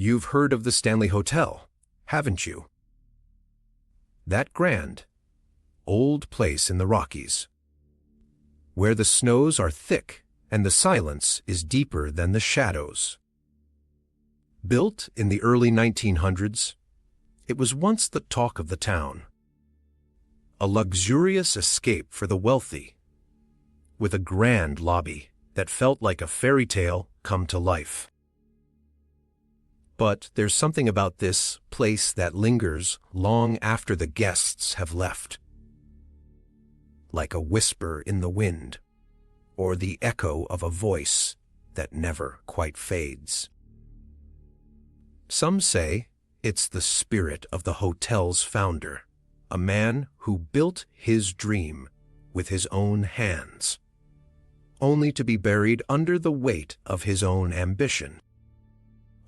You've heard of the Stanley Hotel, haven't you? That grand, old place in the Rockies, where the snows are thick and the silence is deeper than the shadows. Built in the early 1900s, it was once the talk of the town. A luxurious escape for the wealthy, with a grand lobby that felt like a fairy tale come to life. But there's something about this place that lingers long after the guests have left. Like a whisper in the wind, or the echo of a voice that never quite fades. Some say it's the spirit of the hotel's founder, a man who built his dream with his own hands, only to be buried under the weight of his own ambition.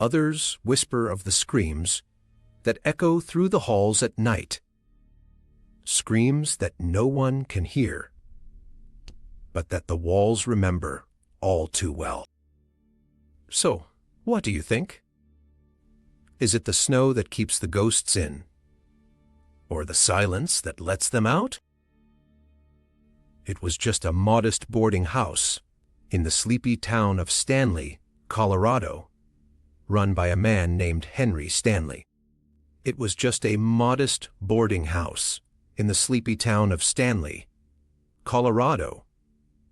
Others whisper of the screams that echo through the halls at night, screams that no one can hear, but that the walls remember all too well. So, what do you think? Is it the snow that keeps the ghosts in? Or the silence that lets them out? It was just a modest boarding house in the sleepy town of Stanley, Colorado, run by a man named Henry Stanley. It was just a modest boarding house in the sleepy town of Stanley, Colorado,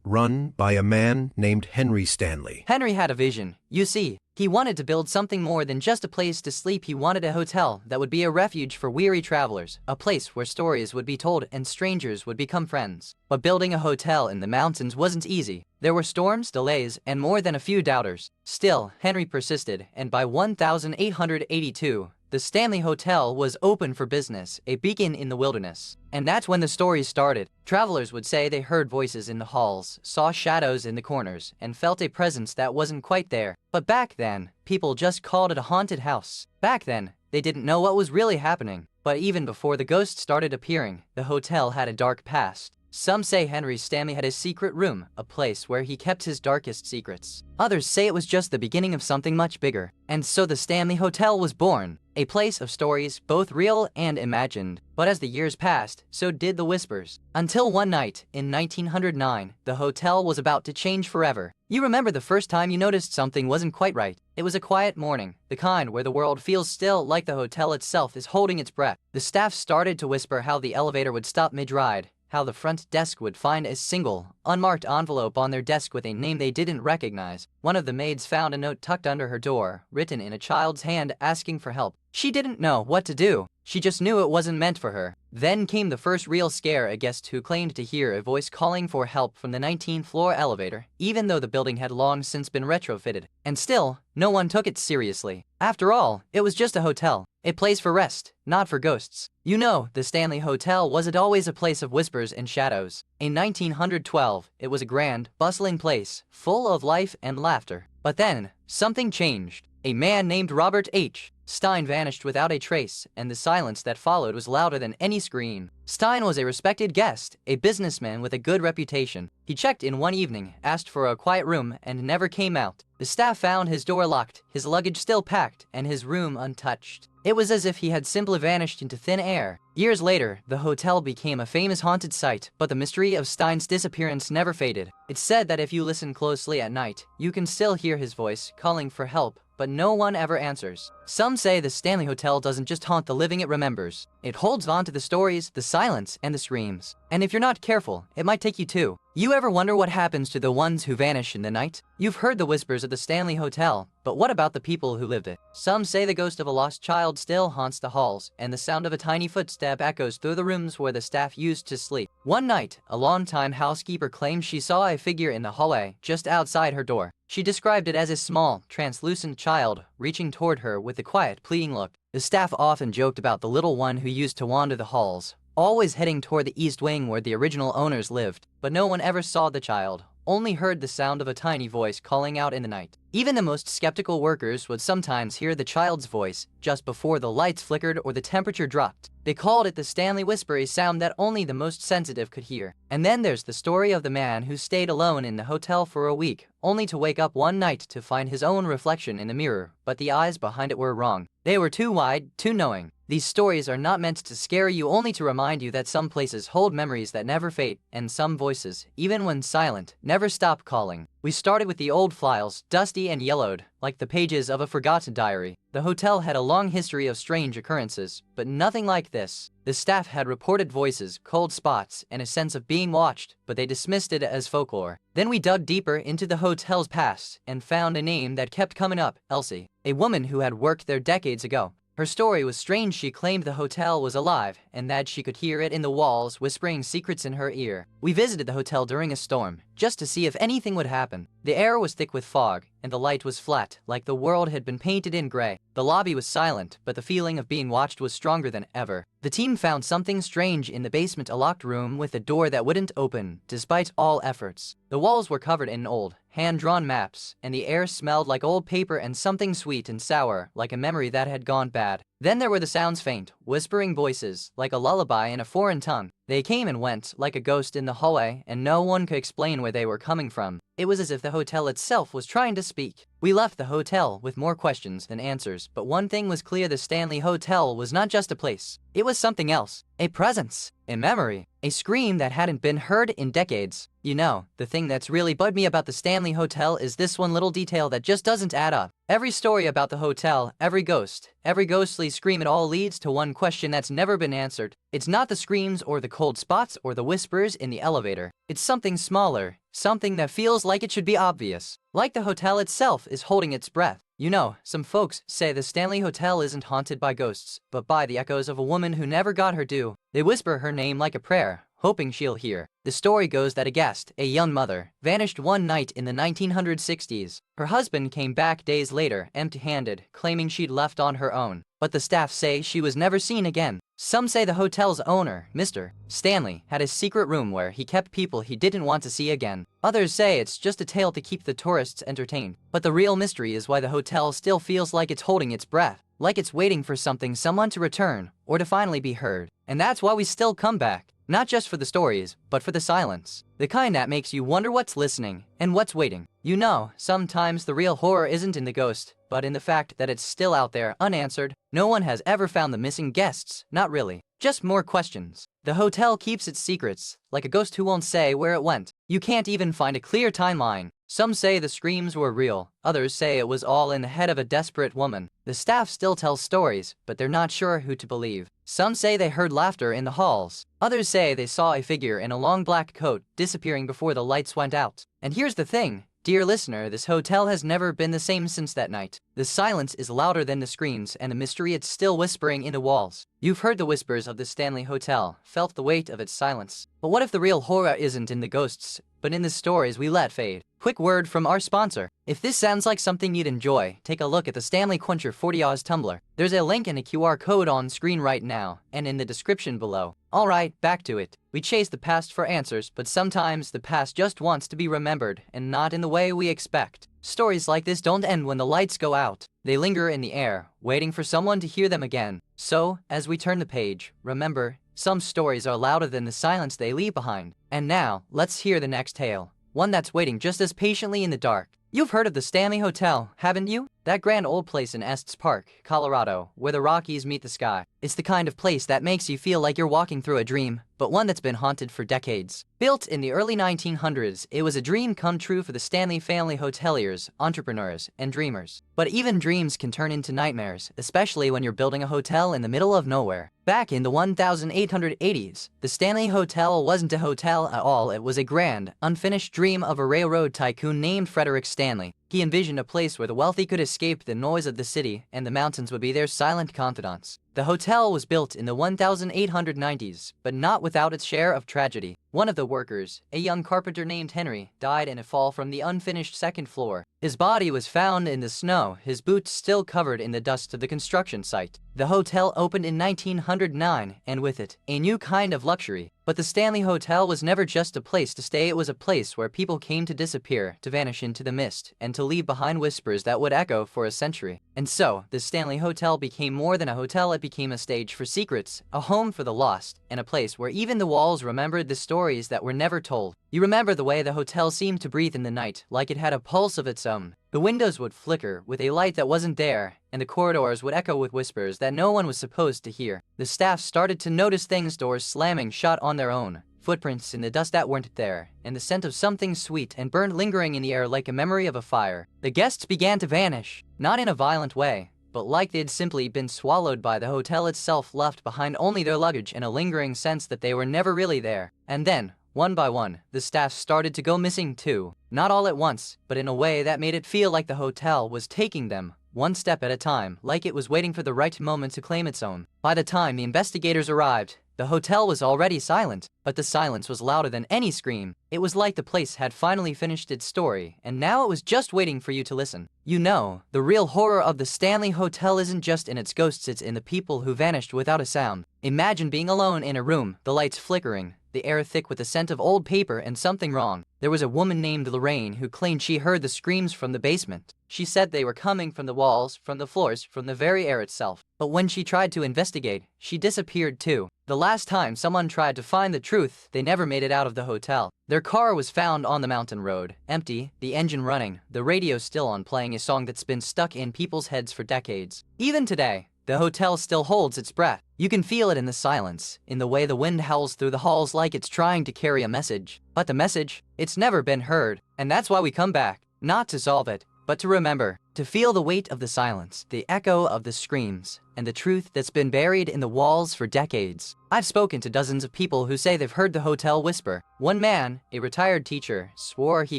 run by a man named Henry Stanley. Henry had a vision. You see, he wanted to build something more than just a place to sleep. He wanted a hotel that would be a refuge for weary travelers, a place where stories would be told and strangers would become friends. But building a hotel in the mountains wasn't easy. There were storms, delays, and more than a few doubters. Still, Henry persisted, and by 1882, the Stanley Hotel was open for business, a beacon in the wilderness. And that's when the stories started. Travelers would say they heard voices in the halls, saw shadows in the corners, and felt a presence that wasn't quite there. But back then, people just called it a haunted house. Back then, they didn't know what was really happening. But even before the ghosts started appearing, the hotel had a dark past. Some say Henry Stanley had his secret room, a place where he kept his darkest secrets. Others say it was just the beginning of something much bigger. And so the Stanley Hotel was born, a place of stories, both real and imagined. But as the years passed, so did the whispers. Until one night, in 1909, the hotel was about to change forever. You remember the first time you noticed something wasn't quite right. It was a quiet morning, the kind where the world feels still, like the hotel itself is holding its breath. The staff started to whisper how the elevator would stop mid-ride, how the front desk would find a single, unmarked envelope on their desk with a name they didn't recognize. One of the maids found a note tucked under her door, written in a child's hand asking for help. She didn't know what to do. She just knew it wasn't meant for her. Then came the first real scare, a guest who claimed to hear a voice calling for help from the 19th floor elevator, even though the building had long since been retrofitted. And still, no one took it seriously. After all, it was just a hotel, a place for rest, not for ghosts. You know, the Stanley Hotel wasn't always a place of whispers and shadows. In 1912, it was a grand, bustling place, full of life and laughter. But then, something changed. A man named Robert H. Stein vanished without a trace, and the silence that followed was louder than any scream. Stein was a respected guest, a businessman with a good reputation. He checked in one evening, asked for a quiet room, and never came out. The staff found his door locked, his luggage still packed, and his room untouched. It was as if he had simply vanished into thin air. Years later, the hotel became a famous haunted site, but the mystery of Stein's disappearance never faded. It's said that if you listen closely at night, you can still hear his voice calling for help, but no one ever answers. Some say the Stanley Hotel doesn't just haunt the living it remembers. It holds on to the stories, the silence, and the screams. And if you're not careful, it might take you too. You ever wonder what happens to the ones who vanish in the night? You've heard the whispers of the Stanley Hotel, but what about the people who lived it? Some say the ghost of a lost child still haunts the halls, and the sound of a tiny footstep echoes through the rooms where the staff used to sleep. One night, a longtime housekeeper claimed she saw a figure in the hallway just outside her door. She described it as a small, translucent child reaching toward her with a quiet, pleading look. The staff often joked about the little one who used to wander the halls, always heading toward the east wing where the original owners lived. But no one ever saw the child, only heard the sound of a tiny voice calling out in the night. Even the most skeptical workers would sometimes hear the child's voice just before the lights flickered or the temperature dropped. They called it the Stanley Whisper, a sound that only the most sensitive could hear. And then there's the story of the man who stayed alone in the hotel for a week, only to wake up one night to find his own reflection in the mirror, but the eyes behind it were wrong. They were too wide, too knowing. These stories are not meant to scare you, only to remind you that some places hold memories that never fade, and some voices, even when silent, never stop calling. We started with the old files, dusty and yellowed, like the pages of a forgotten diary. The hotel had a long history of strange occurrences, but nothing like this. The staff had reported voices, cold spots, and a sense of being watched, but they dismissed it as folklore. Then we dug deeper into the hotel's past and found a name that kept coming up: Elsie, a woman who had worked there decades ago. Her story was strange. She claimed the hotel was alive and that she could hear it in the walls whispering secrets in her ear. We visited the hotel during a storm, just to see if anything would happen. The air was thick with fog, and the light was flat, like the world had been painted in gray. The lobby was silent, but the feeling of being watched was stronger than ever. The team found something strange in the basement, a locked room with a door that wouldn't open, despite all efforts. The walls were covered in old, hand-drawn maps, and the air smelled like old paper and something sweet and sour, like a memory that had gone bad. Then there were the sounds, faint, whispering voices, like a lullaby in a foreign tongue. They came and went, like a ghost in the hallway, and no one could explain where they were coming from. It was as if the hotel itself was trying to speak. We left the hotel with more questions than answers, but one thing was clear: the Stanley Hotel was not just a place. It was something else. A presence. A memory. A scream that hadn't been heard in decades. You know, the thing that's really bugged me about the Stanley Hotel is this one little detail that just doesn't add up. Every story about the hotel, every ghost, every ghostly scream, it all leads to one question that's never been answered. It's not the screams or the cold spots or the whispers in the elevator. It's something smaller, something that feels like it should be obvious. Like the hotel itself is holding its breath. You know, some folks say the Stanley Hotel isn't haunted by ghosts, but by the echoes of a woman who never got her due. They whisper her name like a prayer, hoping she'll hear. The story goes that a guest, a young mother, vanished one night in the 1960s. Her husband came back days later, empty-handed, claiming she'd left on her own. But the staff say she was never seen again. Some say the hotel's owner, Mr. Stanley, had a secret room where he kept people he didn't want to see again. Others say it's just a tale to keep the tourists entertained. But the real mystery is why the hotel still feels like it's holding its breath, like it's waiting for someone to return, or to finally be heard. And that's why we still come back. Not just for the stories, but for the silence. The kind that makes you wonder what's listening and what's waiting. You know, sometimes the real horror isn't in the ghost, but in the fact that it's still out there, unanswered. No one has ever found the missing guests, not really. Just more questions. The hotel keeps its secrets, like a ghost who won't say where it went. You can't even find a clear timeline. Some say the screams were real, others say it was all in the head of a desperate woman. The staff still tells stories, but they're not sure who to believe. Some say they heard laughter in the halls. Others say they saw a figure in a long black coat disappearing before the lights went out. And here's the thing, dear listener, this hotel has never been the same since that night. The silence is louder than the screams, and the mystery, it's still whispering in the walls. You've heard the whispers of the Stanley Hotel, felt the weight of its silence. But what if the real horror isn't in the ghosts, but in the stories we let fade? Quick word from our sponsor. If this sounds like something you'd enjoy, take a look at the Stanley Quencher 40 Oz tumbler. There's a link and a QR code on screen right now, and in the description below. Alright, back to it. We chase the past for answers, but sometimes the past just wants to be remembered, and not in the way we expect. Stories like this don't end when the lights go out. They linger in the air, waiting for someone to hear them again. So, as we turn the page, remember, some stories are louder than the silence they leave behind. And now, let's hear the next tale. One that's waiting just as patiently in the dark. You've heard of the Stanley Hotel, haven't you? That grand old place in Estes Park, Colorado, where the Rockies meet the sky. It's the kind of place that makes you feel like you're walking through a dream, but one that's been haunted for decades. Built in the early 1900s, it was a dream come true for the Stanley family hoteliers, entrepreneurs, and dreamers. But even dreams can turn into nightmares, especially when you're building a hotel in the middle of nowhere. Back in the 1880s, the Stanley Hotel wasn't a hotel at all. It was a grand, unfinished dream of a railroad tycoon named Frederick Stanley. He envisioned a place where the wealthy could escape the noise of the city, and the mountains would be their silent confidants. The hotel was built in the 1890s, but not without its share of tragedy. One of the workers, a young carpenter named Henry, died in a fall from the unfinished second floor. His body was found in the snow, his boots still covered in the dust of the construction site. The hotel opened in 1909, and with it, a new kind of luxury. But the Stanley Hotel was never just a place to stay, it was a place where people came to disappear, to vanish into the mist, and to leave behind whispers that would echo for a century. And so, the Stanley Hotel became more than a hotel, it became a stage for secrets, a home for the lost, and a place where even the walls remembered the stories that were never told. You remember the way the hotel seemed to breathe in the night, like it had a pulse of its own. The windows would flicker with a light that wasn't there, and the corridors would echo with whispers that no one was supposed to hear. The staff started to notice things, doors slamming shut on their own, footprints in the dust that weren't there, and the scent of something sweet and burnt lingering in the air like a memory of a fire. The guests began to vanish, not in a violent way, but like they'd simply been swallowed by the hotel itself, left behind only their luggage and a lingering sense that they were never really there. And then, one by one, the staff started to go missing too. Not all at once, but in a way that made it feel like the hotel was taking them, one step at a time, like it was waiting for the right moment to claim its own. By the time the investigators arrived, the hotel was already silent, but the silence was louder than any scream. It was like the place had finally finished its story, and now it was just waiting for you to listen. You know, the real horror of the Stanley Hotel isn't just in its ghosts, it's in the people who vanished without a sound. Imagine being alone in a room, the lights flickering, the air thick with the scent of old paper, and something wrong. There was a woman named Lorraine who claimed she heard the screams from the basement. She said they were coming from the walls, from the floors, from the very air itself. But when she tried to investigate, she disappeared too. The last time someone tried to find the truth, they never made it out of the hotel. Their car was found on the mountain road, empty, the engine running, the radio still on, playing a song that's been stuck in people's heads for decades. Even today, the hotel still holds its breath. You can feel it in the silence, in the way the wind howls through the halls like it's trying to carry a message. But the message, it's never been heard. And that's why we come back, not to solve it, but to remember, to feel the weight of the silence, the echo of the screams, and the truth that's been buried in the walls for decades. I've spoken to dozens of people who say they've heard the hotel whisper. One man, a retired teacher, swore he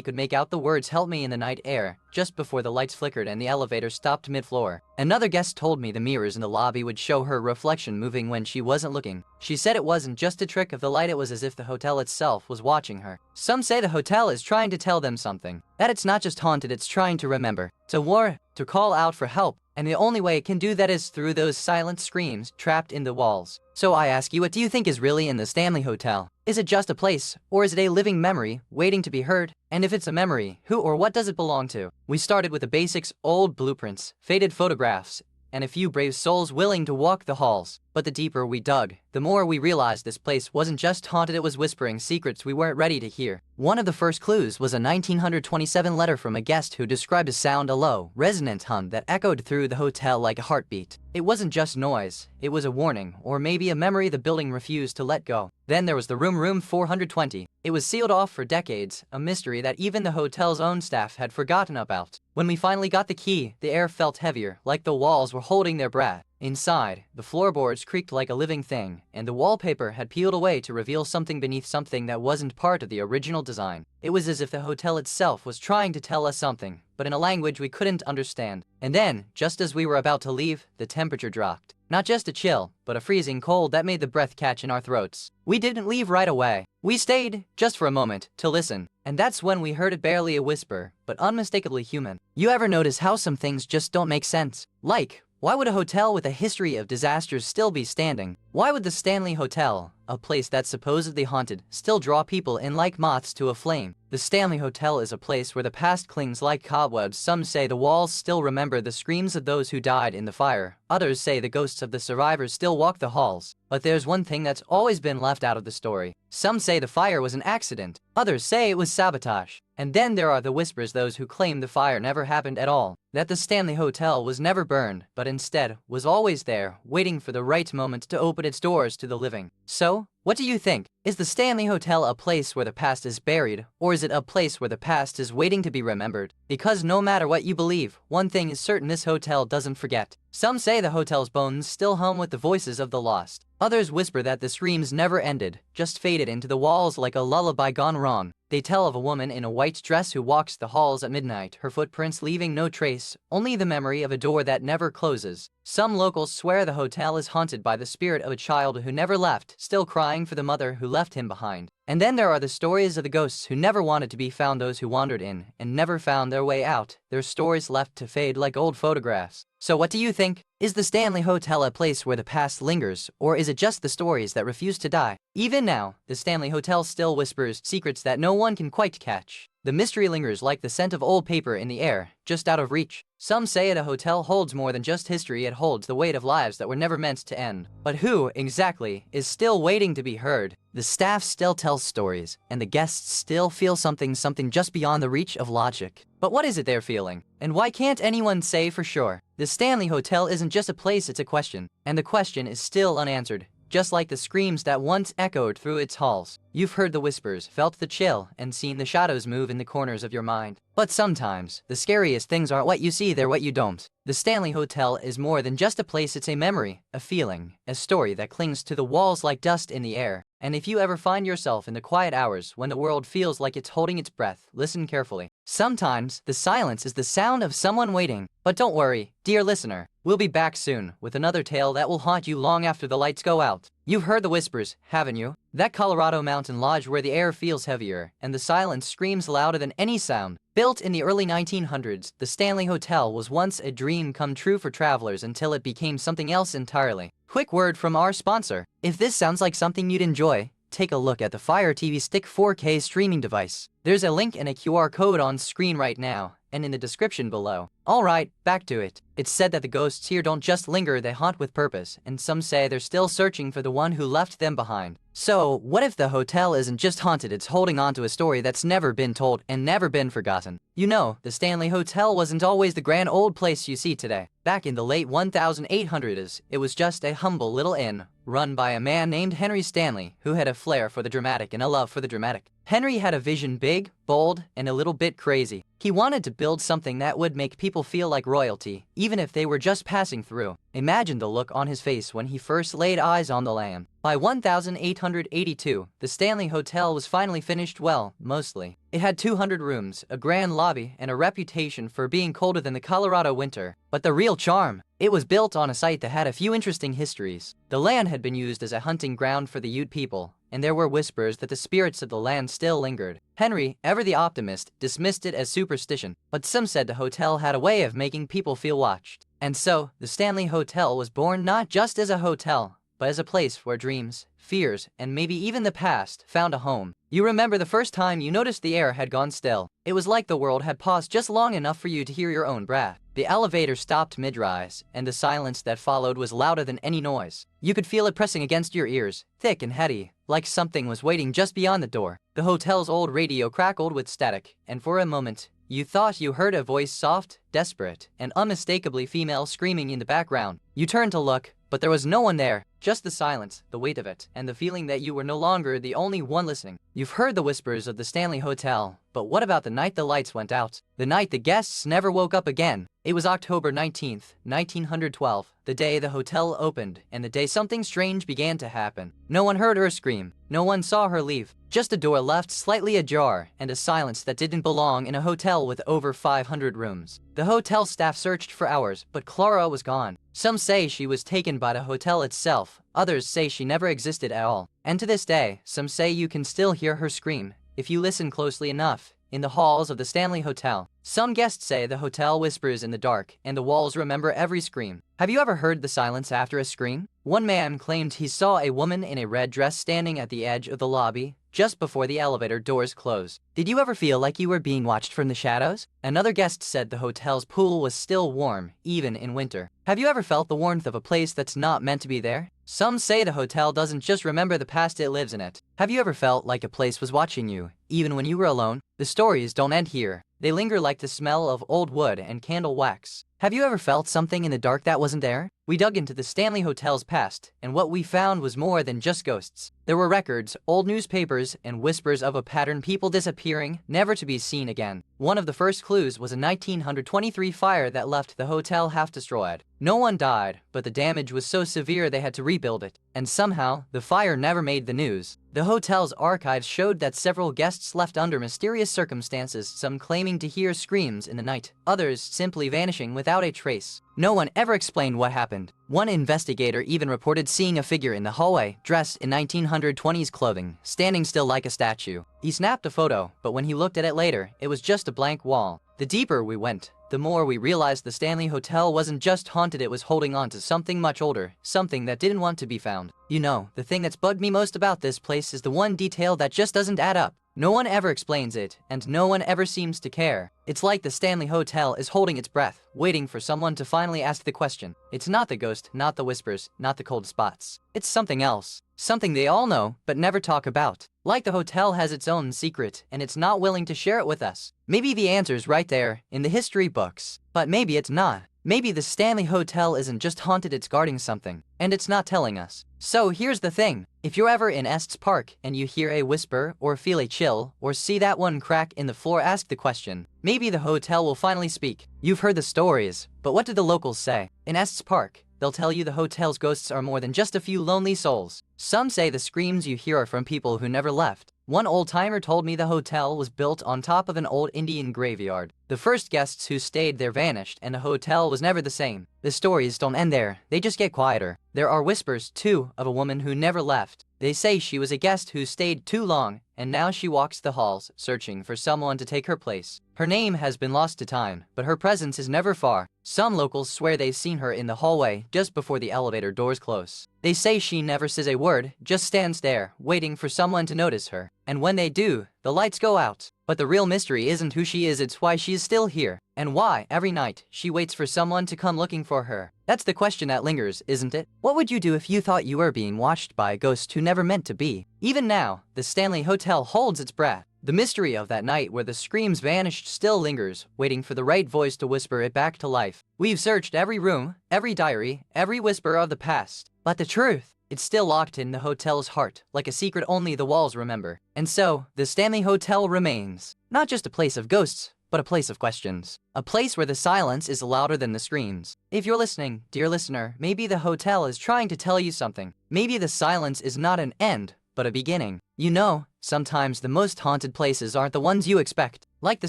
could make out the words "help me" in the night air, just before the lights flickered and the elevator stopped mid-floor. Another guest told me the mirrors in the lobby would show her reflection moving when she wasn't looking. She said it wasn't just a trick of the light, it was as if the hotel itself was watching her. Some say the hotel is trying to tell them something. That it's not just haunted, it's trying to remember, to warn, to call out for help. And the only way it can do that is through those silent screams trapped in the walls. So I ask you, what do you think is really in the Stanley Hotel? Is it just a place, or is it a living memory, waiting to be heard? And if it's a memory, who or what does it belong to? We started with the basics, old blueprints, faded photographs, and a few brave souls willing to walk the halls. But the deeper we dug, the more we realized this place wasn't just haunted, it was whispering secrets we weren't ready to hear. One of the first clues was a 1927 letter from a guest who described a sound, a low, resonant hum that echoed through the hotel like a heartbeat. It wasn't just noise, it was a warning, or maybe a memory the building refused to let go. Then there was the room 420. It was sealed off for decades, a mystery that even the hotel's own staff had forgotten about. When we finally got the key, the air felt heavier, like the walls were holding their breath. Inside, the floorboards creaked like a living thing, and the wallpaper had peeled away to reveal something beneath, something that wasn't part of the original design. It was as if the hotel itself was trying to tell us something, but in a language we couldn't understand. And then, just as we were about to leave, the temperature dropped. Not just a chill, but a freezing cold that made the breath catch in our throats. We didn't leave right away. We stayed, just for a moment, to listen. And that's when we heard it, barely a whisper, but unmistakably human. You ever notice how some things just don't make sense? Like, why would a hotel with a history of disasters still be standing? Why would the Stanley Hotel, a place that's supposedly haunted, still draw people in like moths to a flame? The Stanley Hotel is a place where the past clings like cobwebs. Some say the walls still remember the screams of those who died in the fire. Others say the ghosts of the survivors still walk the halls. But there's one thing that's always been left out of the story. Some say the fire was an accident. Others say it was sabotage. And then there are the whispers, those who claim the fire never happened at all. That the Stanley Hotel was never burned, but instead was always there, waiting for the right moment to open its doors to the living. So, what do you think? Is the Stanley Hotel a place where the past is buried, or is it a place where the past is waiting to be remembered? Because no matter what you believe, one thing is certain: this hotel doesn't forget. Some say the hotel's bones still hum with the voices of the lost. Others whisper that the screams never ended, just faded into the walls like a lullaby gone wrong. They tell of a woman in a white dress who walks the halls at midnight, her footprints leaving no trace, only the memory of a door that never closes. Some locals swear the hotel is haunted by the spirit of a child who never left, still crying for the mother who left him behind. And then there are the stories of the ghosts who never wanted to be found, those who wandered in and never found their way out, their stories left to fade like old photographs. So what do you think? Is the Stanley Hotel a place where the past lingers, or is it just the stories that refuse to die? Even now, the Stanley Hotel still whispers secrets that no one can quite catch. The mystery lingers like the scent of old paper in the air, just out of reach. Some say the hotel holds more than just history, it holds the weight of lives that were never meant to end. But who, exactly, is still waiting to be heard? The staff still tells stories, and the guests still feel something just beyond the reach of logic. But what is it they're feeling? And why can't anyone say for sure? The Stanley Hotel isn't just a place, it's a question. And the question is still unanswered. Just like the screams that once echoed through its halls. You've heard the whispers, felt the chill, and seen the shadows move in the corners of your mind. But sometimes, the scariest things aren't what you see, they're what you don't. The Stanley Hotel is more than just a place, it's a memory, a feeling, a story that clings to the walls like dust in the air. And if you ever find yourself in the quiet hours when the world feels like it's holding its breath, listen carefully. Sometimes, the silence is the sound of someone waiting. But don't worry, dear listener, we'll be back soon with another tale that will haunt you long after the lights go out. You've heard the whispers, haven't you? That Colorado mountain lodge where the air feels heavier and the silence screams louder than any sound. Built in the early 1900s, the Stanley Hotel was once a dream come true for travelers until it became something else entirely. Quick word from our sponsor. If this sounds like something you'd enjoy, take a look at the Fire TV Stick 4K streaming device. There's a link and a QR code on screen right now, and in the description below. Alright, back to it. It's said that the ghosts here don't just linger, they haunt with purpose, and some say they're still searching for the one who left them behind. So, what if the hotel isn't just haunted, it's holding on to a story that's never been told and never been forgotten? You know, the Stanley Hotel wasn't always the grand old place you see today. Back in the late 1800s, it was just a humble little inn, run by a man named Henry Stanley, who had a flair for the dramatic and a love for the dramatic. Henry had a vision big, bold, and a little bit crazy. He wanted to build something that would make people feel like royalty, even if they were just passing through. Imagine the look on his face when he first laid eyes on the land. By 1882, the Stanley Hotel was finally finished well, mostly. It had 200 rooms, a grand lobby, and a reputation for being colder than the Colorado winter. But the real charm, it was built on a site that had a few interesting histories. The land had been used as a hunting ground for the Ute people, and there were whispers that the spirits of the land still lingered. Henry, ever the optimist, dismissed it as superstition, but some said the hotel had a way of making people feel watched. And so, the Stanley Hotel was born not just as a hotel, but as a place where dreams, fears, and maybe even the past found a home. You remember the first time you noticed the air had gone still. It was like the world had paused just long enough for you to hear your own breath. The elevator stopped mid-rise, and the silence that followed was louder than any noise. You could feel it pressing against your ears, thick and heady, like something was waiting just beyond the door. The hotel's old radio crackled with static, and for a moment, you thought you heard a voice, soft, desperate, and unmistakably female, screaming in the background. You turned to look, but there was no one there, just the silence, the weight of it, and the feeling that you were no longer the only one listening. You've heard the whispers of the Stanley Hotel, but what about the night the lights went out? The night the guests never woke up again. It was October 19th, 1912, the day the hotel opened, and the day something strange began to happen. No one heard her scream. No one saw her leave. Just a door left slightly ajar, and a silence that didn't belong in a hotel with over 500 rooms. The hotel staff searched for hours, but Clara was gone. Some say she was taken by the hotel itself. Others say she never existed at all. And to this day, some say you can still hear her scream, if you listen closely enough, in the halls of the Stanley Hotel. Some guests say the hotel whispers in the dark, and the walls remember every scream. Have you ever heard the silence after a scream? One man claimed he saw a woman in a red dress standing at the edge of the lobby, just before the elevator doors closed. Did you ever feel like you were being watched from the shadows? Another guest said the hotel's pool was still warm, even in winter. Have you ever felt the warmth of a place that's not meant to be there? Some say the hotel doesn't just remember the past, it lives in it. Have you ever felt like a place was watching you, even when you were alone? The stories don't end here. They linger like the smell of old wood and candle wax. Have you ever felt something in the dark that wasn't there? We dug into the Stanley Hotel's past, and what we found was more than just ghosts. There were records, old newspapers, and whispers of a pattern, people disappearing, never to be seen again. One of the first clues was a 1923 fire that left the hotel half destroyed. No one died, but the damage was so severe they had to rebuild it. And somehow, the fire never made the news. The hotel's archives showed that several guests left under mysterious circumstances, some claiming to hear screams in the night, others simply vanishing without a trace. No one ever explained what happened. One investigator even reported seeing a figure in the hallway, dressed in 1920s clothing, standing still like a statue. He snapped a photo, but when he looked at it later, it was just a blank wall. The deeper we went, the more we realized the Stanley Hotel wasn't just haunted, it was holding on to something much older, something that didn't want to be found. You know, the thing that's bugged me most about this place is the one detail that just doesn't add up. No one ever explains it, and no one ever seems to care. It's like the Stanley Hotel is holding its breath, waiting for someone to finally ask the question. It's not the ghost, not the whispers, not the cold spots. It's something else. Something they all know, but never talk about. Like the hotel has its own secret, and it's not willing to share it with us. Maybe the answer's right there, in the history books. But maybe it's not. Maybe the Stanley Hotel isn't just haunted, it's guarding something, and it's not telling us. So here's the thing. If you're ever in Estes Park and you hear a whisper, or feel a chill, or see that one crack in the floor, ask the question. Maybe the hotel will finally speak. You've heard the stories, but what do the locals say? In Estes Park, they'll tell you the hotel's ghosts are more than just a few lonely souls. Some say the screams you hear are from people who never left. One old-timer told me the hotel was built on top of an old Indian graveyard. The first guests who stayed there vanished, and the hotel was never the same. The stories don't end there, they just get quieter. There are whispers, too, of a woman who never left. They say she was a guest who stayed too long, and now she walks the halls, searching for someone to take her place. Her name has been lost to time, but her presence is never far. Some locals swear they've seen her in the hallway just before the elevator doors close. They say she never says a word, just stands there, waiting for someone to notice her. And when they do, the lights go out. But the real mystery isn't who she is, it's why she is still here. And why, every night, she waits for someone to come looking for her. That's the question that lingers, isn't it? What would you do if you thought you were being watched by a ghost who never meant to be? Even now, the Stanley Hotel holds its breath. The mystery of that night where the screams vanished still lingers, waiting for the right voice to whisper it back to life. We've searched every room, every diary, every whisper of the past. But the truth, it's still locked in the hotel's heart, like a secret only the walls remember. And so, the Stanley Hotel remains. Not just a place of ghosts, but a place of questions. A place where the silence is louder than the screams. If you're listening, dear listener, maybe the hotel is trying to tell you something. Maybe the silence is not an end, but a beginning. You know, sometimes the most haunted places aren't the ones you expect. Like the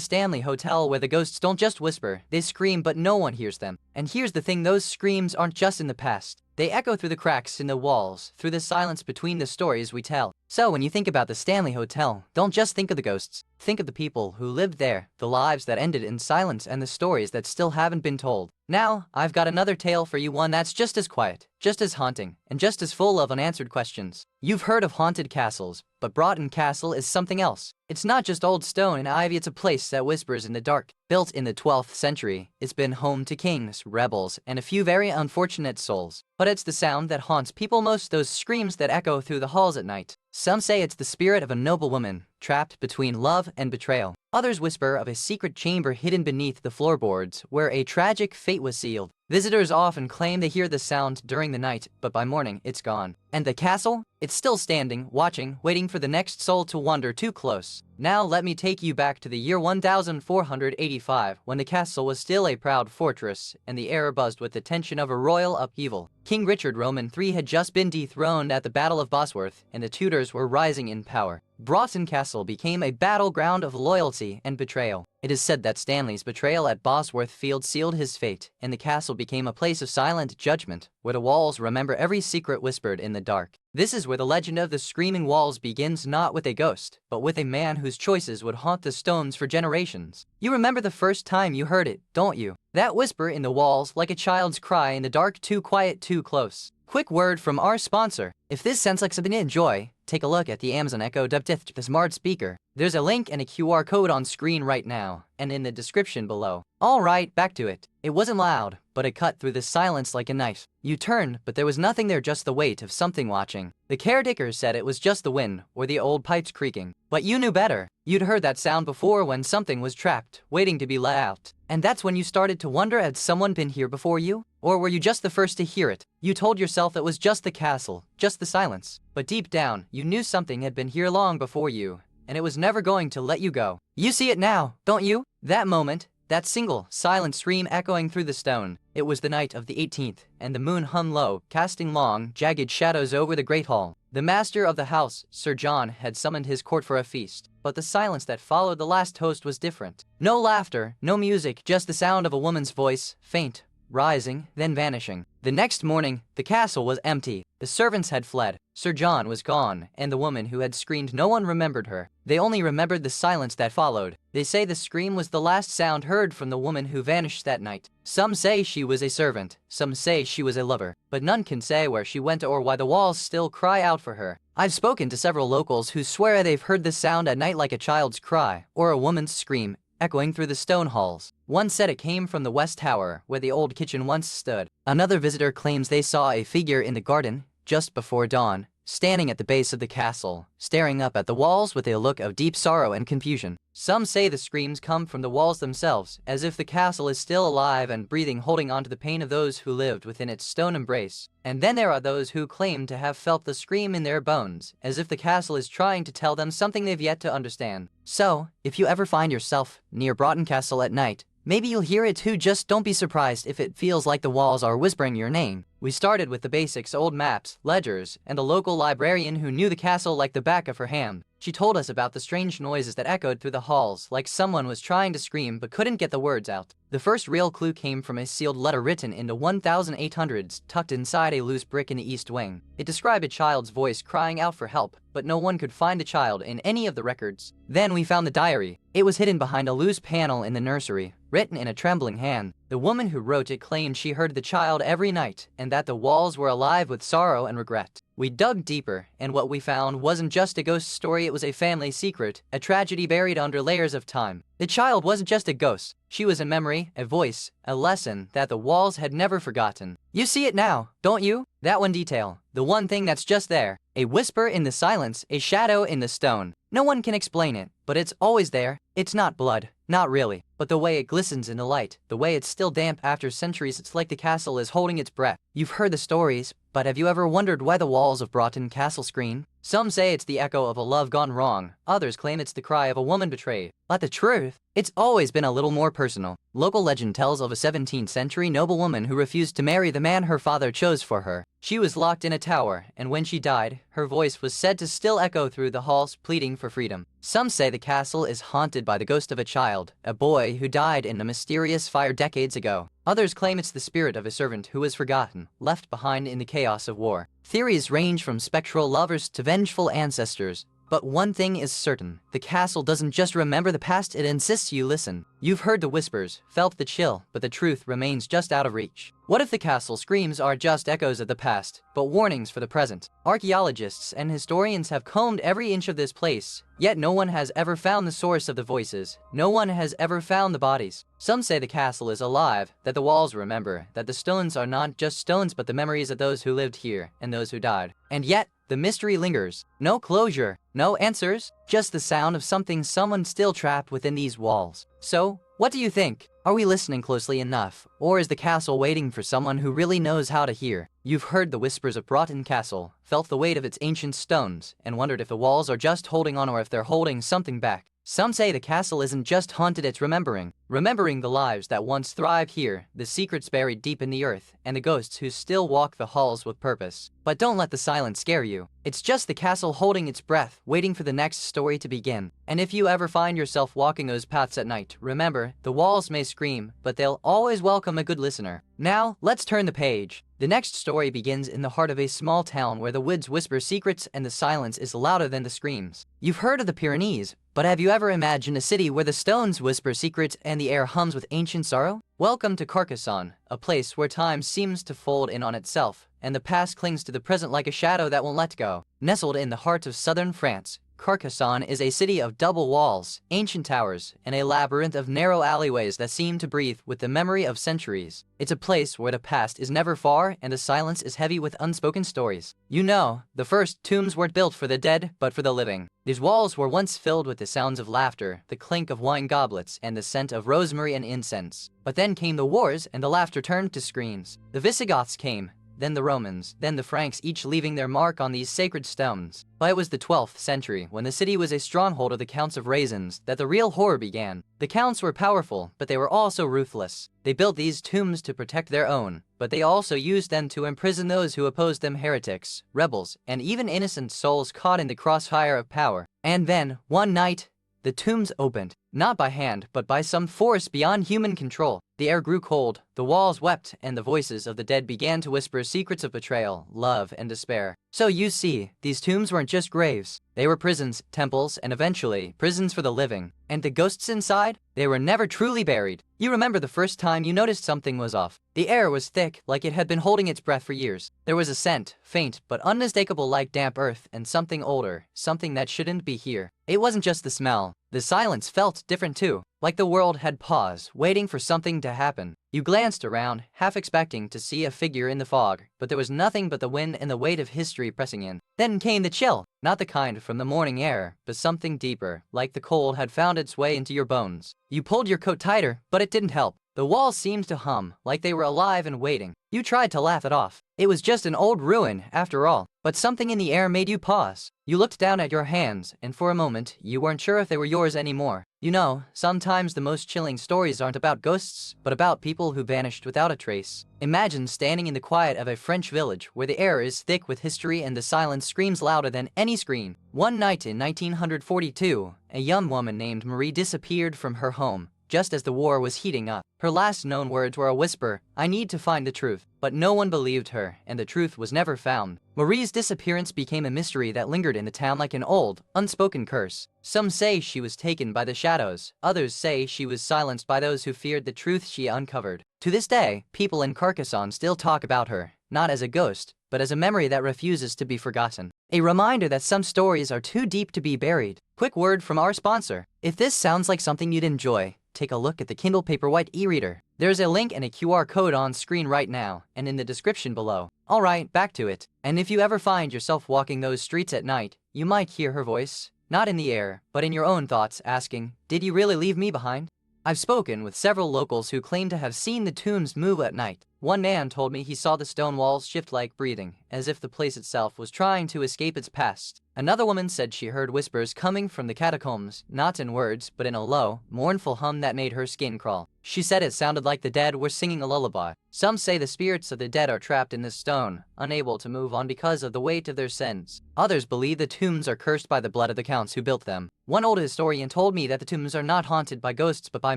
Stanley Hotel, where the ghosts don't just whisper, they scream but no one hears them. And here's the thing, those screams aren't just in the past. They echo through the cracks in the walls, through the silence between the stories we tell. So when you think about the Stanley Hotel, don't just think of the ghosts. Think of the people who lived there, the lives that ended in silence, and the stories that still haven't been told. Now, I've got another tale for you, one that's just as quiet, just as haunting, and just as full of unanswered questions. You've heard of haunted castles, but Broughton Castle is something else. It's not just old stone and ivy, it's a place that whispers in the dark. Built in the 12th century, it's been home to kings, rebels, and a few very unfortunate souls. But it's the sound that haunts people most, those screams that echo through the halls at night. Some say it's the spirit of a noble woman, trapped between love and betrayal. Others whisper of a secret chamber hidden beneath the floorboards, where a tragic fate was sealed. Visitors often claim they hear the sound during the night, but by morning, it's gone. And the castle? It's still standing, watching, waiting for the next soul to wander too close. Now let me take you back to the year 1485, when the castle was still a proud fortress, and the air buzzed with the tension of a royal upheaval. King Richard Roman III had just been dethroned at the Battle of Bosworth, and the Tudors were rising in power. Broughton Castle became a battleground of loyalty and betrayal. It is said that Stanley's betrayal at Bosworth Field sealed his fate, and the castle became a place of silent judgment, where the walls remember every secret whispered in the dark. This is where the legend of the Screaming Walls begins, not with a ghost, but with a man whose choices would haunt the stones for generations. You remember the first time you heard it, don't you? That whisper in the walls, like a child's cry in the dark, too quiet, too close. Quick word from our sponsor. If this sounds like something to enjoy, take a look at the Amazon Echo Dub Tith, the smart speaker. There's a link and a QR code on screen right now, and in the description below. Alright, back to it. It wasn't loud, but it cut through the silence like a knife. You turned, but there was nothing there, just the weight of something watching. The caretaker said it was just the wind, or the old pipes creaking. But you knew better. You'd heard that sound before when something was trapped, waiting to be let out. And that's when you started to wonder, had someone been here before you? Or were you just the first to hear it? You told yourself it was just the castle, just the silence. But deep down, you knew something had been here long before you, and it was never going to let you go. You see it now, don't you? That moment, that single, silent scream echoing through the stone. It was the night of the 18th, and the moon hung low, casting long, jagged shadows over the great hall. The master of the house, Sir John, had summoned his court for a feast, but the silence that followed the last toast was different. No laughter, no music, just the sound of a woman's voice, faint, rising, then vanishing. The next morning, the castle was empty. The servants had fled. Sir John was gone, and the woman who had screamed, no one remembered her. They only remembered the silence that followed. They say the scream was the last sound heard from the woman who vanished that night. Some say she was a servant, some say she was a lover, but none can say where she went or why the walls still cry out for her. I've spoken to several locals who swear they've heard this sound at night like a child's cry, or a woman's scream, echoing through the stone halls. One said it came from the West Tower, where the old kitchen once stood. Another visitor claims they saw a figure in the garden, just before dawn, standing at the base of the castle, staring up at the walls with a look of deep sorrow and confusion. Some say the screams come from the walls themselves, as if the castle is still alive and breathing, holding on to the pain of those who lived within its stone embrace. And then there are those who claim to have felt the scream in their bones, as if the castle is trying to tell them something they've yet to understand. So, if you ever find yourself near Broughton Castle at night, maybe you'll hear it too. Just don't be surprised if it feels like the walls are whispering your name. We started with the basics: old maps, ledgers, and a local librarian who knew the castle like the back of her hand. She told us about the strange noises that echoed through the halls, like someone was trying to scream but couldn't get the words out. The first real clue came from a sealed letter written in the 1800s, tucked inside a loose brick in the east wing. It described a child's voice crying out for help, but no one could find the child in any of the records. Then we found the diary. It was hidden behind a loose panel in the nursery, written in a trembling hand. The woman who wrote it claimed she heard the child every night, and that the walls were alive with sorrow and regret. We dug deeper, and what we found wasn't just a ghost story, it was a family secret, a tragedy buried under layers of time. The child wasn't just a ghost, she was a memory, a voice, a lesson that the walls had never forgotten. You see it now, don't you? That one detail, the one thing that's just there. A whisper in the silence, a shadow in the stone. No one can explain it, but it's always there. It's not blood, not really, but the way it glistens in the light, the way it's still damp after centuries. It's like the castle is holding its breath. You've heard the stories, but have you ever wondered why the walls of Broughton Castle scream? Some say it's the echo of a love gone wrong. Others claim it's the cry of a woman betrayed. But the truth, it's always been a little more personal. Local legend tells of a 17th century noblewoman who refused to marry the man her father chose for her. She was locked in a tower, and when she died, her voice was said to still echo through the halls, pleading for freedom. Some say the castle is haunted by the ghost of a child, a boy who died in a mysterious fire decades ago. Others claim it's the spirit of a servant who was forgotten, left behind in the chaos of war. Theories range from spectral lovers to vengeful ancestors. But one thing is certain, the castle doesn't just remember the past, it insists you listen. You've heard the whispers, felt the chill, but the truth remains just out of reach. What if the castle screams are just echoes of the past, but warnings for the present? Archaeologists and historians have combed every inch of this place, yet no one has ever found the source of the voices. No one has ever found the bodies. Some say the castle is alive, that the walls remember, that the stones are not just stones but the memories of those who lived here and those who died. And yet, the mystery lingers. No closure, no answers, just the sound of someone still trapped within these walls. So, what do you think? Are we listening closely enough, or is the castle waiting for someone who really knows how to hear? You've heard the whispers of Broughton Castle, felt the weight of its ancient stones, and wondered if the walls are just holding on or if they're holding something back. Some say the castle isn't just haunted, it's remembering the lives that once thrived here, the secrets buried deep in the earth, and the ghosts who still walk the halls with purpose. But don't let the silence scare you. It's just the castle holding its breath, waiting for the next story to begin. And if you ever find yourself walking those paths at night, remember, the walls may scream, but they'll always welcome a good listener. Now, let's turn the page. The next story begins in the heart of a small town where the woods whisper secrets and the silence is louder than the screams. You've heard of the Pyrenees, but have you ever imagined a city where the stones whisper secrets and the air hums with ancient sorrow? Welcome to Carcassonne, a place where time seems to fold in on itself, and the past clings to the present like a shadow that won't let go. Nestled in the heart of southern France, Carcassonne is a city of double walls, ancient towers, and a labyrinth of narrow alleyways that seem to breathe with the memory of centuries. It's a place where the past is never far and the silence is heavy with unspoken stories. You know, the first tombs weren't built for the dead, but for the living. These walls were once filled with the sounds of laughter, the clink of wine goblets, and the scent of rosemary and incense. But then came the wars, and the laughter turned to screams. The Visigoths came. then the Romans, then the Franks, each leaving their mark on these sacred stones. But it was the 12th century, when the city was a stronghold of the Counts of Raisins, that the real horror began. The Counts were powerful, but they were also ruthless. They built these tombs to protect their own, but they also used them to imprison those who opposed them, heretics, rebels, and even innocent souls caught in the crossfire of power. And then, one night, the tombs opened, not by hand, but by some force beyond human control. The air grew cold, the walls wept, and the voices of the dead began to whisper secrets of betrayal, love, and despair. So you see, these tombs weren't just graves. They were prisons, temples, and eventually, prisons for the living. And the ghosts inside? They were never truly buried. You remember the first time you noticed something was off. The air was thick, like it had been holding its breath for years. There was a scent, faint but unmistakable, like damp earth, and something older, something that shouldn't be here. It wasn't just the smell. The silence felt different too, like the world had paused, waiting for something to happen. You glanced around, half expecting to see a figure in the fog, but there was nothing but the wind and the weight of history pressing in. Then came the chill, not the kind from the morning air, but something deeper, like the cold had found its way into your bones. You pulled your coat tighter, but it didn't help. The walls seemed to hum, like they were alive and waiting. You tried to laugh it off. It was just an old ruin, after all. But something in the air made you pause. You looked down at your hands, and for a moment, you weren't sure if they were yours anymore. You know, sometimes the most chilling stories aren't about ghosts, but about people who vanished without a trace. Imagine standing in the quiet of a French village, where the air is thick with history and the silence screams louder than any scream. One night in 1942, a young woman named Marie disappeared from her home, just as the war was heating up. Her last known words were a whisper, "I need to find the truth." But no one believed her, and the truth was never found. Marie's disappearance became a mystery that lingered in the town like an old, unspoken curse. Some say she was taken by the shadows. Others say she was silenced by those who feared the truth she uncovered. To this day, people in Carcassonne still talk about her, not as a ghost, but as a memory that refuses to be forgotten. A reminder that some stories are too deep to be buried. Quick word from our sponsor. If this sounds like something you'd enjoy, take a look at the Kindle Paperwhite e-reader. There's a link and a QR code on screen right now, and in the description below. Alright, back to it. And if you ever find yourself walking those streets at night, you might hear her voice, not in the air, but in your own thoughts, asking, "Did you really leave me behind?" I've spoken with several locals who claim to have seen the tombs move at night. One man told me he saw the stone walls shift like breathing, as if the place itself was trying to escape its past. Another woman said she heard whispers coming from the catacombs, not in words, but in a low, mournful hum that made her skin crawl. She said it sounded like the dead were singing a lullaby. Some say the spirits of the dead are trapped in this stone, unable to move on because of the weight of their sins. Others believe the tombs are cursed by the blood of the counts who built them. One old historian told me that the tombs are not haunted by ghosts but by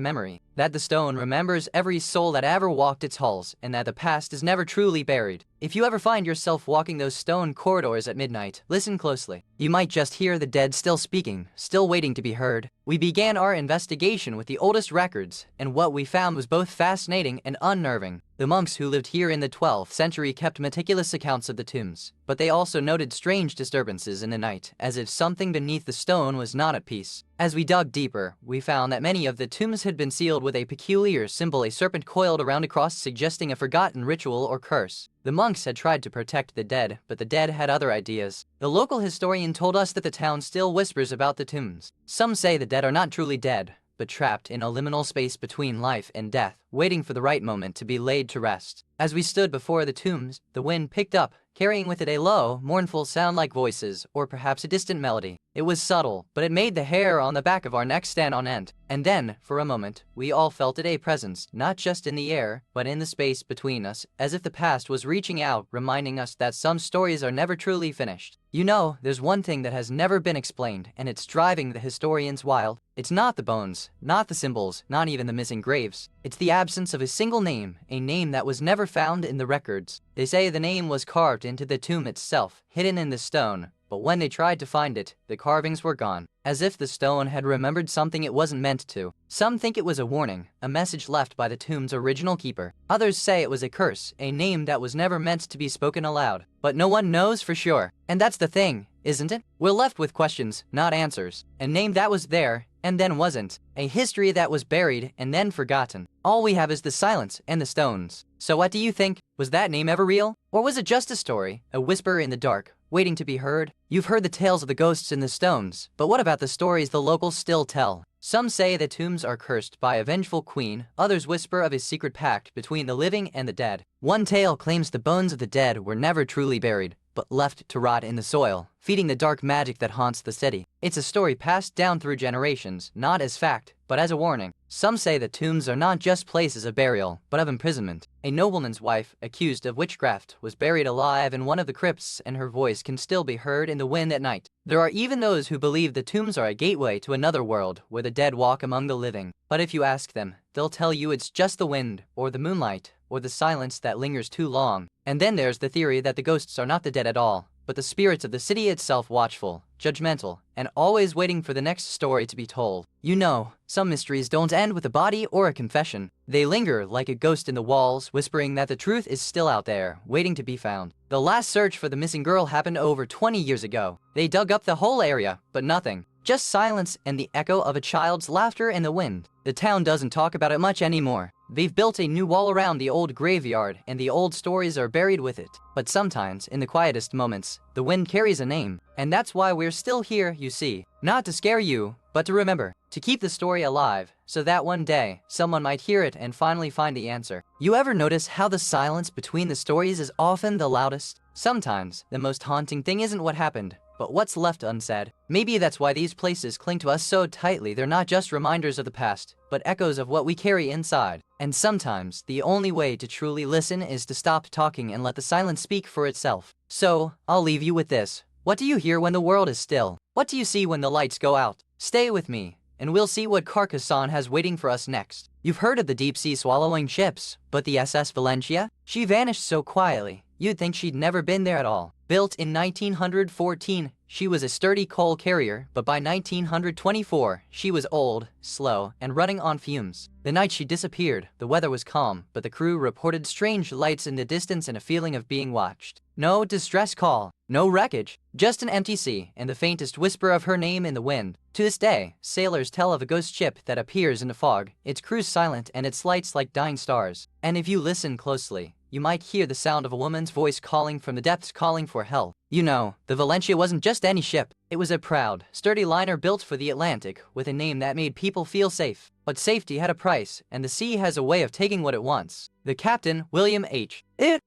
memory, that the stone remembers every soul that ever walked its halls, and that the past is never truly buried. If you ever find yourself walking those stone corridors at midnight, listen closely. You might just hear the dead still speaking, still waiting to be heard. We began our investigation with the oldest records, and what we found was both fascinating and unnerving. The monks who lived here in the 12th century kept meticulous accounts of the tombs, but they also noted strange disturbances in the night, as if something beneath the stone was not at peace. As we dug deeper, we found that many of the tombs had been sealed with a peculiar symbol, a serpent coiled around a cross, suggesting a forgotten ritual or curse. The monks had tried to protect the dead, but the dead had other ideas. The local historian told us that the town still whispers about the tombs. Some say the dead are not truly dead, but trapped in a liminal space between life and death, waiting for the right moment to be laid to rest. As we stood before the tombs, the wind picked up, carrying with it a low, mournful sound like voices, or perhaps a distant melody. It was subtle, but it made the hair on the back of our necks stand on end. And then, for a moment, we all felt it, a presence, not just in the air, but in the space between us, as if the past was reaching out, reminding us that some stories are never truly finished. You know, there's one thing that has never been explained, and it's driving the historians wild. It's not the bones, not the symbols, not even the missing graves. It's the absence of a single name, a name that was never found in the records. They say the name was carved into the tomb itself, hidden in the stone, but when they tried to find it, the carvings were gone, as if the stone had remembered something it wasn't meant to. Some think it was a warning, a message left by the tomb's original keeper. Others say it was a curse, a name that was never meant to be spoken aloud. But no one knows for sure. And that's the thing, isn't it? We're left with questions, not answers. A name that was there, and then wasn't. A history that was buried, and then forgotten. All we have is the silence and the stones. So what do you think? Was that name ever real? Or was it just a story, a whisper in the dark, waiting to be heard? You've heard the tales of the ghosts in the stones, but what about the stories the locals still tell? Some say that tombs are cursed by a vengeful queen, others whisper of a secret pact between the living and the dead. One tale claims the bones of the dead were never truly buried, but left to rot in the soil, feeding the dark magic that haunts the city. It's a story passed down through generations, not as fact, but as a warning. Some say that tombs are not just places of burial, but of imprisonment. A nobleman's wife, accused of witchcraft, was buried alive in one of the crypts, and her voice can still be heard in the wind at night. There are even those who believe that tombs are a gateway to another world, where the dead walk among the living. But if you ask them, they'll tell you it's just the wind, or the moonlight, or the silence that lingers too long. And then there's the theory that the ghosts are not the dead at all, but the spirits of the city itself, watchful, judgmental, and always waiting for the next story to be told. You know, some mysteries don't end with a body or a confession. They linger like a ghost in the walls, whispering that the truth is still out there, waiting to be found. The last search for the missing girl happened over 20 years ago. They dug up the whole area, but nothing. Just silence and the echo of a child's laughter in the wind. The town doesn't talk about it much anymore. They've built a new wall around the old graveyard, and the old stories are buried with it. But sometimes, in the quietest moments, the wind carries a name. And that's why we're still here, you see. Not to scare you, but to remember. To keep the story alive, so that one day, someone might hear it and finally find the answer. You ever notice how the silence between the stories is often the loudest? Sometimes, the most haunting thing isn't what happened, but what's left unsaid. Maybe that's why these places cling to us so tightly. They're not just reminders of the past, but echoes of what we carry inside. And sometimes, the only way to truly listen is to stop talking and let the silence speak for itself. So, I'll leave you with this. What do you hear when the world is still? What do you see when the lights go out? Stay with me, and we'll see what Carcassonne has waiting for us next. You've heard of the deep-sea swallowing ships, but the SS Valentia? She vanished so quietly, you'd think she'd never been there at all. Built in 1914, she was a sturdy coal carrier, but by 1924, she was old, slow, and running on fumes. The night she disappeared, the weather was calm, but the crew reported strange lights in the distance and a feeling of being watched. No distress call, no wreckage, just an empty sea and the faintest whisper of her name in the wind. To this day, sailors tell of a ghost ship that appears in the fog, its crew silent and its lights like dying stars. And if you listen closely, you might hear the sound of a woman's voice calling from the depths, calling for help. You know, the Valentia wasn't just any ship. It was a proud, sturdy liner built for the Atlantic, with a name that made people feel safe. But safety had a price, and the sea has a way of taking what it wants. The captain, William H.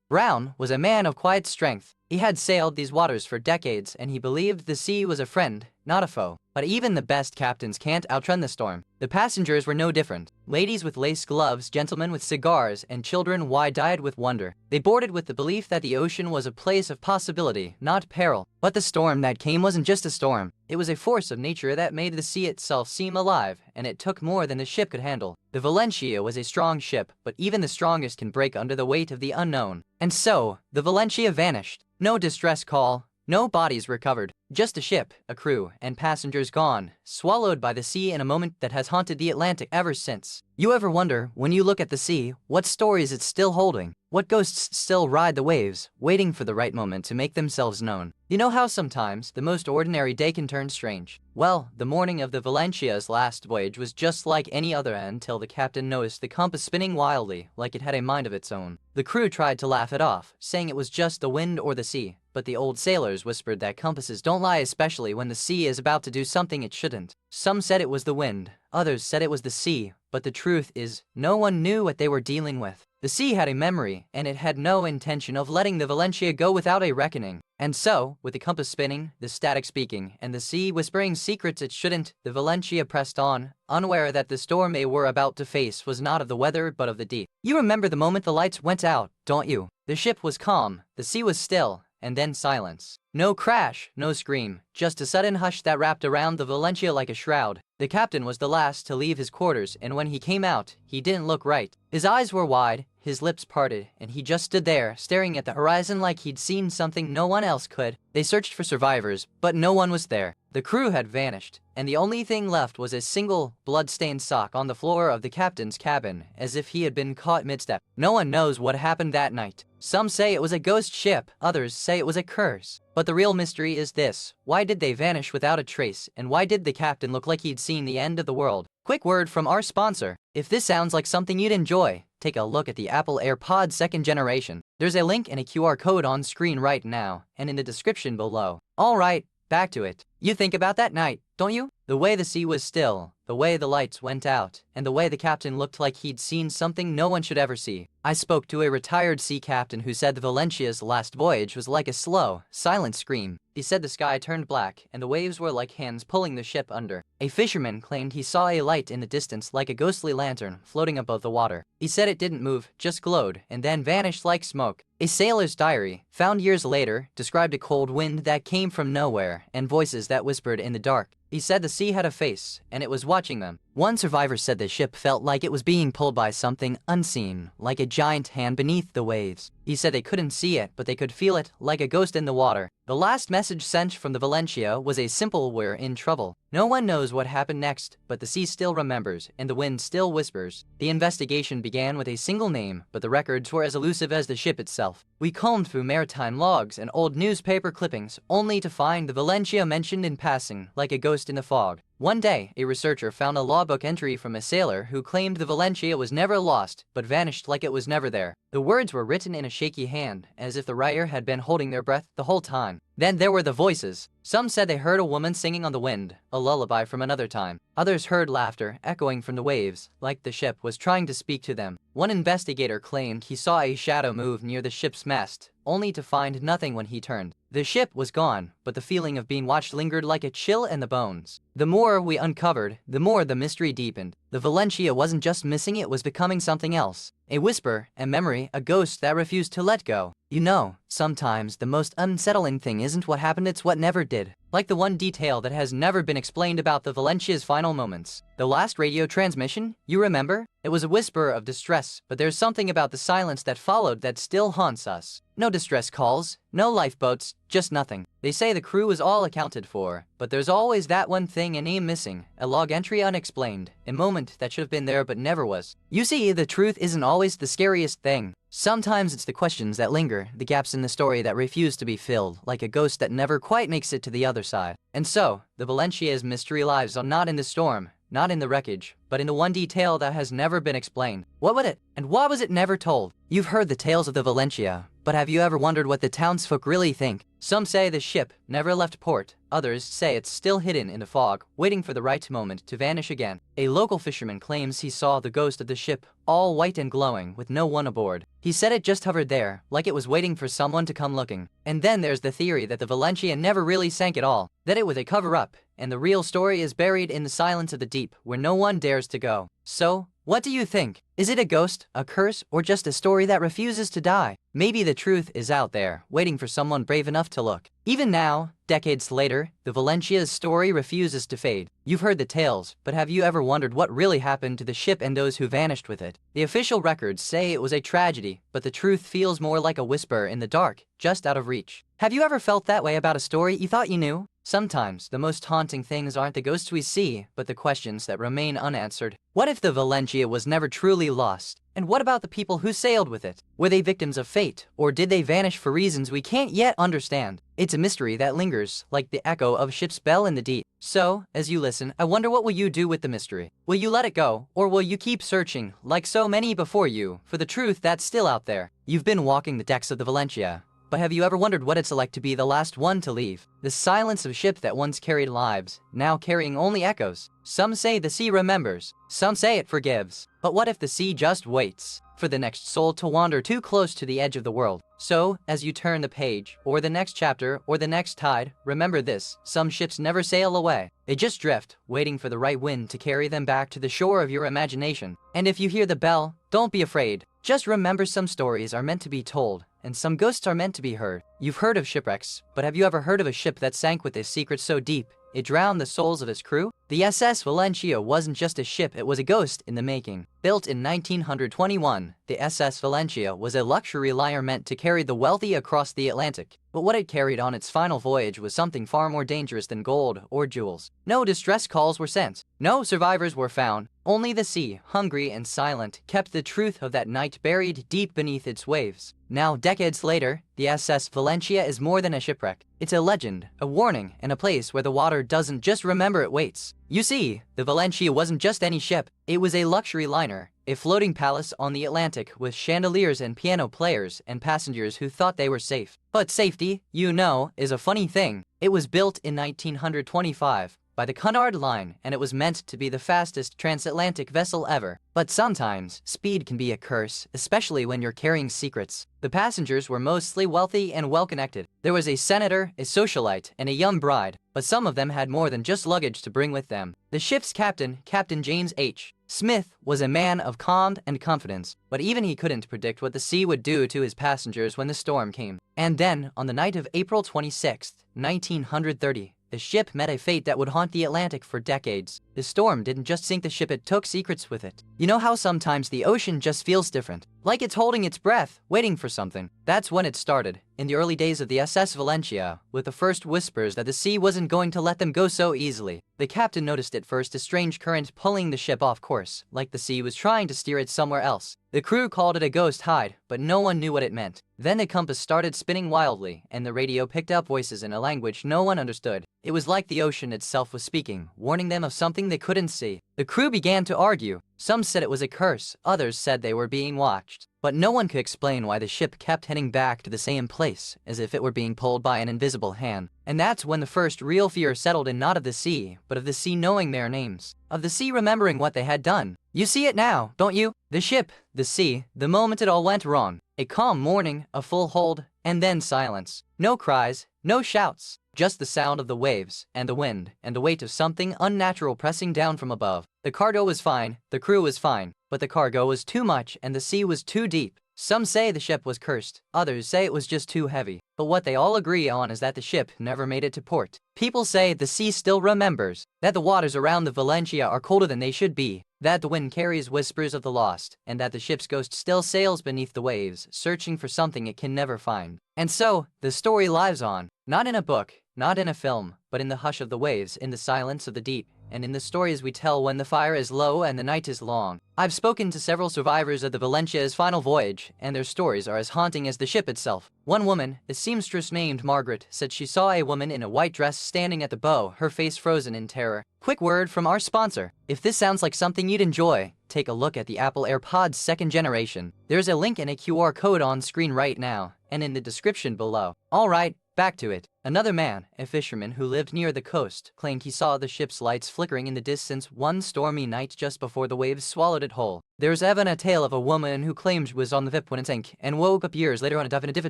Brown, was a man of quiet strength. He had sailed these waters for decades, and he believed the sea was a friend, not a foe. But even the best captains can't outrun the storm. The passengers were no different. Ladies with lace gloves, gentlemen with cigars, and children wide-eyed with wonder. They boarded with the belief that the ocean was a place of possibility, not peril. But the storm that came wasn't just a storm. It was a force of nature that made the sea itself seem alive, and it took more than the ship could handle. The Valentia was a strong ship, but even the strongest can break under the weight of the unknown. And so, the Valentia vanished. No distress call, no bodies recovered, just a ship, a crew, and passengers gone, swallowed by the sea in a moment that has haunted the Atlantic ever since. You ever wonder, when you look at the sea, what stories it's still holding? What ghosts still ride the waves, waiting for the right moment to make themselves known? You know how sometimes the most ordinary day can turn strange? Well, the morning of the Valentia's last voyage was just like any other until the captain noticed the compass spinning wildly, like it had a mind of its own. The crew tried to laugh it off, saying it was just the wind or the sea. But the old sailors whispered that compasses don't lie, especially when the sea is about to do something it shouldn't. Some said it was the wind, others said it was the sea, but the truth is, no one knew what they were dealing with. The sea had a memory, and it had no intention of letting the Valentia go without a reckoning. And so, with the compass spinning, the static speaking, and the sea whispering secrets it shouldn't, the Valentia pressed on, unaware that the storm they were about to face was not of the weather but of the deep. You remember the moment the lights went out, don't you? The ship was calm, the sea was still, and then silence. No crash, no scream, just a sudden hush that wrapped around the Valentia like a shroud. The captain was the last to leave his quarters, and when he came out, he didn't look right. His eyes were wide, his lips parted, and he just stood there, staring at the horizon like he'd seen something no one else could. They searched for survivors, but no one was there. The crew had vanished, and the only thing left was a single, blood-stained sock on the floor of the captain's cabin, as if he had been caught mid-step. No one knows what happened that night. Some say it was a ghost ship, others say it was a curse. But the real mystery is this: why did they vanish without a trace, and why did the captain look like he'd seen the end of the world? Quick word from our sponsor. If this sounds like something you'd enjoy, take a look at the Apple AirPods 2nd generation. There's a link and a QR code on screen right now, and in the description below. Alright, back to it. You think about that night, don't you? The way the sea was still, the way the lights went out, and the way the captain looked like he'd seen something no one should ever see. I spoke to a retired sea captain who said the Valencia's last voyage was like a slow, silent scream. He said the sky turned black, and the waves were like hands pulling the ship under. A fisherman claimed he saw a light in the distance like a ghostly lantern floating above the water. He said it didn't move, just glowed, and then vanished like smoke. A sailor's diary, found years later, described a cold wind that came from nowhere, and voices that whispered in the dark. He said the sea had a face, and it was watching them. One survivor said the ship felt like it was being pulled by something unseen, like a giant hand beneath the waves. He said they couldn't see it, but they could feel it, like a ghost in the water. The last message sent from the Valencia was a simple "we're in trouble." No one knows what happened next, but the sea still remembers, and the wind still whispers. The investigation began with a single name, but the records were as elusive as the ship itself. We combed through maritime logs and old newspaper clippings, only to find the Valencia mentioned in passing, like a ghost in the fog. One day, a researcher found a logbook entry from a sailor who claimed the Valencia was never lost, but vanished like it was never there. The words were written in a shaky hand, as if the writer had been holding their breath the whole time. Then there were the voices. Some said they heard a woman singing on the wind, a lullaby from another time. Others heard laughter echoing from the waves, like the ship was trying to speak to them. One investigator claimed he saw a shadow move near the ship's mast, only to find nothing when he turned. The ship was gone, but the feeling of being watched lingered like a chill in the bones. The more we uncovered, the more the mystery deepened. The Valencia wasn't just missing, it was becoming something else. A whisper, a memory, a ghost that refused to let go. You know, sometimes the most unsettling thing isn't what happened, it's what never did. Like the one detail that has never been explained about the Valencia's final moments. The last radio transmission, you remember? It was a whisper of distress, but there's something about the silence that followed that still haunts us. No distress calls, no lifeboats, just nothing. They say the crew is all accounted for, but there's always that one thing, a name missing, a log entry unexplained, a moment that should have been there but never was. You see, the truth isn't always the scariest thing. Sometimes it's the questions that linger, the gaps in the story that refuse to be filled, like a ghost that never quite makes it to the other side. And so, the Valencia's mystery lies not in the storm, not in the wreckage, but in the one detail that has never been explained. What was it? And why was it never told? You've heard the tales of the Valencia, but have you ever wondered what the townsfolk really think? Some say the ship never left port, others say it's still hidden in the fog, waiting for the right moment to vanish again. A local fisherman claims he saw the ghost of the ship, all white and glowing, with no one aboard. He said it just hovered there, like it was waiting for someone to come looking. And then there's the theory that the Valencia never really sank at all, that it was a cover-up, and the real story is buried in the silence of the deep, where no one dares to go. So, what do you think? Is it a ghost, a curse, or just a story that refuses to die? Maybe the truth is out there, waiting for someone brave enough to look. Even now, decades later, the Valencia's story refuses to fade. You've heard the tales, but have you ever wondered what really happened to the ship and those who vanished with it? The official records say it was a tragedy, but the truth feels more like a whisper in the dark, just out of reach. Have you ever felt that way about a story you thought you knew? Sometimes, the most haunting things aren't the ghosts we see, but the questions that remain unanswered. What if the Valencia was never truly lost? And what about the people who sailed with it? Were they victims of fate, or did they vanish for reasons we can't yet understand? It's a mystery that lingers, like the echo of a ship's bell in the deep. So, as you listen, I wonder, what will you do with the mystery? Will you let it go, or will you keep searching, like so many before you, for the truth that's still out there? You've been walking the decks of the Valencia, but have you ever wondered what it's like to be the last one to leave? The silence of a ship that once carried lives, now carrying only echoes. Some say the sea remembers, some say it forgives. But what if the sea just waits for the next soul to wander too close to the edge of the world? So, as you turn the page, or the next chapter, or the next tide, remember this: some ships never sail away. They just drift, waiting for the right wind to carry them back to the shore of your imagination. And if you hear the bell, don't be afraid. Just remember, some stories are meant to be told, and some ghosts are meant to be heard. You've heard of shipwrecks, but have you ever heard of a ship that sank with a secret so deep it drowned the souls of its crew? The SS Valencia wasn't just a ship, it was a ghost in the making. Built in 1921, the SS Valencia was a luxury liner meant to carry the wealthy across the Atlantic. But what it carried on its final voyage was something far more dangerous than gold or jewels. No distress calls were sent. No survivors were found. Only the sea, hungry and silent, kept the truth of that night buried deep beneath its waves. Now, decades later, the SS Valencia is more than a shipwreck. It's a legend, a warning, and a place where the water doesn't just remember, it waits. You see, the Valencia wasn't just any ship. It was a luxury liner, a floating palace on the Atlantic with chandeliers and piano players and passengers who thought they were safe. But safety, you know, is a funny thing. It was built in 1925 by the Cunard Line, and it was meant to be the fastest transatlantic vessel ever. But sometimes, speed can be a curse, especially when you're carrying secrets. The passengers were mostly wealthy and well-connected. There was a senator, a socialite, and a young bride, but some of them had more than just luggage to bring with them. The ship's captain, Captain James H. Smith, was a man of calm and confidence, but even he couldn't predict what the sea would do to his passengers when the storm came. And then, on the night of April 26, 1930, the ship met a fate that would haunt the Atlantic for decades. The storm didn't just sink the ship, it took secrets with it. You know how sometimes the ocean just feels different? Like it's holding its breath, waiting for something. That's when it started, in the early days of the SS Valentia, with the first whispers that the sea wasn't going to let them go so easily. The captain noticed at first a strange current pulling the ship off course, like the sea was trying to steer it somewhere else. The crew called it a ghost tide, but no one knew what it meant. Then the compass started spinning wildly, and the radio picked up voices in a language no one understood. It was like the ocean itself was speaking, warning them of something they couldn't see. The crew began to argue. Some said it was a curse, others said they were being watched. But no one could explain why the ship kept heading back to the same place, as if it were being pulled by an invisible hand. And that's when the first real fear settled in, not of the sea, but of the sea knowing their names. Of the sea remembering what they had done. You see it now, don't you? The ship, the sea, the moment it all went wrong. A calm morning, a full hold, and then silence. No cries, no shouts. Just the sound of the waves, and the wind, and the weight of something unnatural pressing down from above. The cargo was fine, the crew was fine, but the cargo was too much and the sea was too deep. Some say the ship was cursed, others say it was just too heavy. But what they all agree on is that the ship never made it to port. People say the sea still remembers, that the waters around the Valentia are colder than they should be, that the wind carries whispers of the lost, and that the ship's ghost still sails beneath the waves, searching for something it can never find. And so, the story lives on, not in a book, not in a film, but in the hush of the waves, in the silence of the deep, and in the stories we tell when the fire is low and the night is long. I've spoken to several survivors of the Valentia's final voyage, and their stories are as haunting as the ship itself. One woman, a seamstress named Margaret, said she saw a woman in a white dress standing at the bow, her face frozen in terror. Quick word from our sponsor. If this sounds like something you'd enjoy, take a look at the Apple AirPods 2nd generation. There's a link and a QR code on screen right now, and in the description below. Alright, back to it. Another man, a fisherman who lived near the coast, claimed he saw the ship's lights flickering in the distance one stormy night just before the waves swallowed it whole. There's even a tale of a woman who claimed she was on the ship when it sank and woke up years later on a definitive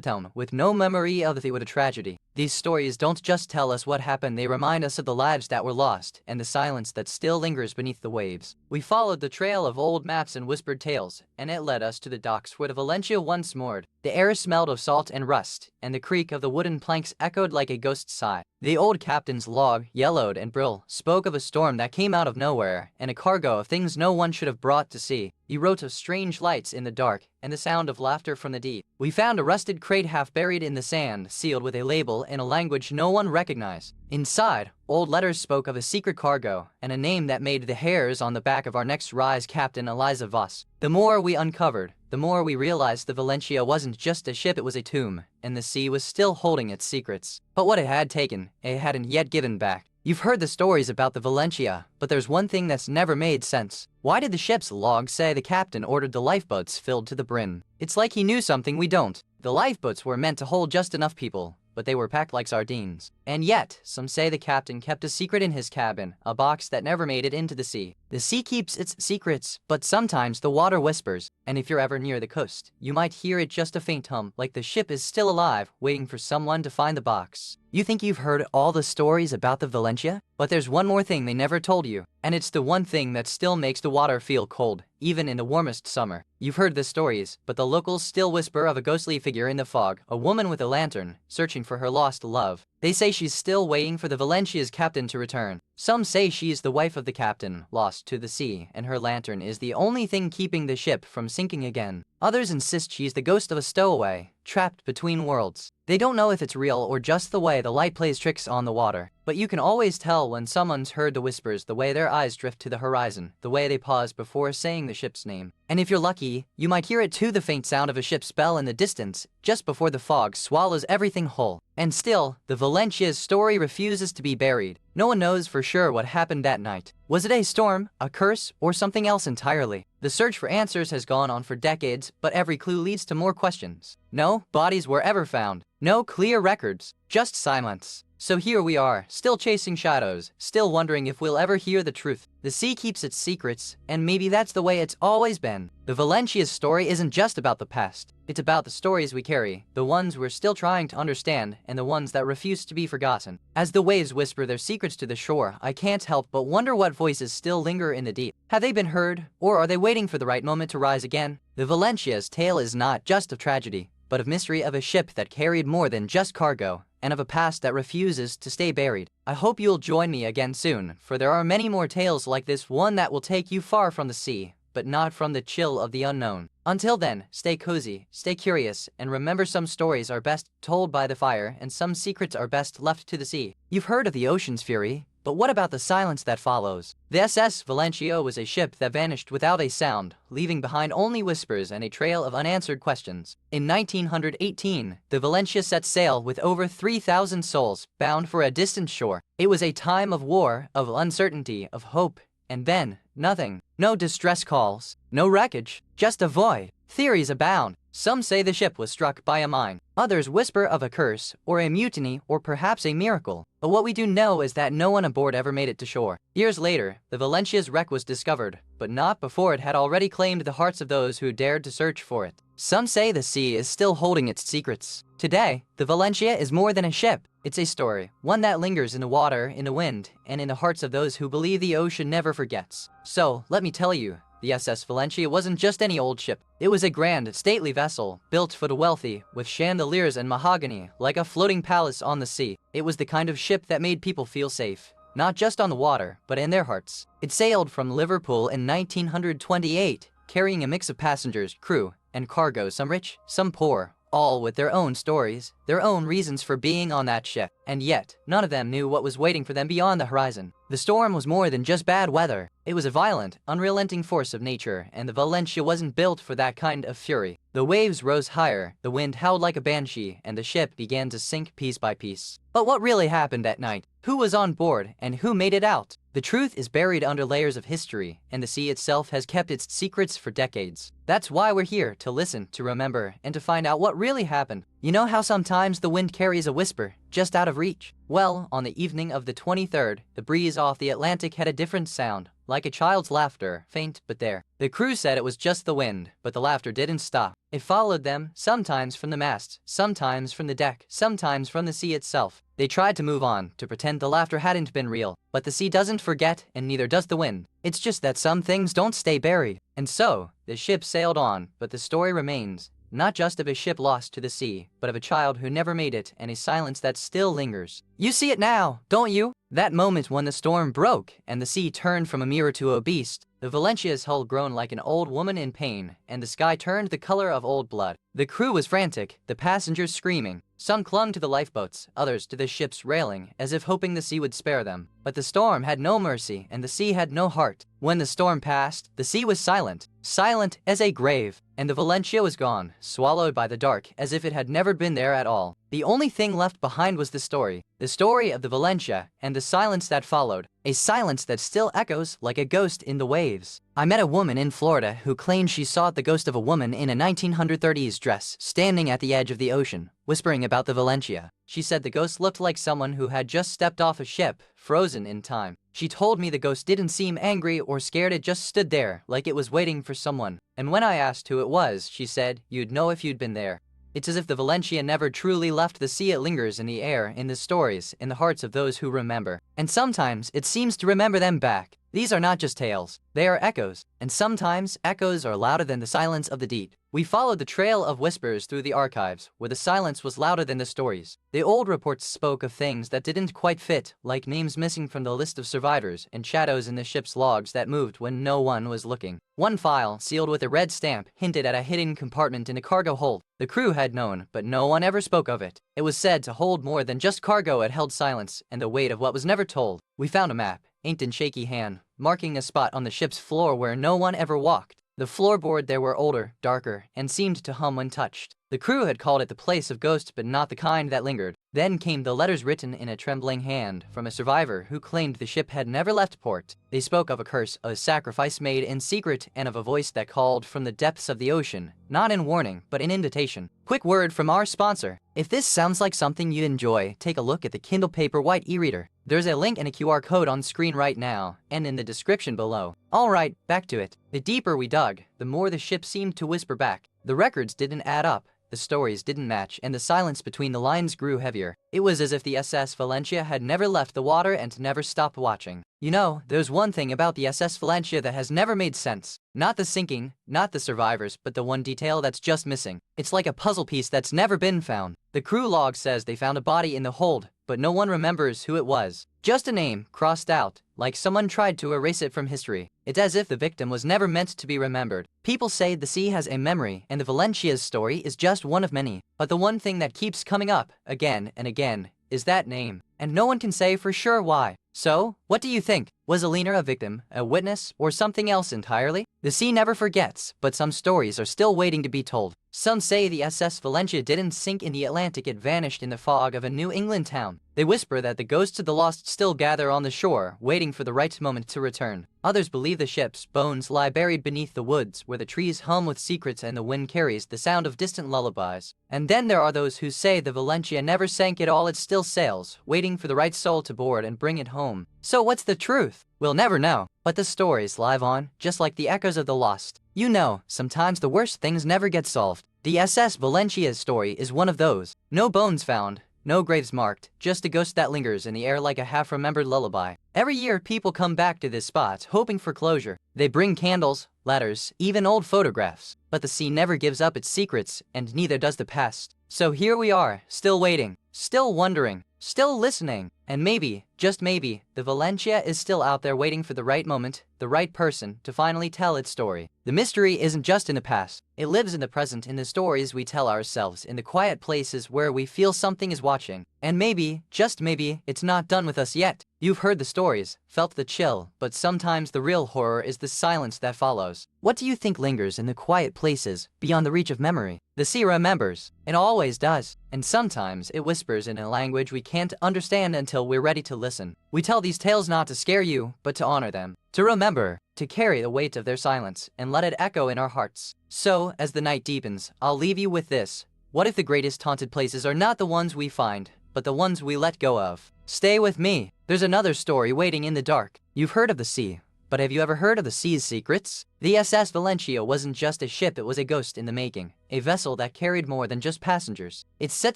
town with no memory of the tragedy. These stories don't just tell us what happened, they remind us of the lives that were lost and the silence that still lingers beneath the waves. We followed the trail of old maps and whispered tales, and it led us to the docks where the Valentia once moored. The air smelled of salt and rust, and the creak of the wooden planks echoed like a ghost's sigh. The old captain's log, yellowed and brill, spoke of a storm that came out of nowhere, and a cargo of things no one should have brought to sea. He wrote of strange lights in the dark, and the sound of laughter from the deep. We found a rusted crate half buried in the sand, sealed with a label in a language no one recognized. Inside, old letters spoke of a secret cargo, and a name that made the hairs on the back of our next rise Captain Eliza Voss. The more we uncovered, the more we realized the Valentia wasn't just a ship, it was a tomb, and the sea was still holding its secrets. But what it had taken, it hadn't yet given back. You've heard the stories about the Valentia, but there's one thing that's never made sense. Why did the ship's log say the captain ordered the lifeboats filled to the brim? It's like he knew something we don't. The lifeboats were meant to hold just enough people, but they were packed like sardines. And yet, some say the captain kept a secret in his cabin, a box that never made it into the sea. The sea keeps its secrets, but sometimes the water whispers, and if you're ever near the coast, you might hear it just a faint hum, like the ship is still alive, waiting for someone to find the box. You think you've heard all the stories about the Valentia? But there's one more thing they never told you, and it's the one thing that still makes the water feel cold, even in the warmest summer. You've heard the stories, but the locals still whisper of a ghostly figure in the fog, a woman with a lantern, searching for her lost love. They say she's still waiting for the Valentia's captain to return. Some say she's the wife of the captain, lost to the sea, and her lantern is the only thing keeping the ship from sinking again. Others insist she's the ghost of a stowaway, trapped between worlds. They don't know if it's real or just the way the light plays tricks on the water. But you can always tell when someone's heard the whispers, the way their eyes drift to the horizon, the way they pause before saying the ship's name. And if you're lucky, you might hear it too, the faint sound of a ship's bell in the distance, just before the fog swallows everything whole. And still, the Valentia's story refuses to be buried. No one knows for sure what happened that night. Was it a storm, a curse, or something else entirely? The search for answers has gone on for decades, but every clue leads to more questions. No bodies were ever found. No clear records. Just silence. So here we are, still chasing shadows, still wondering if we'll ever hear the truth. The sea keeps its secrets, and maybe that's the way it's always been. The Valencia's story isn't just about the past. It's about the stories we carry, the ones we're still trying to understand, and the ones that refuse to be forgotten. As the waves whisper their secrets to the shore, I can't help but wonder what voices still linger in the deep. Have they been heard, or are they waiting for the right moment to rise again? The Valencia's tale is not just of tragedy, but of mystery, of a ship that carried more than just cargo, and of a past that refuses to stay buried. I hope you'll join me again soon, for there are many more tales like this one that will take you far from the sea, but not from the chill of the unknown. Until then, stay cozy, stay curious, and remember, some stories are best told by the fire, and some secrets are best left to the sea. You've heard of the ocean's fury, but what about the silence that follows? The SS Valentia was a ship that vanished without a sound, leaving behind only whispers and a trail of unanswered questions. In 1918, the Valentia set sail with over 3,000 souls, bound for a distant shore. It was a time of war, of uncertainty, of hope, and then, nothing. No distress calls, no wreckage, just a void. Theories abound. Some say the ship was struck by a mine. Others whisper of a curse, or a mutiny, or perhaps a miracle. But what we do know is that no one aboard ever made it to shore. Years later, the Valencia's wreck was discovered, but not before it had already claimed the hearts of those who dared to search for it. Some say the sea is still holding its secrets. Today, the Valencia is more than a ship. It's a story, one that lingers in the water, in the wind, and in the hearts of those who believe the ocean never forgets. So, let me tell you, the SS Valentia wasn't just any old ship. It was a grand, stately vessel, built for the wealthy, with chandeliers and mahogany, like a floating palace on the sea. It was the kind of ship that made people feel safe, not just on the water, but in their hearts. It sailed from Liverpool in 1928, carrying a mix of passengers, crew, and cargo, some rich, some poor, all with their own stories, their own reasons for being on that ship. And yet, none of them knew what was waiting for them beyond the horizon. The storm was more than just bad weather. It was a violent, unrelenting force of nature, and the Valentia wasn't built for that kind of fury. The waves rose higher, the wind howled like a banshee, and the ship began to sink piece by piece. But what really happened that night? Who was on board, and who made it out? The truth is buried under layers of history, and the sea itself has kept its secrets for decades. That's why we're here, to listen, to remember, and to find out what really happened. You know how sometimes the wind carries a whisper, just out of reach? Well, on the evening of the 23rd, the breeze off the Atlantic had a different sound, like a child's laughter, faint but there. The crew said it was just the wind, but the laughter didn't stop. It followed them, sometimes from the mast, sometimes from the deck, sometimes from the sea itself. They tried to move on, to pretend the laughter hadn't been real, but the sea doesn't forget, and neither does the wind. It's just that some things don't stay buried. And so, the ship sailed on, but the story remains. Not just of a ship lost to the sea, but of a child who never made it, and a silence that still lingers. You see it now, don't you? That moment when the storm broke, and the sea turned from a mirror to a beast. The Valencia's hull groaned like an old woman in pain, and the sky turned the color of old blood. The crew was frantic, the passengers screaming. Some clung to the lifeboats, others to the ship's railing, as if hoping the sea would spare them. But the storm had no mercy, and the sea had no heart. When the storm passed, the sea was silent, silent as a grave, and the Valentia was gone, swallowed by the dark, as if it had never been there at all. The only thing left behind was the story of the Valentia, and the silence that followed, a silence that still echoes like a ghost in the waves. I met a woman in Florida who claimed she saw the ghost of a woman in a 1930s dress standing at the edge of the ocean, whispering about the Valentia. She said the ghost looked like someone who had just stepped off a ship, frozen in time. She told me the ghost didn't seem angry or scared, it just stood there, like it was waiting for someone. And when I asked who it was, she said, "You'd know if you'd been there." It's as if the Valentia never truly left the sea. It lingers in the air, in the stories, in the hearts of those who remember. And sometimes it seems to remember them back. These are not just tales, they are echoes. And sometimes echoes are louder than the silence of the deep. We followed the trail of whispers through the archives, where the silence was louder than the stories. The old reports spoke of things that didn't quite fit, like names missing from the list of survivors, and shadows in the ship's logs that moved when no one was looking. One file, sealed with a red stamp, hinted at a hidden compartment in a cargo hold. The crew had known, but no one ever spoke of it. It was said to hold more than just cargo. It held silence, and the weight of what was never told. We found a map, inked in shaky hand, marking a spot on the ship's floor where no one ever walked. The floorboard there were older, darker, and seemed to hum when touched. The crew had called it the place of ghosts, but not the kind that lingered. Then came the letters written in a trembling hand from a survivor who claimed the ship had never left port. They spoke of a curse, a sacrifice made in secret, and of a voice that called from the depths of the ocean, not in warning, but in invitation. Quick word from our sponsor. If this sounds like something you enjoy, take a look at the Kindle Paperwhite e-reader. There's a link and a QR code on screen right now, and in the description below. Alright, back to it. The deeper we dug, the more the ship seemed to whisper back. The records didn't add up. The stories didn't match, and the silence between the lines grew heavier. It was as if the SS Valentia had never left the water and never stopped watching. You know, there's one thing about the SS Valentia that has never made sense. Not the sinking, not the survivors, but the one detail that's just missing. It's like a puzzle piece that's never been found. The crew log says they found a body in the hold, but no one remembers who it was. Just a name, crossed out, like someone tried to erase it from history. It's as if the victim was never meant to be remembered. People say the sea has a memory, and the Valentia's story is just one of many. But the one thing that keeps coming up, again and again, is that name. And no one can say for sure why. So, what do you think? Was Alina a victim, a witness, or something else entirely? The sea never forgets, but some stories are still waiting to be told. Some say the SS Valentia didn't sink in the Atlantic, it vanished in the fog of a New England town. They whisper that the ghosts of the lost still gather on the shore, waiting for the right moment to return. Others believe the ship's bones lie buried beneath the woods, where the trees hum with secrets and the wind carries the sound of distant lullabies. And then there are those who say the Valentia never sank at all, it still sails, waiting for the right soul to board and bring it home. So what's the truth? We'll never know. But the stories live on, just like the echoes of the lost. You know, sometimes the worst things never get solved. The SS Valentia's story is one of those. No bones found, no graves marked, just a ghost that lingers in the air like a half-remembered lullaby. Every year people come back to this spot, hoping for closure. They bring candles, letters, even old photographs. But the sea never gives up its secrets, and neither does the past. So here we are, still waiting, still wondering, still listening. And maybe, just maybe, the Valentia is still out there waiting for the right moment, the right person, to finally tell its story. The mystery isn't just in the past. It lives in the present, in the stories we tell ourselves, in the quiet places where we feel something is watching. And maybe, just maybe, it's not done with us yet. You've heard the stories, felt the chill, but sometimes the real horror is the silence that follows. What do you think lingers in the quiet places, beyond the reach of memory? The sea remembers. It always does. And sometimes it whispers in a language we can't understand until we're ready to listen. We tell these tales not to scare you, but to honor them. To remember, to carry the weight of their silence, and let it echo in our hearts. So, as the night deepens, I'll leave you with this. What if the greatest haunted places are not the ones we find, but the ones we let go of? Stay with me. There's another story waiting in the dark. You've heard of the sea, but have you ever heard of the sea's secrets? The SS Valentia wasn't just a ship, it was a ghost in the making. A vessel that carried more than just passengers. It set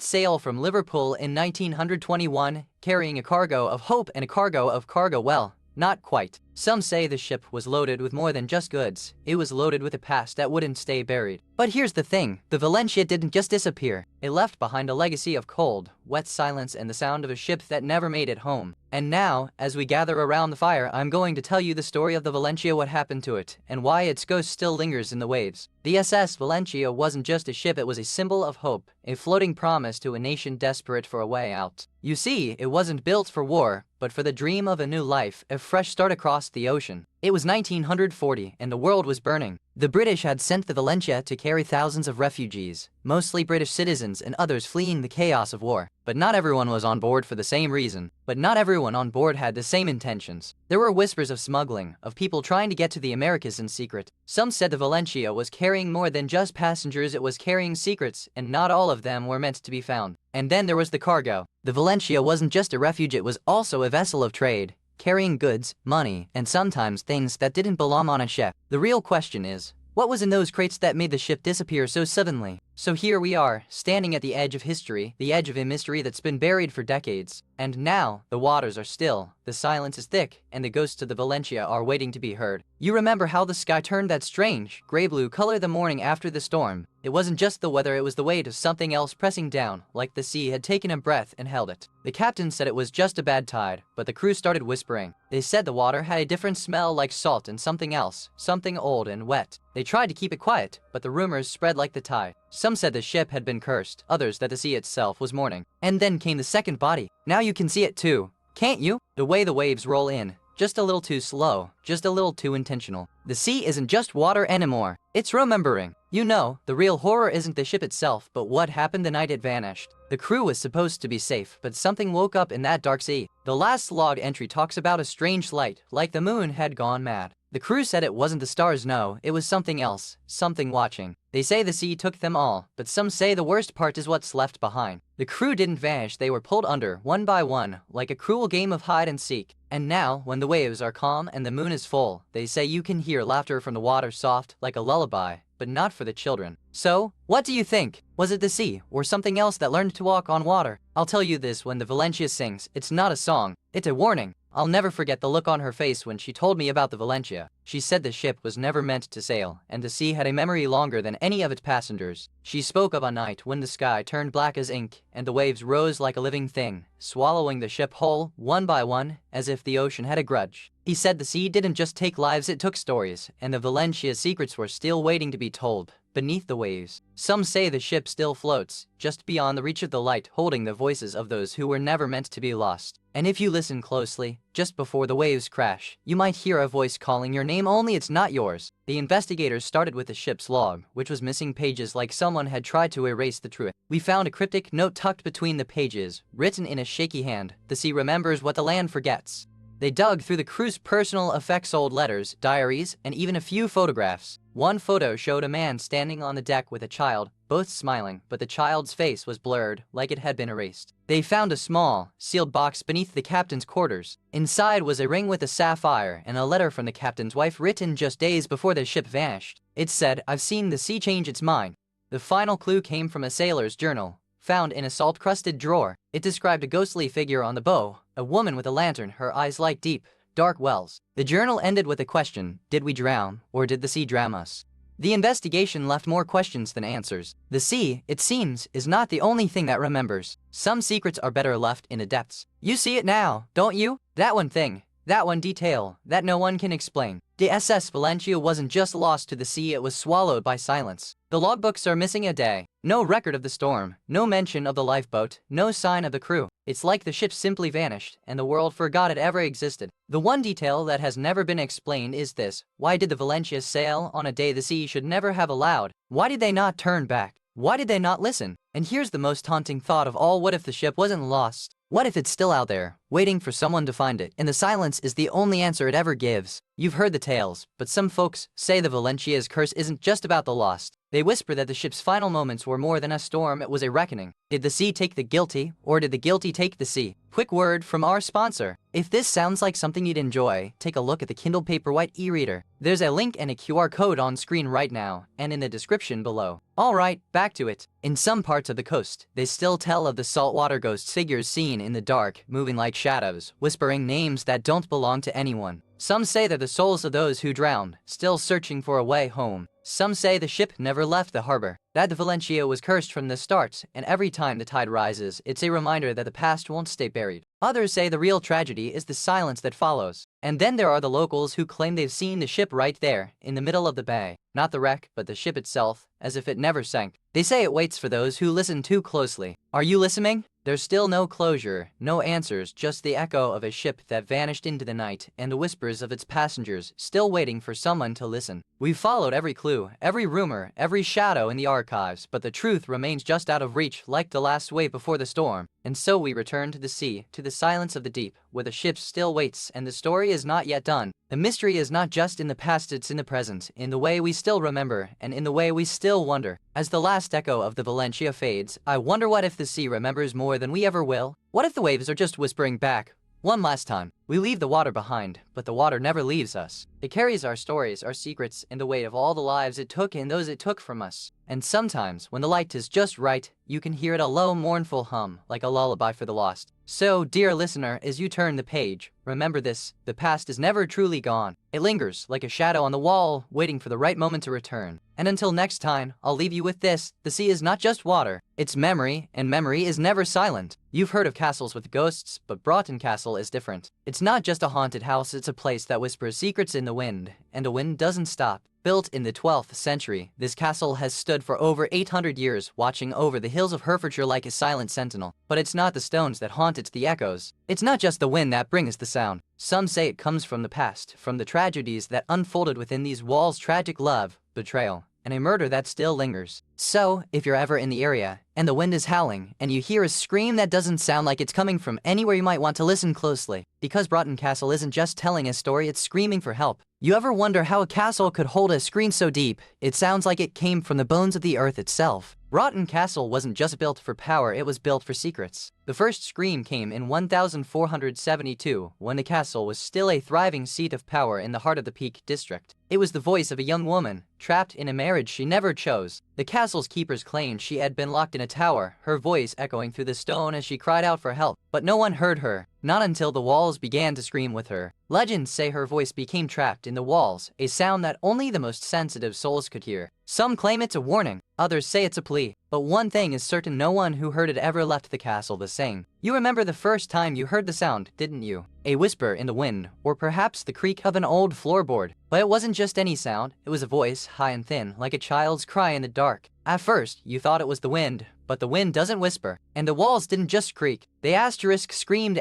sail from Liverpool in 1921, carrying a cargo of hope and a cargo of cargo. Well, not quite. Some say the ship was loaded with more than just goods. It was loaded with a past that wouldn't stay buried. But here's the thing, the Valentia didn't just disappear. It left behind a legacy of cold, wet silence and the sound of a ship that never made it home. And now, as we gather around the fire, I'm going to tell you the story of the Valentia, what happened to it, and why its ghost still lingers in the waves. The SS Valentia wasn't just a ship, it was a symbol of hope, a floating promise to a nation desperate for a way out. You see, it wasn't built for war, but for the dream of a new life, a fresh start across the ocean. It was 1940, and the world was burning. The British had sent the Valentia to carry thousands of refugees, mostly British citizens and others fleeing the chaos of war. But not everyone was on board for the same reason. But not everyone on board had the same intentions. There were whispers of smuggling, of people trying to get to the Americas in secret. Some said the Valentia was carrying more than just passengers, it was carrying secrets, and not all of them were meant to be found. And then there was the cargo. The Valentia wasn't just a refuge, it was also a vessel of trade, carrying goods, money, and sometimes things that didn't belong on a ship. The real question is, what was in those crates that made the ship disappear so suddenly? So here we are, standing at the edge of history, the edge of a mystery that's been buried for decades. And now, the waters are still, the silence is thick, and the ghosts of the Valentia are waiting to be heard. You remember how the sky turned that strange, gray-blue color the morning after the storm? It wasn't just the weather, it was the weight of something else pressing down, like the sea had taken a breath and held it. The captain said it was just a bad tide, but the crew started whispering. They said the water had a different smell, like salt and something else, something old and wet. They tried to keep it quiet, but the rumors spread like the tide. Some said the ship had been cursed, others that the sea itself was mourning. And then came the second body. Now you can see it too, can't you? The way the waves roll in, just a little too slow, just a little too intentional. The sea isn't just water anymore, it's remembering. You know, the real horror isn't the ship itself, but what happened the night it vanished. The crew was supposed to be safe, but something woke up in that dark sea. The last log entry talks about a strange light, like the moon had gone mad. The crew said it wasn't the stars, no, it was something else, something watching. They say the sea took them all, but some say the worst part is what's left behind. The crew didn't vanish, they were pulled under, one by one, like a cruel game of hide and seek. And now, when the waves are calm and the moon is full, they say you can hear laughter from the water soft, like a lullaby, but not for the children. So, what do you think? Was it the sea, or something else that learned to walk on water? I'll tell you this, when the Valencia sings, it's not a song, it's a warning. I'll never forget the look on her face when she told me about the Valencia. She said the ship was never meant to sail, and the sea had a memory longer than any of its passengers. She spoke of a night when the sky turned black as ink, and the waves rose like a living thing, swallowing the ship whole, one by one, as if the ocean had a grudge. He said the sea didn't just take lives, it took stories, and the Valencia's secrets were still waiting to be told. Beneath the waves, some say the ship still floats, just beyond the reach of the light, holding the voices of those who were never meant to be lost. And if you listen closely, just before the waves crash, you might hear a voice calling your name, only it's not yours. The investigators started with the ship's log, which was missing pages like someone had tried to erase the truth. We found a cryptic note tucked between the pages, written in a shaky hand. The sea remembers what the land forgets. They dug through the crew's personal effects, old letters, diaries, and even a few photographs. One photo showed a man standing on the deck with a child, both smiling, but the child's face was blurred, like it had been erased. They found a small, sealed box beneath the captain's quarters. Inside was a ring with a sapphire and a letter from the captain's wife written just days before the ship vanished. It said, "I've seen the sea change its mind." The final clue came from a sailor's journal, found in a salt-crusted drawer. It described a ghostly figure on the bow, a woman with a lantern, her eyes like deep, dark wells. The journal ended with a question: did we drown, or did the sea drown us? The investigation left more questions than answers. The sea, it seems, is not the only thing that remembers. Some secrets are better left in the depths. You see it now, don't you? That one thing, that one detail, that no one can explain. The SS Valencia wasn't just lost to the sea, it was swallowed by silence. The logbooks are missing a day. No record of the storm, no mention of the lifeboat, no sign of the crew. It's like the ship simply vanished, and the world forgot it ever existed. The one detail that has never been explained is this: why did the Valencia sail on a day the sea should never have allowed? Why did they not turn back? Why did they not listen? And here's the most haunting thought of all: what if the ship wasn't lost? What if it's still out there, waiting for someone to find it, and the silence is the only answer it ever gives? You've heard the tales, but some folks say the Valencia's curse isn't just about the lost. They whisper that the ship's final moments were more than a storm, it was a reckoning. Did the sea take the guilty, or did the guilty take the sea? Quick word from our sponsor. If this sounds like something you'd enjoy, take a look at the Kindle Paperwhite e-reader. There's a link and a QR code on screen right now, and in the description below. Alright, back to it. In some parts of the coast, they still tell of the saltwater ghost figures seen in the dark, moving like shadows, whispering names that don't belong to anyone. Some say they're the souls of those who drowned, still searching for a way home. Some say the ship never left the harbor, that the Valencia was cursed from the start, and every time the tide rises, it's a reminder that the past won't stay buried. Others say the real tragedy is the silence that follows. And then there are the locals who claim they've seen the ship right there, in the middle of the bay. Not the wreck, but the ship itself, as if it never sank. They say it waits for those who listen too closely. Are you listening? There's still no closure, no answers, just the echo of a ship that vanished into the night, and the whispers of its passengers, still waiting for someone to listen. We've followed every clue, every rumor, every shadow in the archives, but the truth remains just out of reach, like the last wave before the storm. And so we return to the sea, to the silence of the deep, where the ship still waits, and the story is not yet done. The mystery is not just in the past, it's in the present, in the way we still remember, and in the way we still wonder. As the last echo of the Valencia fades, I wonder, what if the sea remembers more than we ever will? What if the waves are just whispering back? One last time. We leave the water behind, but the water never leaves us. It carries our stories, our secrets, and the weight of all the lives it took and those it took from us. And sometimes, when the light is just right, you can hear it, a low, mournful hum, like a lullaby for the lost. So, dear listener, as you turn the page, remember this: the past is never truly gone. It lingers, like a shadow on the wall, waiting for the right moment to return. And until next time, I'll leave you with this: the sea is not just water, it's memory, and memory is never silent. You've heard of castles with ghosts, but Broughton Castle is different. It's not just a haunted house, it's a place that whispers secrets in the wind, and the wind doesn't stop. Built in the 12th century, this castle has stood for over 800 years, watching over the hills of Herefordshire like a silent sentinel. But it's not the stones that haunt, it's the echoes. It's not just the wind that brings the sound. Some say it comes from the past, from the tragedies that unfolded within these walls: tragic love, betrayal, and a murder that still lingers. So, if you're ever in the area, and the wind is howling, and you hear a scream that doesn't sound like it's coming from anywhere, you might want to listen closely. Because Broughton Castle isn't just telling a story, it's screaming for help. You ever wonder how a castle could hold a scream so deep? It sounds like it came from the bones of the earth itself. Broughton Castle wasn't just built for power, it was built for secrets. The first scream came in 1472, when the castle was still a thriving seat of power in the heart of the Peak District. It was the voice of a young woman, trapped in a marriage she never chose. The castle's keepers claimed she had been locked in a tower, her voice echoing through the stone as she cried out for help. But no one heard her, not until the walls began to scream with her. Legends say her voice became trapped in the walls, a sound that only the most sensitive souls could hear. Some claim it's a warning, others say it's a plea. But one thing is certain, no one who heard it ever left the castle the same. You remember the first time you heard the sound, didn't you? A whisper in the wind, or perhaps the creak of an old floorboard. But it wasn't just any sound, it was a voice, high and thin, like a child's cry in the dark. At first, you thought it was the wind, but the wind doesn't whisper. And the walls didn't just creak, they screamed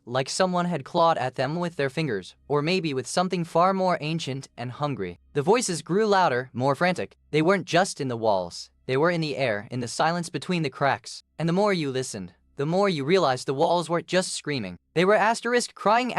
like someone had clawed at them with their fingers, or maybe with something far more ancient and hungry. The voices grew louder, more frantic. They weren't just in the walls, they were in the air, in the silence between the cracks. And the more you listened, the more you realized the walls weren't just screaming. They were crying.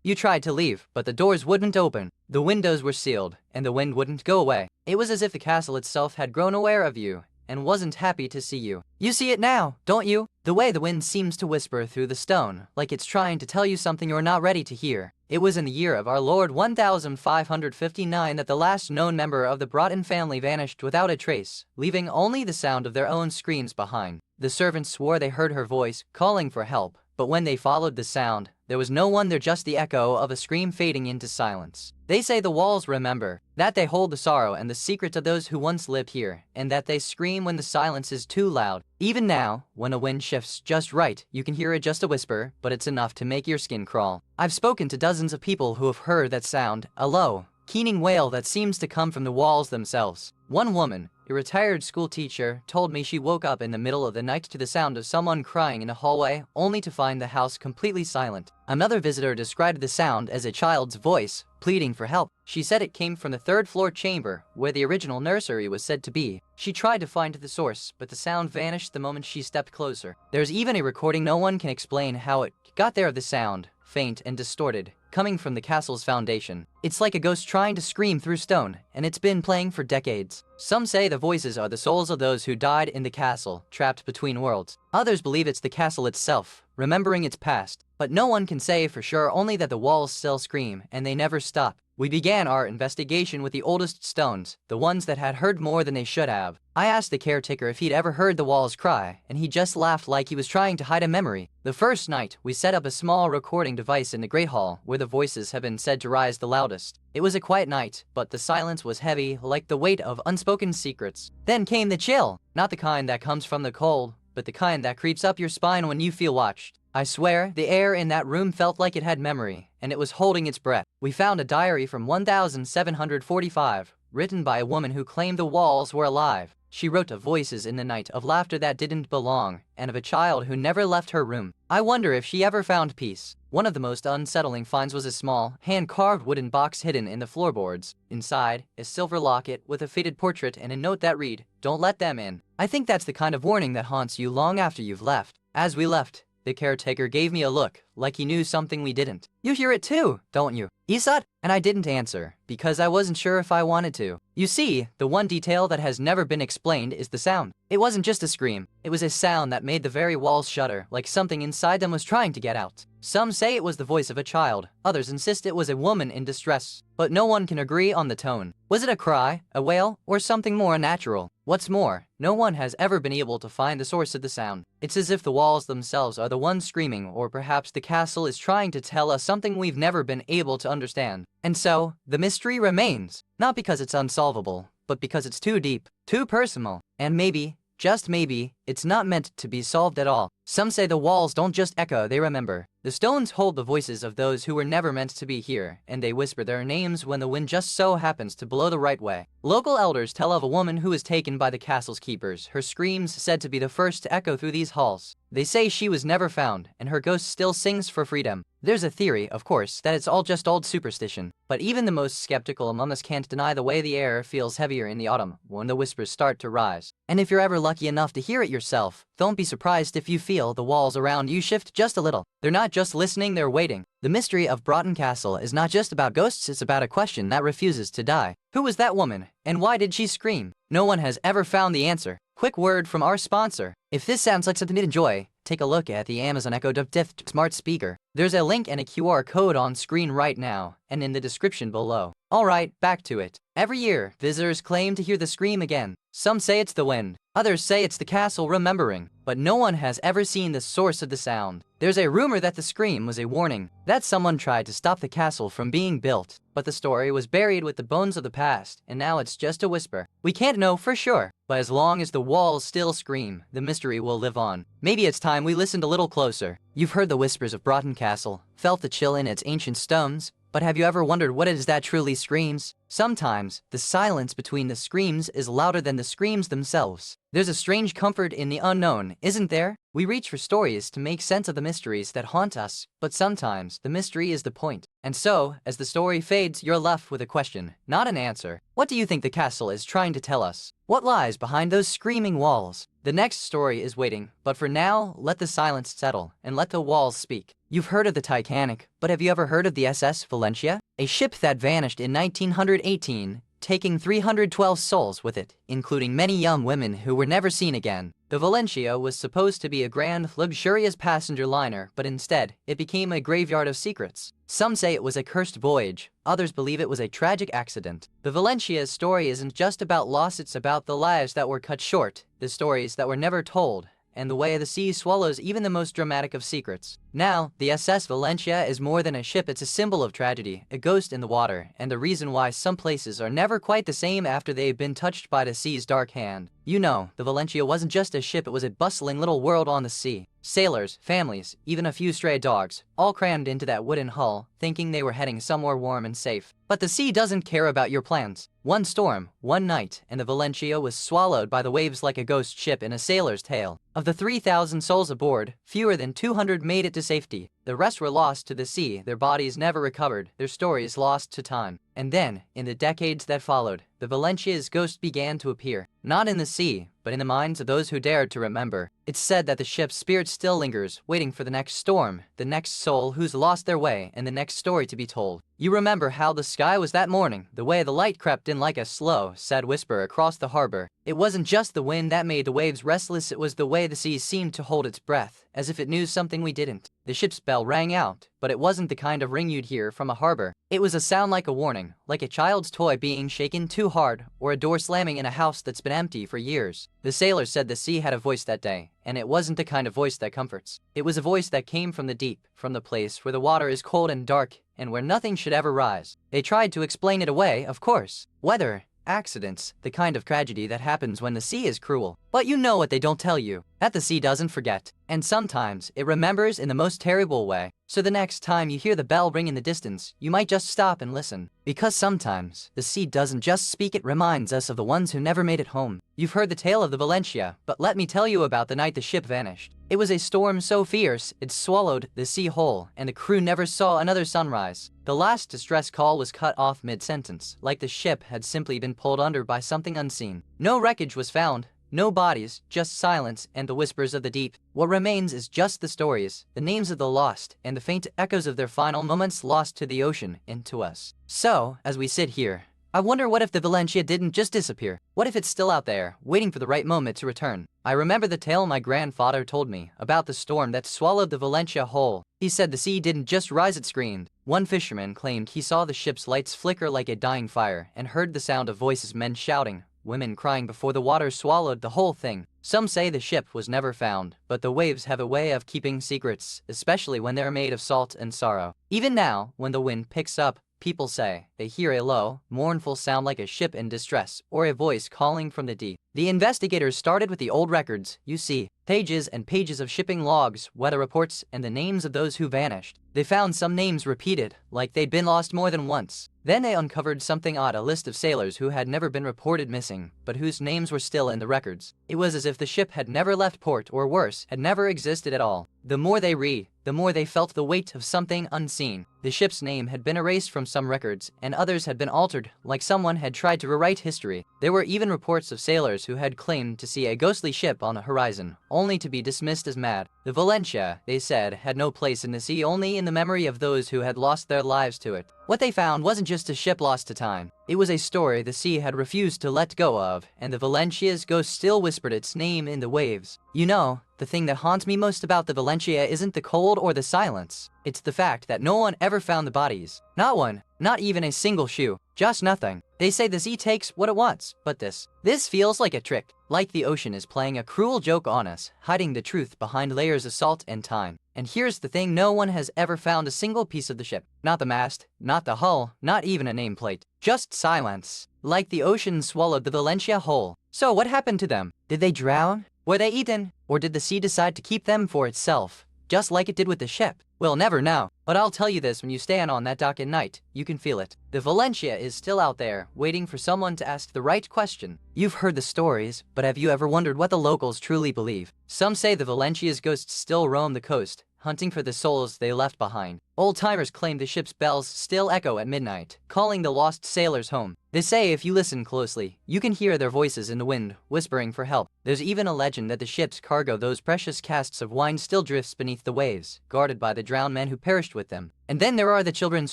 You tried to leave, but the doors wouldn't open. The windows were sealed, and the wind wouldn't go away. It was as if the castle itself had grown aware of you, and wasn't happy to see you. You see it now, don't you? The way the wind seems to whisper through the stone, like it's trying to tell you something you're not ready to hear. It was in the year of our Lord 1559 that the last known member of the Broughton family vanished without a trace, leaving only the sound of their own screams behind. The servants swore they heard her voice, calling for help, but when they followed the sound, there was no one there, just the echo of a scream fading into silence. They say the walls remember, that they hold the sorrow and the secrets of those who once lived here, and that they scream when the silence is too loud. Even now, when a wind shifts just right, you can hear it, just a whisper, but it's enough to make your skin crawl. I've spoken to dozens of people who have heard that sound, a low, keening wail that seems to come from the walls themselves. One woman, a retired school teacher, told me she woke up in the middle of the night to the sound of someone crying in a hallway, only to find the house completely silent. Another visitor described the sound as a child's voice, pleading for help. She said it came from the third-floor chamber, where the original nursery was said to be. She tried to find the source, but the sound vanished the moment she stepped closer. There's even a recording no one can explain how it got there of the sound, faint and distorted, coming from the castle's foundation. It's like a ghost trying to scream through stone, and it's been playing for decades. Some say the voices are the souls of those who died in the castle, trapped between worlds. Others believe it's the castle itself, remembering its past. But no one can say for sure, only that the walls still scream, and they never stop. We began our investigation with the oldest stones, the ones that had heard more than they should have. I asked the caretaker if he'd ever heard the walls cry, and he just laughed like he was trying to hide a memory. The first night, we set up a small recording device in the Great Hall, where the voices have been said to rise the loudest. It was a quiet night, but the silence was heavy, like the weight of unspoken secrets. Then came the chill, not the kind that comes from the cold, but the kind that creeps up your spine when you feel watched. I swear, the air in that room felt like it had memory, and it was holding its breath. We found a diary from 1745, written by a woman who claimed the walls were alive. She wrote of voices in the night, of laughter that didn't belong, and of a child who never left her room. I wonder if she ever found peace. One of the most unsettling finds was a small, hand-carved wooden box hidden in the floorboards. Inside, a silver locket with a faded portrait and a note that read, "Don't let them in." I think that's the kind of warning that haunts you long after you've left. As we left, the caretaker gave me a look, like he knew something we didn't. You hear it too, don't you, Isat? And I didn't answer, because I wasn't sure if I wanted to. You see, the one detail that has never been explained is the sound. It wasn't just a scream, it was a sound that made the very walls shudder, like something inside them was trying to get out. Some say it was the voice of a child, others insist it was a woman in distress, but no one can agree on the tone. Was it a cry, a wail, or something more natural? What's more, no one has ever been able to find the source of the sound. It's as if the walls themselves are the ones screaming, or perhaps the castle is trying to tell us something we've never been able to understand. And so, the mystery remains, not because it's unsolvable, but because it's too deep, too personal, and maybe, just maybe, it's not meant to be solved at all. Some say the walls don't just echo, they remember. The stones hold the voices of those who were never meant to be here, and they whisper their names when the wind just so happens to blow the right way. Local elders tell of a woman who was taken by the castle's keepers, her screams said to be the first to echo through these halls. They say she was never found, and her ghost still sings for freedom. There's a theory, of course, that it's all just old superstition, but even the most skeptical among us can't deny the way the air feels heavier in the autumn when the whispers start to rise. And if you're ever lucky enough to hear it yourself, don't be surprised if you feel the walls around you shift just a little. They're not just listening, they're waiting. The mystery of Broughton Castle is not just about ghosts, it's about a question that refuses to die. Who was that woman, and why did she scream? No one has ever found the answer. Quick word from our sponsor. If this sounds like something to enjoy, take a look at the Amazon Echo Dove smart speaker. There's a link and a QR code on screen right now, and in the description below. Alright, back to it. Every year, visitors claim to hear the scream again. Some say it's the wind, others say it's the castle remembering, but no one has ever seen the source of the sound. There's a rumor that the scream was a warning, that someone tried to stop the castle from being built, but the story was buried with the bones of the past, and now it's just a whisper. We can't know for sure, but as long as the walls still scream, the mystery will live on. Maybe it's time we listened a little closer. You've heard the whispers of Broughton Castle, felt the chill in its ancient stones, but have you ever wondered what it is that truly screams? Sometimes, the silence between the screams is louder than the screams themselves. There's a strange comfort in the unknown, isn't there? We reach for stories to make sense of the mysteries that haunt us, but sometimes the mystery is the point. And so, as the story fades, you're left with a question, not an answer. What do you think the castle is trying to tell us? What lies behind those screaming walls? The next story is waiting, but for now, let the silence settle and let the walls speak. You've heard of the Titanic, but have you ever heard of the SS Valentia? A ship that vanished in 1918, taking 312 souls with it, including many young women who were never seen again. The Valentia was supposed to be a grand, luxurious passenger liner, but instead, it became a graveyard of secrets. Some say it was a cursed voyage, others believe it was a tragic accident. The Valentia's story isn't just about loss, it's about the lives that were cut short, the stories that were never told, and the way the sea swallows even the most dramatic of secrets. Now, the SS Valentia is more than a ship, it's a symbol of tragedy, a ghost in the water, and the reason why some places are never quite the same after they've been touched by the sea's dark hand. You know, the Valentia wasn't just a ship, it was a bustling little world on the sea. Sailors, families, even a few stray dogs, all crammed into that wooden hull, thinking they were heading somewhere warm and safe. But the sea doesn't care about your plans. One storm, one night, and the Valentia was swallowed by the waves like a ghost ship in a sailor's tale. Of the 3,000 souls aboard, fewer than 200 made it to safety. The rest were lost to the sea, their bodies never recovered, their stories lost to time. And then, in the decades that followed, the Valentia's ghost began to appear, not in the sea, but in the minds of those who dared to remember. It's said that the ship's spirit still lingers, waiting for the next storm, the next soul who's lost their way, and the next story to be told. You remember how the sky was that morning, the way the light crept in like a slow, sad whisper across the harbor. It wasn't just the wind that made the waves restless, it was the way the sea seemed to hold its breath, as if it knew something we didn't. The ship's bell rang out, but it wasn't the kind of ring you'd hear from a harbor. It was a sound like a warning, like a child's toy being shaken too hard, or a door slamming in a house that's been empty for years. The sailors said the sea had a voice that day, and it wasn't the kind of voice that comforts. It was a voice that came from the deep, from the place where the water is cold and dark, and where nothing should ever rise. They tried to explain it away, of course. Weather, accidents, the kind of tragedy that happens when the sea is cruel. But you know what they don't tell you, that the sea doesn't forget, and sometimes it remembers in the most terrible way. So the next time you hear the bell ring in the distance, you might just stop and listen. Because sometimes, the sea doesn't just speak, it reminds us of the ones who never made it home. You've heard the tale of the Valentia, but let me tell you about the night the ship vanished. It was a storm so fierce, it swallowed the sea whole, and the crew never saw another sunrise. The last distress call was cut off mid-sentence, like the ship had simply been pulled under by something unseen. No wreckage was found. No bodies, just silence and the whispers of the deep. What remains is just the stories, the names of the lost, and the faint echoes of their final moments lost to the ocean and to us. So, as we sit here, I wonder what if the Valentia didn't just disappear? What if it's still out there, waiting for the right moment to return? I remember the tale my grandfather told me about the storm that swallowed the Valentia whole. He said the sea didn't just rise, it screamed. One fisherman claimed he saw the ship's lights flicker like a dying fire and heard the sound of voices, men shouting, women crying before the water swallowed the whole thing. Some say the ship was never found, but the waves have a way of keeping secrets, especially when they're made of salt and sorrow. Even now, when the wind picks up, people say they hear a low, mournful sound like a ship in distress or a voice calling from the deep. The investigators started with the old records, you see, pages and pages of shipping logs, weather reports, and the names of those who vanished. They found some names repeated, like they'd been lost more than once. Then they uncovered something odd, a list of sailors who had never been reported missing, but whose names were still in the records. It was as if the ship had never left port, or worse, had never existed at all. The more they read, the more they felt the weight of something unseen. The ship's name had been erased from some records, and others had been altered, like someone had tried to rewrite history. There were even reports of sailors who had claimed to see a ghostly ship on the horizon, only to be dismissed as mad. The Valencia, they said, had no place in the sea, only in the memory of those who had lost their lives to it. What they found wasn't just a ship lost to time. It was a story the sea had refused to let go of, and the Valencia's ghost still whispered its name in the waves. You know, the thing that haunts me most about the Valencia isn't the cold or the silence. It's the fact that no one ever found the bodies. Not one, not even a single shoe, just nothing. They say the sea takes what it wants, but this feels like a trick. Like the ocean is playing a cruel joke on us, hiding the truth behind layers of salt and time. And here's the thing, no one has ever found a single piece of the ship. Not the mast, not the hull, not even a nameplate. Just silence. Like the ocean swallowed the Valencia whole. So what happened to them? Did they drown? Were they eaten? Or did the sea decide to keep them for itself? Just like it did with the ship? We'll never know. But I'll tell you this, when you stand on that dock at night, you can feel it. The Valencia is still out there, waiting for someone to ask the right question. You've heard the stories, but have you ever wondered what the locals truly believe? Some say the Valencia's ghosts still roam the coast, hunting for the souls they left behind. Old-timers claim the ship's bells still echo at midnight, calling the lost sailors home. They say if you listen closely, you can hear their voices in the wind, whispering for help. There's even a legend that the ship's cargo, those precious casks of wine, still drifts beneath the waves, guarded by the drowned men who perished with them. And then there are the children's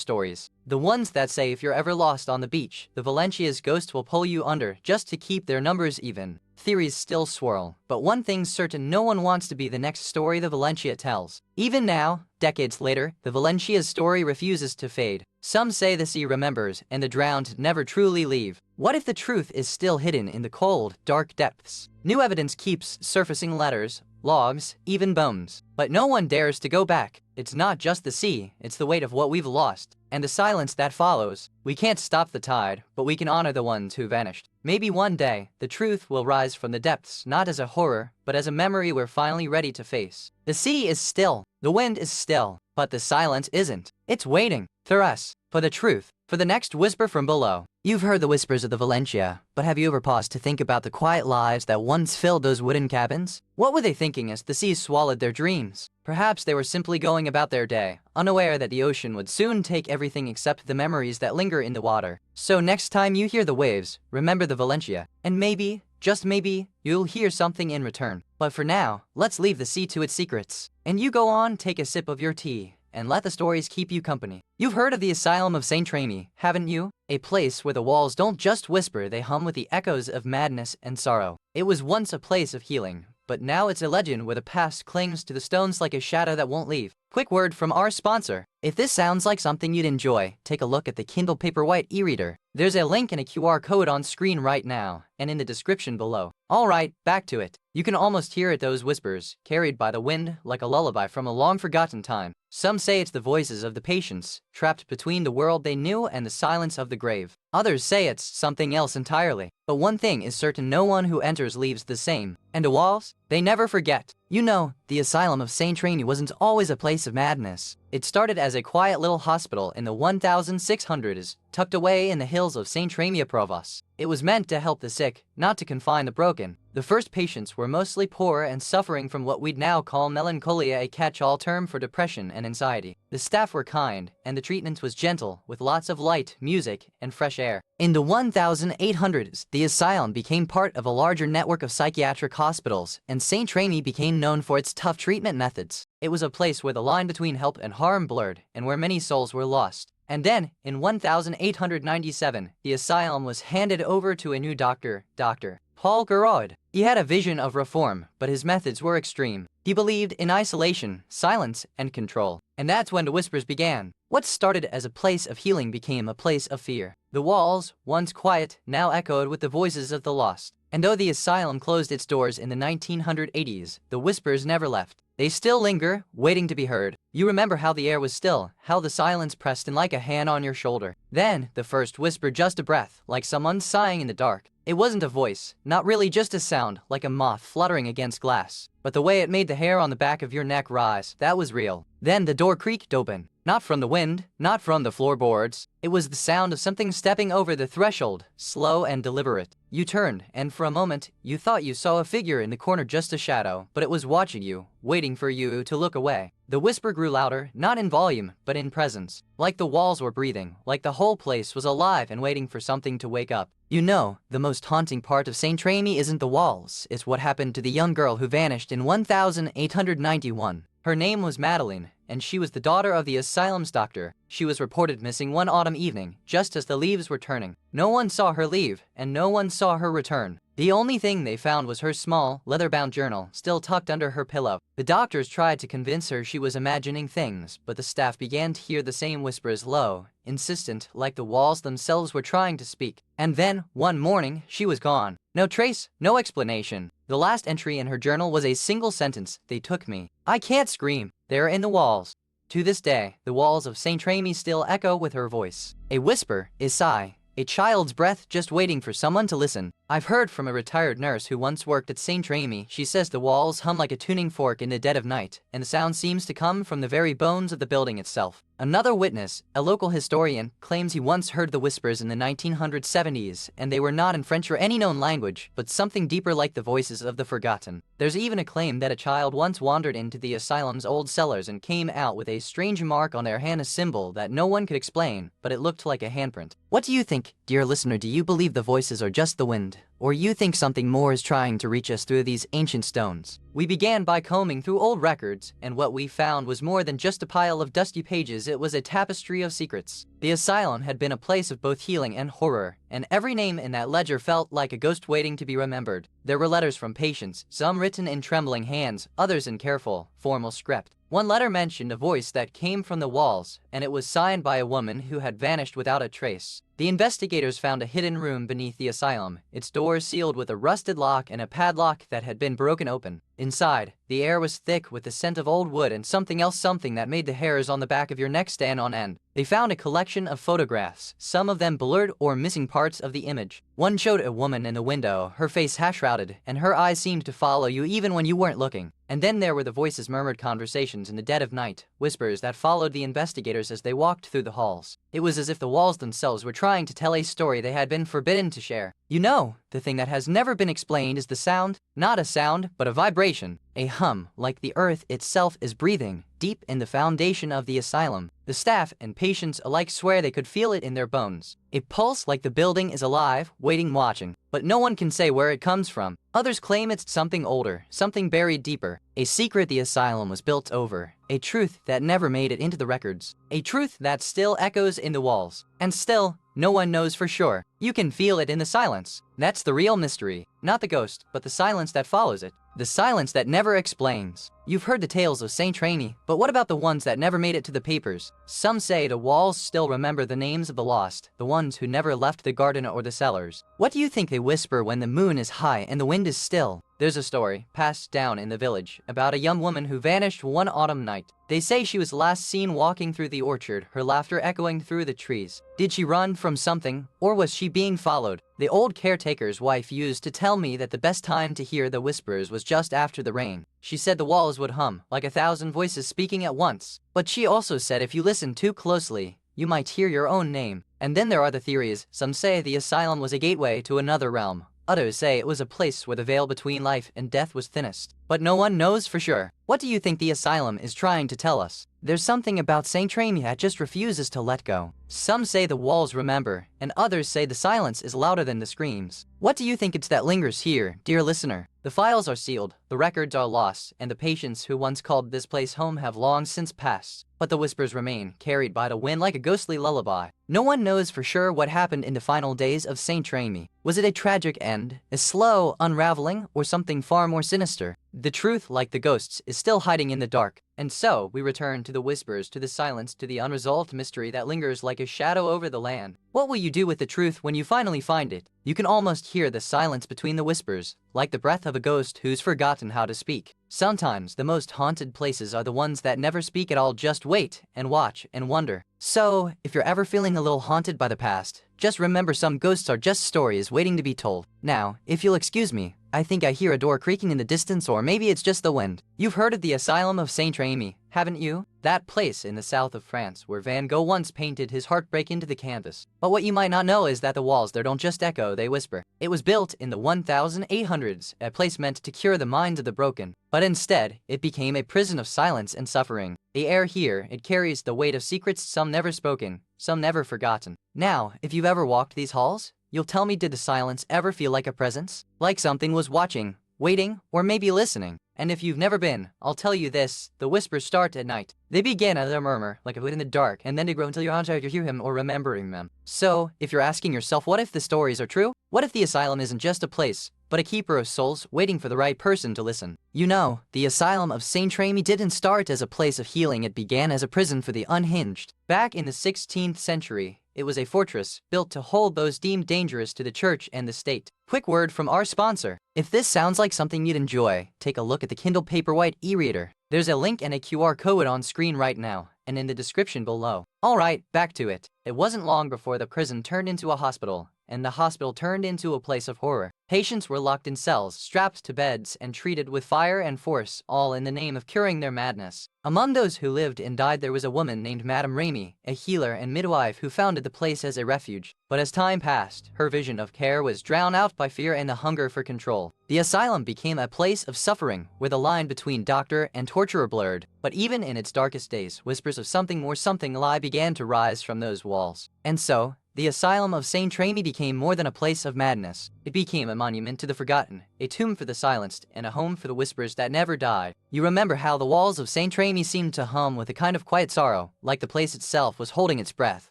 stories. The ones that say if you're ever lost on the beach, the Valencia's ghost will pull you under just to keep their numbers even. Theories still swirl, but one thing's certain, no one wants to be the next story the Valencia tells. Even now, decades later, the Valencia's story refuses to fade. Some say the sea remembers, and the drowned never truly leave. What if the truth is still hidden in the cold, dark depths? New evidence keeps surfacing, letters, logs, even bones. But no one dares to go back. It's not just the sea, it's the weight of what we've lost, and the silence that follows. We can't stop the tide, but we can honor the ones who vanished. Maybe one day, the truth will rise from the depths, not as a horror, but as a memory we're finally ready to face. The sea is still, the wind is still, but the silence isn't. It's waiting, for us, for the truth, for the next whisper from below. You've heard the whispers of the Valencia, but have you ever paused to think about the quiet lives that once filled those wooden cabins? What were they thinking as the sea swallowed their dreams? Perhaps they were simply going about their day, unaware that the ocean would soon take everything except the memories that linger in the water. So next time you hear the waves, remember the Valencia, and maybe, just maybe, you'll hear something in return. But for now, let's leave the sea to its secrets. And you go on, take a sip of your tea, and let the stories keep you company. You've heard of the Asylum of St. Remy, haven't you? A place where the walls don't just whisper, they hum with the echoes of madness and sorrow. It was once a place of healing, but now it's a legend where the past clings to the stones like a shadow that won't leave. Quick word from our sponsor. If this sounds like something you'd enjoy, take a look at the Kindle Paperwhite e-reader. There's a link and a QR code on screen right now, and in the description below. Alright, back to it. You can almost hear it, those whispers, carried by the wind like a lullaby from a long-forgotten time. Some say it's the voices of the patients, trapped between the world they knew and the silence of the grave. Others say it's something else entirely. But one thing is certain, no one who enters leaves the same. And the walls? They never forget. You know, the Asylum of St. Remy wasn't always a place of madness. It started as a quiet little hospital in the 1600s, tucked away in the hills of St. Remy Provence. It was meant to help the sick, not to confine the broken. The first patients were mostly poor and suffering from what we'd now call melancholia, a catch-all term for depression and anxiety. The staff were kind, and the treatment was gentle, with lots of light, music, and fresh air. In the 1800s, the asylum became part of a larger network of psychiatric hospitals, and St. Remy became known for its tough treatment methods. It was a place where the line between help and harm blurred, and where many souls were lost. And then, in 1897, the asylum was handed over to a new doctor, Dr. Paul Giraud. He had a vision of reform, but his methods were extreme. He believed in isolation, silence, and control. And that's when the whispers began. What started as a place of healing became a place of fear. The walls, once quiet, now echoed with the voices of the lost. And though the asylum closed its doors in the 1980s, the whispers never left. They still linger, waiting to be heard. You remember how the air was still, how the silence pressed in like a hand on your shoulder. Then, the first whisper, just a breath, like someone sighing in the dark. It wasn't a voice, not really, just a sound, like a moth fluttering against glass. But the way it made the hair on the back of your neck rise, that was real. Then the door creaked open. Not from the wind, not from the floorboards. It was the sound of something stepping over the threshold, slow and deliberate. You turned, and for a moment, you thought you saw a figure in the corner, just a shadow, but it was watching you, waiting for you to look away. The whisper grew louder, not in volume, but in presence. Like the walls were breathing, like the whole place was alive and waiting for something to wake up. You know, the most haunting part of St. Remy isn't the walls, it's what happened to the young girl who vanished in 1891. Her name was Madeline, and she was the daughter of the asylum's doctor. She was reported missing one autumn evening, just as the leaves were turning. No one saw her leave, and no one saw her return. The only thing they found was her small, leather-bound journal, still tucked under her pillow. The doctors tried to convince her she was imagining things, but the staff began to hear the same whispers, low, insistent, like the walls themselves were trying to speak. And then, one morning, she was gone. No trace, no explanation. The last entry in her journal was a single sentence: "They took me. I can't scream. They're in the walls." To this day, the walls of St. Remy still echo with her voice. A whisper, a sigh, a child's breath just waiting for someone to listen. I've heard from a retired nurse who once worked at St. Remy. She says the walls hum like a tuning fork in the dead of night, and the sound seems to come from the very bones of the building itself. Another witness, a local historian, claims he once heard the whispers in the 1970s, and they were not in French or any known language, but something deeper, like the voices of the forgotten. There's even a claim that a child once wandered into the asylum's old cellars and came out with a strange mark on their hand, a symbol that no one could explain, but it looked like a handprint. What do you think, dear listener? Do you believe the voices are just the wind? Or you think something more is trying to reach us through these ancient stones? We began by combing through old records, and what we found was more than just a pile of dusty pages. It was a tapestry of secrets. The asylum had been a place of both healing and horror, and every name in that ledger felt like a ghost waiting to be remembered. There were letters from patients, some written in trembling hands, others in careful, formal script. One letter mentioned a voice that came from the walls, and it was signed by a woman who had vanished without a trace. The investigators found a hidden room beneath the asylum, its doors sealed with a rusted lock and a padlock that had been broken open. Inside, the air was thick with the scent of old wood and something else, something that made the hairs on the back of your neck stand on end. They found a collection of photographs, some of them blurred or missing parts of the image. One showed a woman in the window, her face half-shrouded, and her eyes seemed to follow you even when you weren't looking. And then there were the voices, murmured conversations in the dead of night, whispers that followed the investigators as they walked through the halls. It was as if the walls themselves were trying to tell a story they had been forbidden to share. You know, the thing that has never been explained is the sound. Not a sound, but a vibration. A hum, like the earth itself is breathing, deep in the foundation of the asylum. The staff and patients alike swear they could feel it in their bones. A pulse, like the building is alive, waiting, watching. But no one can say where it comes from. Others claim it's something older, something buried deeper. A secret the asylum was built over. A truth that never made it into the records. A truth that still echoes in the walls. And still, no one knows for sure. You can feel it in the silence. That's the real mystery. Not the ghost, but the silence that follows it. The silence that never explains. You've heard the tales of St. Remy, but what about the ones that never made it to the papers? Some say the walls still remember the names of the lost, the ones who never left the garden or the cellars. What do you think they whisper when the moon is high and the wind is still? There's a story, passed down in the village, about a young woman who vanished one autumn night. They say she was last seen walking through the orchard, her laughter echoing through the trees. Did she run from something, or was she being followed? The old caretaker's wife used to tell me that the best time to hear the whispers was just after the rain. She said the walls would hum, like 1,000 voices speaking at once. But she also said if you listen too closely, you might hear your own name. And then there are the theories. Some say the asylum was a gateway to another realm. Others say it was a place where the veil between life and death was thinnest. But no one knows for sure. What do you think the asylum is trying to tell us? There's something about St. Remy that just refuses to let go. Some say the walls remember, and others say the silence is louder than the screams. What do you think it's that lingers here, dear listener? The files are sealed, the records are lost, and the patients who once called this place home have long since passed. But the whispers remain, carried by the wind like a ghostly lullaby. No one knows for sure what happened in the final days of St. Remy. Was it a tragic end, a slow unraveling, or something far more sinister? The truth, like the ghosts, is still hiding in the dark. And so, we return to the whispers, to the silence, to the unresolved mystery that lingers like a shadow over the land. What will you do with the truth when you finally find it? You can almost hear the silence between the whispers, like the breath of a ghost who's forgotten how to speak. Sometimes, the most haunted places are the ones that never speak at all. Just wait, and watch, and wonder. So, if you're ever feeling a little haunted by the past, just remember some ghosts are just stories waiting to be told. Now, if you'll excuse me, I think I hear a door creaking in the distance, or maybe it's just the wind. You've heard of the Asylum of Saint Remy, haven't you? That place in the south of France where Van Gogh once painted his heartbreak into the canvas. But what you might not know is that the walls there don't just echo, they whisper. It was built in the 1800s, a place meant to cure the minds of the broken. But instead, it became a prison of silence and suffering. The air here, it carries the weight of secrets, some never spoken, some never forgotten. Now, if you've ever walked these halls, you'll tell me, did the silence ever feel like a presence? Like something was watching, waiting, or maybe listening? And if you've never been, I'll tell you this, the whispers start at night. They begin as a murmur, like a wind in the dark, and then they grow until you're unable to hear him or remembering them. So, if you're asking yourself, what if the stories are true? What if the asylum isn't just a place, but a keeper of souls waiting for the right person to listen? You know, the Asylum of Saint Remy didn't start as a place of healing, it began as a prison for the unhinged. Back in the 16th century, it was a fortress built to hold those deemed dangerous to the church and the state. Quick word from our sponsor. If this sounds like something you'd enjoy, take a look at the Kindle Paperwhite e-reader. There's a link and a QR code on screen right now, and in the description below. Alright, back to it. It wasn't long before the prison turned into a hospital, and the hospital turned into a place of horror. Patients were locked in cells, strapped to beds, and treated with fire and force, all in the name of curing their madness. Among those who lived and died there was a woman named Madame Remy, a healer and midwife who founded the place as a refuge. But as time passed, her vision of care was drowned out by fear and the hunger for control. The asylum became a place of suffering, where the line between doctor and torturer blurred. But even in its darkest days, whispers of something more, something alive began to rise from those walls. And so, the Asylum of Saint Remy became more than a place of madness. It became a monument to the forgotten, a tomb for the silenced, and a home for the whispers that never died. You remember how the walls of Saint Remy seemed to hum with a kind of quiet sorrow, like the place itself was holding its breath,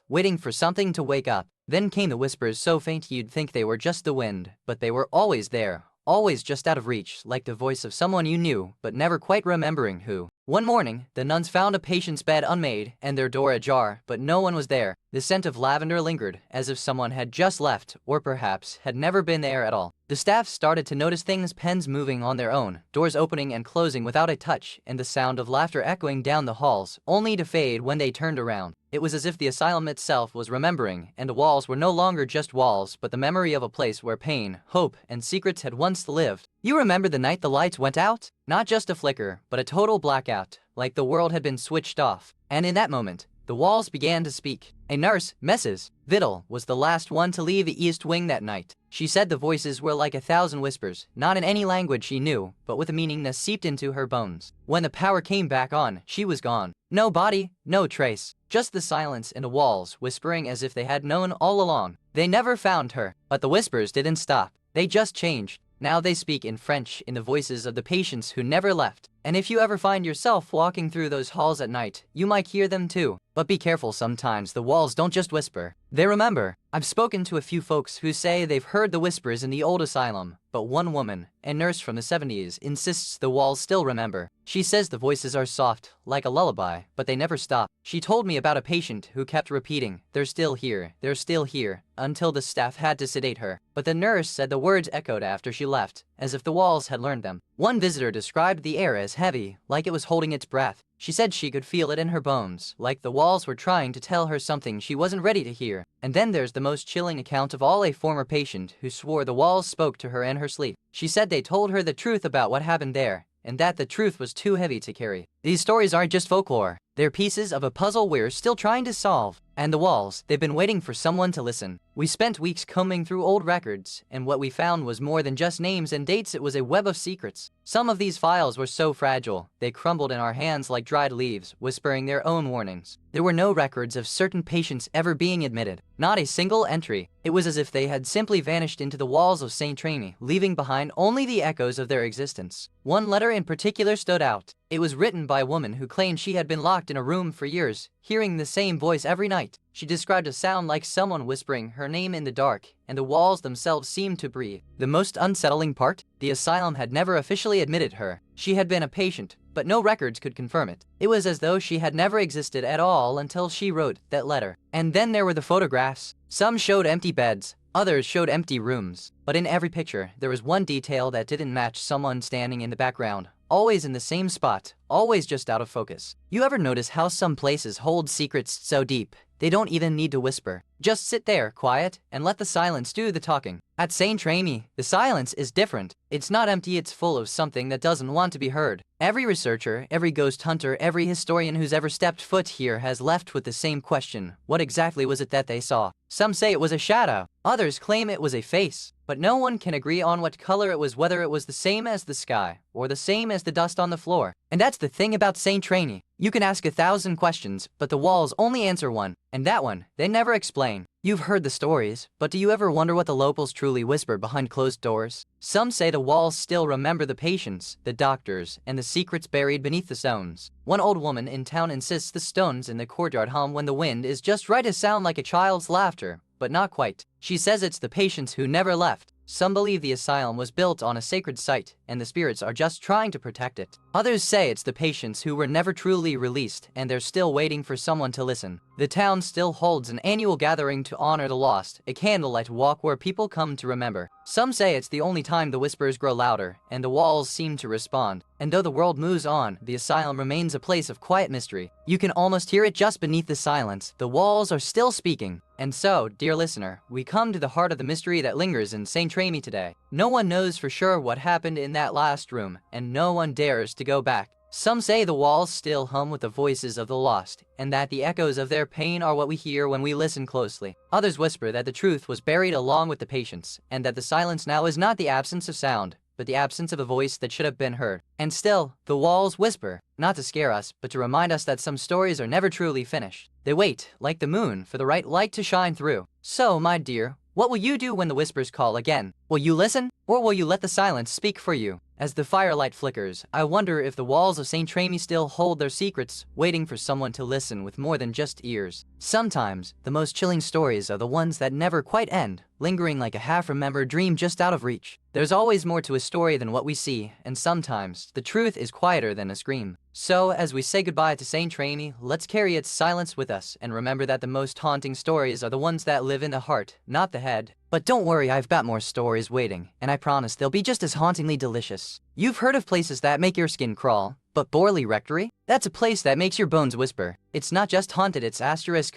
waiting for something to wake up. Then came the whispers so faint you'd think they were just the wind, but they were always there, always just out of reach, like the voice of someone you knew, but never quite remembering who. One morning, the nuns found a patient's bed unmade and their door ajar, but no one was there. The scent of lavender lingered, as if someone had just left, or perhaps had never been there at all. The staff started to notice things, pens moving on their own, doors opening and closing without a touch, and the sound of laughter echoing down the halls, only to fade when they turned around. It was as if the asylum itself was remembering, and the walls were no longer just walls, but the memory of a place where pain, hope, and secrets had once lived. You remember the night the lights went out? Not just a flicker, but a total blackout, like the world had been switched off. And in that moment, the walls began to speak. A nurse, Mrs. Vittle, was the last one to leave the East Wing that night. She said the voices were like 1,000 whispers, not in any language she knew, but with a meaning that seeped into her bones. When the power came back on, she was gone. No body, no trace. Just the silence and the walls, whispering as if they had known all along. They never found her, but the whispers didn't stop. They just changed. Now they speak in French, in the voices of the patients who never left. And if you ever find yourself walking through those halls at night, you might hear them too. But be careful, sometimes the walls don't just whisper. They remember. I've spoken to a few folks who say they've heard the whispers in the old asylum, but one woman, a nurse from the 70s, insists the walls still remember. She says the voices are soft, like a lullaby, but they never stop. She told me about a patient who kept repeating, "They're still here, they're still here," until the staff had to sedate her. But the nurse said the words echoed after she left, as if the walls had learned them. One visitor described the air as heavy, like it was holding its breath. She said she could feel it in her bones, like the walls were trying to tell her something she wasn't ready to hear. And then there's the most chilling account of all, a former patient who swore the walls spoke to her in her sleep. She said they told her the truth about what happened there, and that the truth was too heavy to carry. These stories aren't just folklore. They're pieces of a puzzle we're still trying to solve. And the walls, they've been waiting for someone to listen. We spent weeks combing through old records, and what we found was more than just names and dates, it was a web of secrets. Some of these files were so fragile, they crumbled in our hands like dried leaves, whispering their own warnings. There were no records of certain patients ever being admitted. Not a single entry. It was as if they had simply vanished into the walls of Saint Remy, leaving behind only the echoes of their existence. One letter in particular stood out. It was written by a woman who claimed she had been locked in a room for years, hearing the same voice every night. night. She described a sound like someone whispering her name in the dark, and the walls themselves seemed to breathe. The most unsettling part? The asylum had never officially admitted her. She had been a patient, but no records could confirm it. It was as though she had never existed at all until she wrote that letter. And then there were the photographs. Some showed empty beds, others showed empty rooms. But in every picture, there was one detail that didn't match: someone standing in the background. Always in the same spot, always just out of focus. You ever notice how some places hold secrets so deep, they don't even need to whisper? Just sit there, quiet, and let the silence do the talking. At St. Remy, the silence is different. It's not empty, it's full of something that doesn't want to be heard. Every researcher, every ghost hunter, every historian who's ever stepped foot here has left with the same question: what exactly was it that they saw? Some say it was a shadow, others claim it was a face, but no one can agree on what color it was, whether it was the same as the sky, or the same as the dust on the floor. And that's the thing about St. Remy. You can ask 1,000 questions, but the walls only answer one, and that one, they never explain. You've heard the stories, but do you ever wonder what the locals truly whisper behind closed doors? Some say the walls still remember the patients, the doctors, and the secrets buried beneath the stones. One old woman in town insists the stones in the courtyard hum when the wind is just right to sound like a child's laughter, but not quite. She says it's the patients who never left. Some believe the asylum was built on a sacred site, and the spirits are just trying to protect it. Others say it's the patients who were never truly released, and they're still waiting for someone to listen. The town still holds an annual gathering to honor the lost, a candlelight walk where people come to remember. Some say it's the only time the whispers grow louder, and the walls seem to respond. And though the world moves on, the asylum remains a place of quiet mystery. You can almost hear it just beneath the silence. The walls are still speaking. And so, dear listener, we come to the heart of the mystery that lingers in St. Remy today. No one knows for sure what happened in that last room, and no one dares to go back. Some say the walls still hum with the voices of the lost, and that the echoes of their pain are what we hear when we listen closely. Others whisper that the truth was buried along with the patients, and that the silence now is not the absence of sound, but the absence of a voice that should have been heard. And still, the walls whisper, not to scare us, but to remind us that some stories are never truly finished. They wait, like the moon, for the right light to shine through. So, my dear, what will you do when the whispers call again? Will you listen, or will you let the silence speak for you? As the firelight flickers, I wonder if the walls of St. Remy still hold their secrets, waiting for someone to listen with more than just ears. Sometimes, the most chilling stories are the ones that never quite end, lingering like a half-remembered dream just out of reach. There's always more to a story than what we see, and sometimes, the truth is quieter than a scream. So, as we say goodbye to St. Remy, let's carry its silence with us, and remember that the most haunting stories are the ones that live in the heart, not the head. But don't worry, I've got more stories waiting, and I promise they'll be just as hauntingly delicious. You've heard of places that make your skin crawl, but Borley Rectory? That's a place that makes your bones whisper. It's not just haunted, it's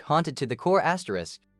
haunted to the core.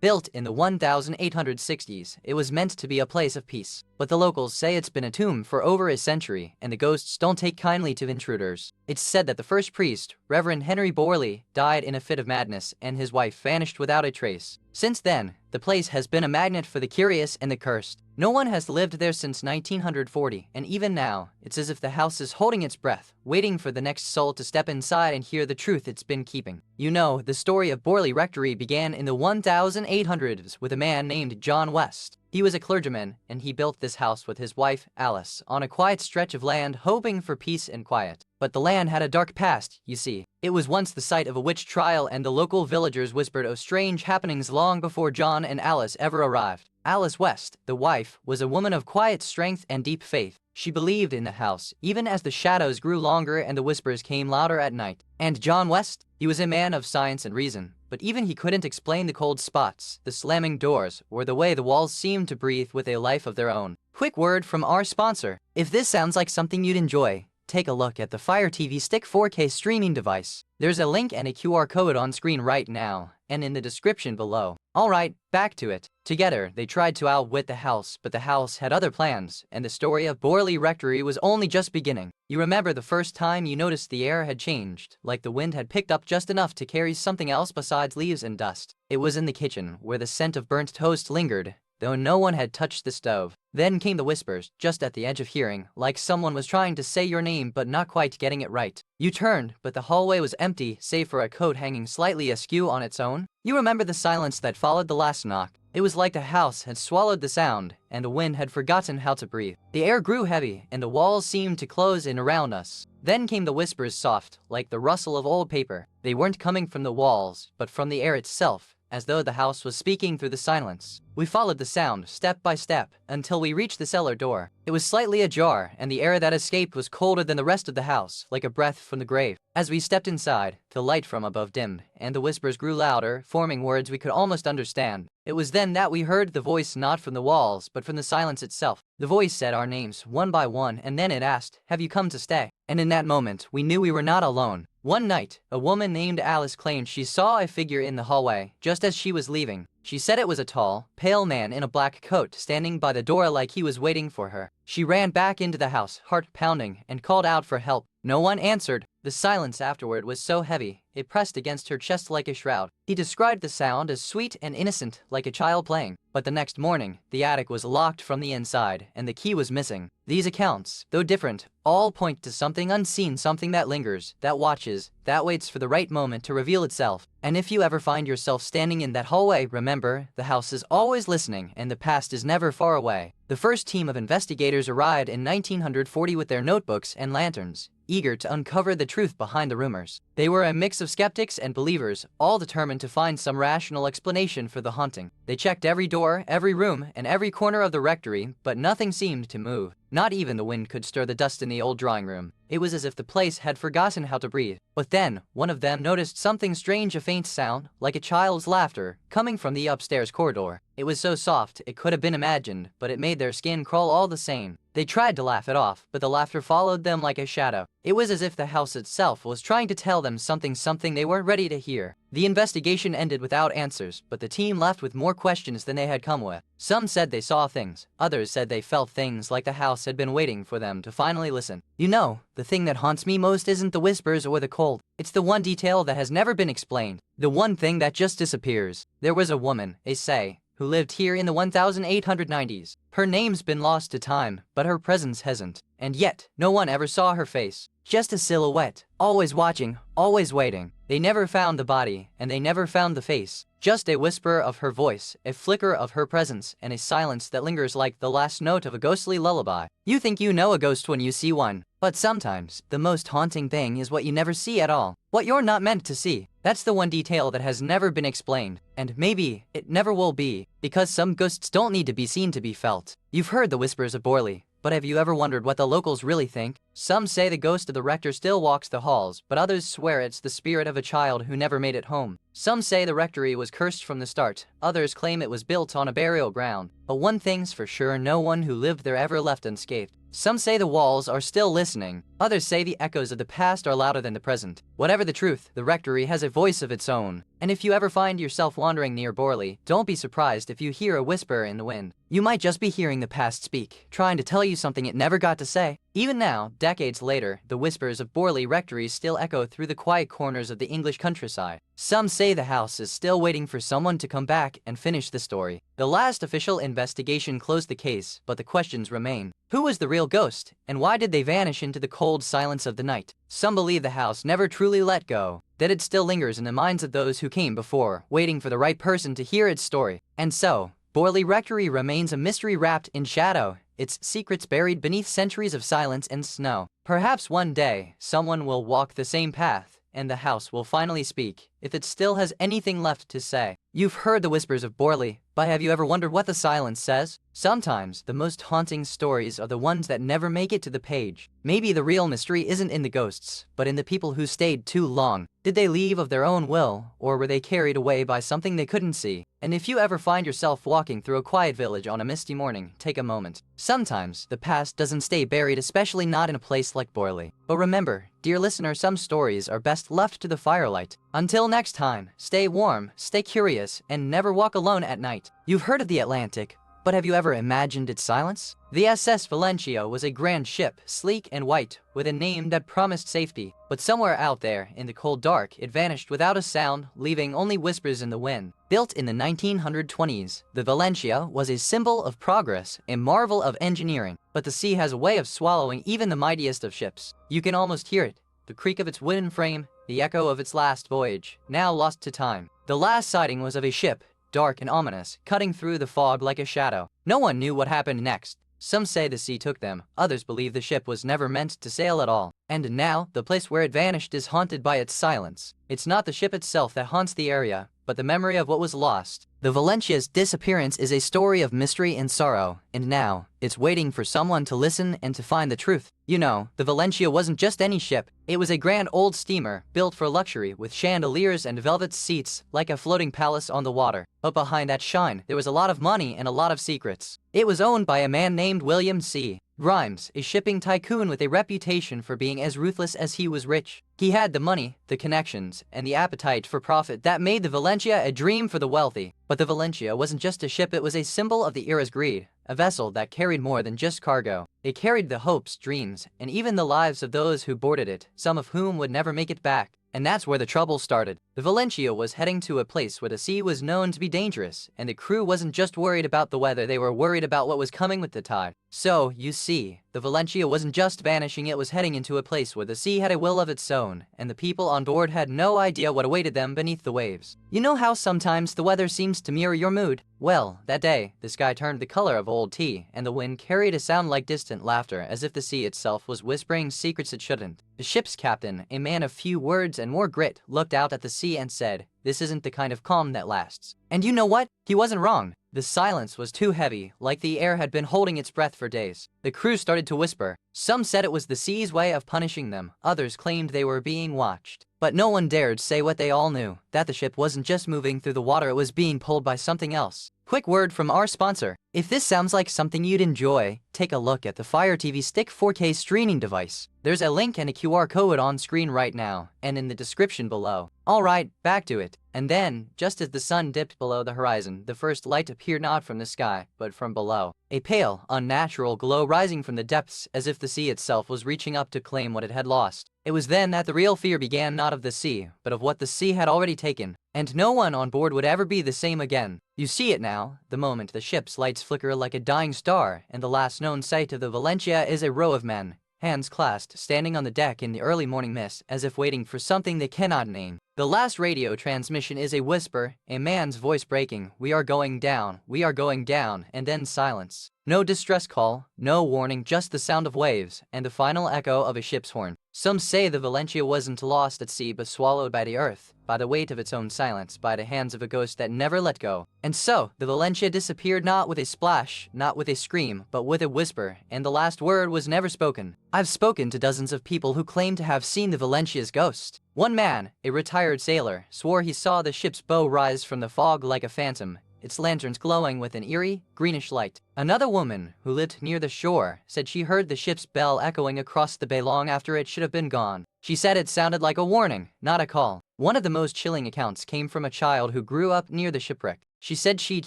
Built in the 1860s, it was meant to be a place of peace. But the locals say it's been a tomb for over a century, and the ghosts don't take kindly to intruders. It's said that the first priest, Reverend Henry Borley, died in a fit of madness, and his wife vanished without a trace. Since then, the place has been a magnet for the curious and the cursed. No one has lived there since 1940, and even now, it's as if the house is holding its breath, waiting for the next soul to step inside and hear the truth it's been keeping. You know, the story of Borley Rectory began in the 1800s with a man named John West. He was a clergyman, and he built this house with his wife, Alice, on a quiet stretch of land, hoping for peace and quiet. But the land had a dark past, you see. It was once the site of a witch trial, and the local villagers whispered of strange happenings long before John and Alice ever arrived. Alice West, the wife, was a woman of quiet strength and deep faith. She believed in the house, even as the shadows grew longer and the whispers came louder at night. And John West? He was a man of science and reason, but even he couldn't explain the cold spots, the slamming doors, or the way the walls seemed to breathe with a life of their own. Quick word from our sponsor. If this sounds like something you'd enjoy, take a look at the Fire TV Stick 4K streaming device. There's a link and a QR code on screen right now, and in the description below. Alright, back to it. Together, they tried to outwit the house, but the house had other plans, and the story of Borley Rectory was only just beginning. You remember the first time you noticed the air had changed, like the wind had picked up just enough to carry something else besides leaves and dust. It was in the kitchen, where the scent of burnt toast lingered, though no one had touched the stove. Then came the whispers, just at the edge of hearing, like someone was trying to say your name but not quite getting it right. You turned, but the hallway was empty, save for a coat hanging slightly askew on its own. You remember the silence that followed the last knock. It was like the house had swallowed the sound, and the wind had forgotten how to breathe. The air grew heavy, and the walls seemed to close in around us. Then came the whispers, soft, like the rustle of old paper. They weren't coming from the walls, but from the air itself, as though the house was speaking through the silence. We followed the sound, step by step, until we reached the cellar door. It was slightly ajar, and the air that escaped was colder than the rest of the house, like a breath from the grave. As we stepped inside, the light from above dimmed, and the whispers grew louder, forming words we could almost understand. It was then that we heard the voice not from the walls, but from the silence itself. The voice said our names, one by one, and then it asked, "Have you come to stay?" And in that moment, we knew we were not alone. One night, a woman named Alice claimed she saw a figure in the hallway, just as she was leaving. She said it was a tall, pale man in a black coat standing by the door like he was waiting for her. She ran back into the house, heart pounding, and called out for help. No one answered. The silence afterward was so heavy, it pressed against her chest like a shroud. He described the sound as sweet and innocent, like a child playing. But the next morning, the attic was locked from the inside, and the key was missing. These accounts, though different, all point to something unseen, something that lingers, that watches, that waits for the right moment to reveal itself. And if you ever find yourself standing in that hallway, remember, the house is always listening, and the past is never far away. The first team of investigators arrived in 1940 with their notebooks and lanterns, eager to uncover the truth behind the rumors. They were a mix of skeptics and believers, all determined to find some rational explanation for the haunting. They checked every door, every room, and every corner of the rectory, but nothing seemed to move. Not even the wind could stir the dust in the old drawing room. It was as if the place had forgotten how to breathe. But then, one of them noticed something strange, a faint sound, like a child's laughter, coming from the upstairs corridor. It was so soft, it could have been imagined, but it made their skin crawl all the same. They tried to laugh it off, but the laughter followed them like a shadow. It was as if the house itself was trying to tell them something they weren't ready to hear. The investigation ended without answers, but the team left with more questions than they had come with. Some said they saw things, others said they felt things, like the house had been waiting for them to finally listen. You know, the thing that haunts me most isn't the whispers or the cold. It's the one detail that has never been explained. The one thing that just disappears. There was a woman, they say, who lived here in the 1890s. Her name's been lost to time, but her presence hasn't. And yet, no one ever saw her face. Just a silhouette, always watching, always waiting. They never found the body, and they never found the face. Just a whisper of her voice, a flicker of her presence, and a silence that lingers like the last note of a ghostly lullaby. You think you know a ghost when you see one, but sometimes, the most haunting thing is what you never see at all. What you're not meant to see. That's the one detail that has never been explained. And maybe, it never will be, because some ghosts don't need to be seen to be felt. You've heard the whispers of Borley, but have you ever wondered what the locals really think? Some say the ghost of the rector still walks the halls, but others swear it's the spirit of a child who never made it home. Some say the rectory was cursed from the start, others claim it was built on a burial ground. But one thing's for sure, no one who lived there ever left unscathed. Some say the walls are still listening, others say the echoes of the past are louder than the present. Whatever the truth, the rectory has a voice of its own. And if you ever find yourself wandering near Borley, don't be surprised if you hear a whisper in the wind. You might just be hearing the past speak, trying to tell you something it never got to say. Even now, decades later, the whispers of Borley Rectory still echo through the quiet corners of the English countryside. Some say the house is still waiting for someone to come back and finish the story. The last official investigation closed the case, but the questions remain. Who was the real ghost, and why did they vanish into the cold silence of the night? Some believe the house never truly let go, that it still lingers in the minds of those who came before, waiting for the right person to hear its story. And so, Borley Rectory remains a mystery wrapped in shadow, its secrets buried beneath centuries of silence and snow. Perhaps one day, someone will walk the same path, and the house will finally speak, if it still has anything left to say. You've heard the whispers of Borley, but have you ever wondered what the silence says? Sometimes, the most haunting stories are the ones that never make it to the page. Maybe the real mystery isn't in the ghosts, but in the people who stayed too long. Did they leave of their own will, or were they carried away by something they couldn't see? And if you ever find yourself walking through a quiet village on a misty morning, take a moment. Sometimes, the past doesn't stay buried, especially not in a place like Borley. But remember, dear listener, some stories are best left to the firelight. Until next time, stay warm, stay curious, and never walk alone at night. You've heard of the Atlantic, but have you ever imagined its silence? The SS Valentia was a grand ship, sleek and white, with a name that promised safety. But somewhere out there, in the cold dark, it vanished without a sound, leaving only whispers in the wind. Built in the 1920s, the Valentia was a symbol of progress, a marvel of engineering. But the sea has a way of swallowing even the mightiest of ships. You can almost hear it, the creak of its wooden frame, the echo of its last voyage, now lost to time. The last sighting was of a ship, dark and ominous, cutting through the fog like a shadow. No one knew what happened next. Some say the sea took them, others believe the ship was never meant to sail at all. And now, the place where it vanished is haunted by its silence. It's not the ship itself that haunts the area, but but the memory of what was lost. The Valencia's disappearance is a story of mystery and sorrow, and now, it's waiting for someone to listen and to find the truth. You know, the Valencia wasn't just any ship. It was a grand old steamer, built for luxury, with chandeliers and velvet seats, like a floating palace on the water. But behind that shine, there was a lot of money and a lot of secrets. It was owned by a man named William C. Grimes, a shipping tycoon with a reputation for being as ruthless as he was rich. He had the money, the connections, and the appetite for profit that made the Valencia a dream for the wealthy. But the Valencia wasn't just a ship, it was a symbol of the era's greed, a vessel that carried more than just cargo. It carried the hopes, dreams, and even the lives of those who boarded it, some of whom would never make it back. And that's where the trouble started. The Valencia was heading to a place where the sea was known to be dangerous, and the crew wasn't just worried about the weather, they were worried about what was coming with the tide. So, you see, the Valencia wasn't just vanishing, it was heading into a place where the sea had a will of its own, and the people on board had no idea what awaited them beneath the waves. You know how sometimes the weather seems to mirror your mood? Well, that day, the sky turned the color of old tea, and the wind carried a sound like distant laughter, as if the sea itself was whispering secrets it shouldn't. The ship's captain, a man of few words and more grit, looked out at the sea and said, "This isn't the kind of calm that lasts." And you know what? He wasn't wrong. The silence was too heavy, like the air had been holding its breath for days. The crew started to whisper. Some said it was the sea's way of punishing them, others claimed they were being watched. But no one dared say what they all knew, that the ship wasn't just moving through the water, it was being pulled by something else. Quick word from our sponsor. If this sounds like something you'd enjoy, take a look at the Fire TV Stick 4K streaming device. There's a link and a QR code on screen right now, and in the description below. Alright, back to it. And then, just as the sun dipped below the horizon, the first light appeared not from the sky, but from below. A pale, unnatural glow rising from the depths, as if the sea itself was reaching up to claim what it had lost. It was then that the real fear began, not of the sea, but of what the sea had already taken. And no one on board would ever be the same again. You see it now, the moment the ship's lights flicker like a dying star, and the last known sight of the Valencia is a row of men, hands clasped, standing on the deck in the early morning mist, as if waiting for something they cannot name. The last radio transmission is a whisper, a man's voice breaking, we are going down, and then silence. No distress call, no warning, just the sound of waves, and the final echo of a ship's horn. Some say the Valencia wasn't lost at sea but swallowed by the earth, by the weight of its own silence, by the hands of a ghost that never let go. And so, the Valencia disappeared not with a splash, not with a scream, but with a whisper, and the last word was never spoken. I've spoken to dozens of people who claim to have seen the Valencia's ghost. One man, a retired sailor, swore he saw the ship's bow rise from the fog like a phantom, its lanterns glowing with an eerie, greenish light. Another woman, who lived near the shore, said she heard the ship's bell echoing across the bay long after it should have been gone. She said it sounded like a warning, not a call. One of the most chilling accounts came from a child who grew up near the shipwreck. She said she'd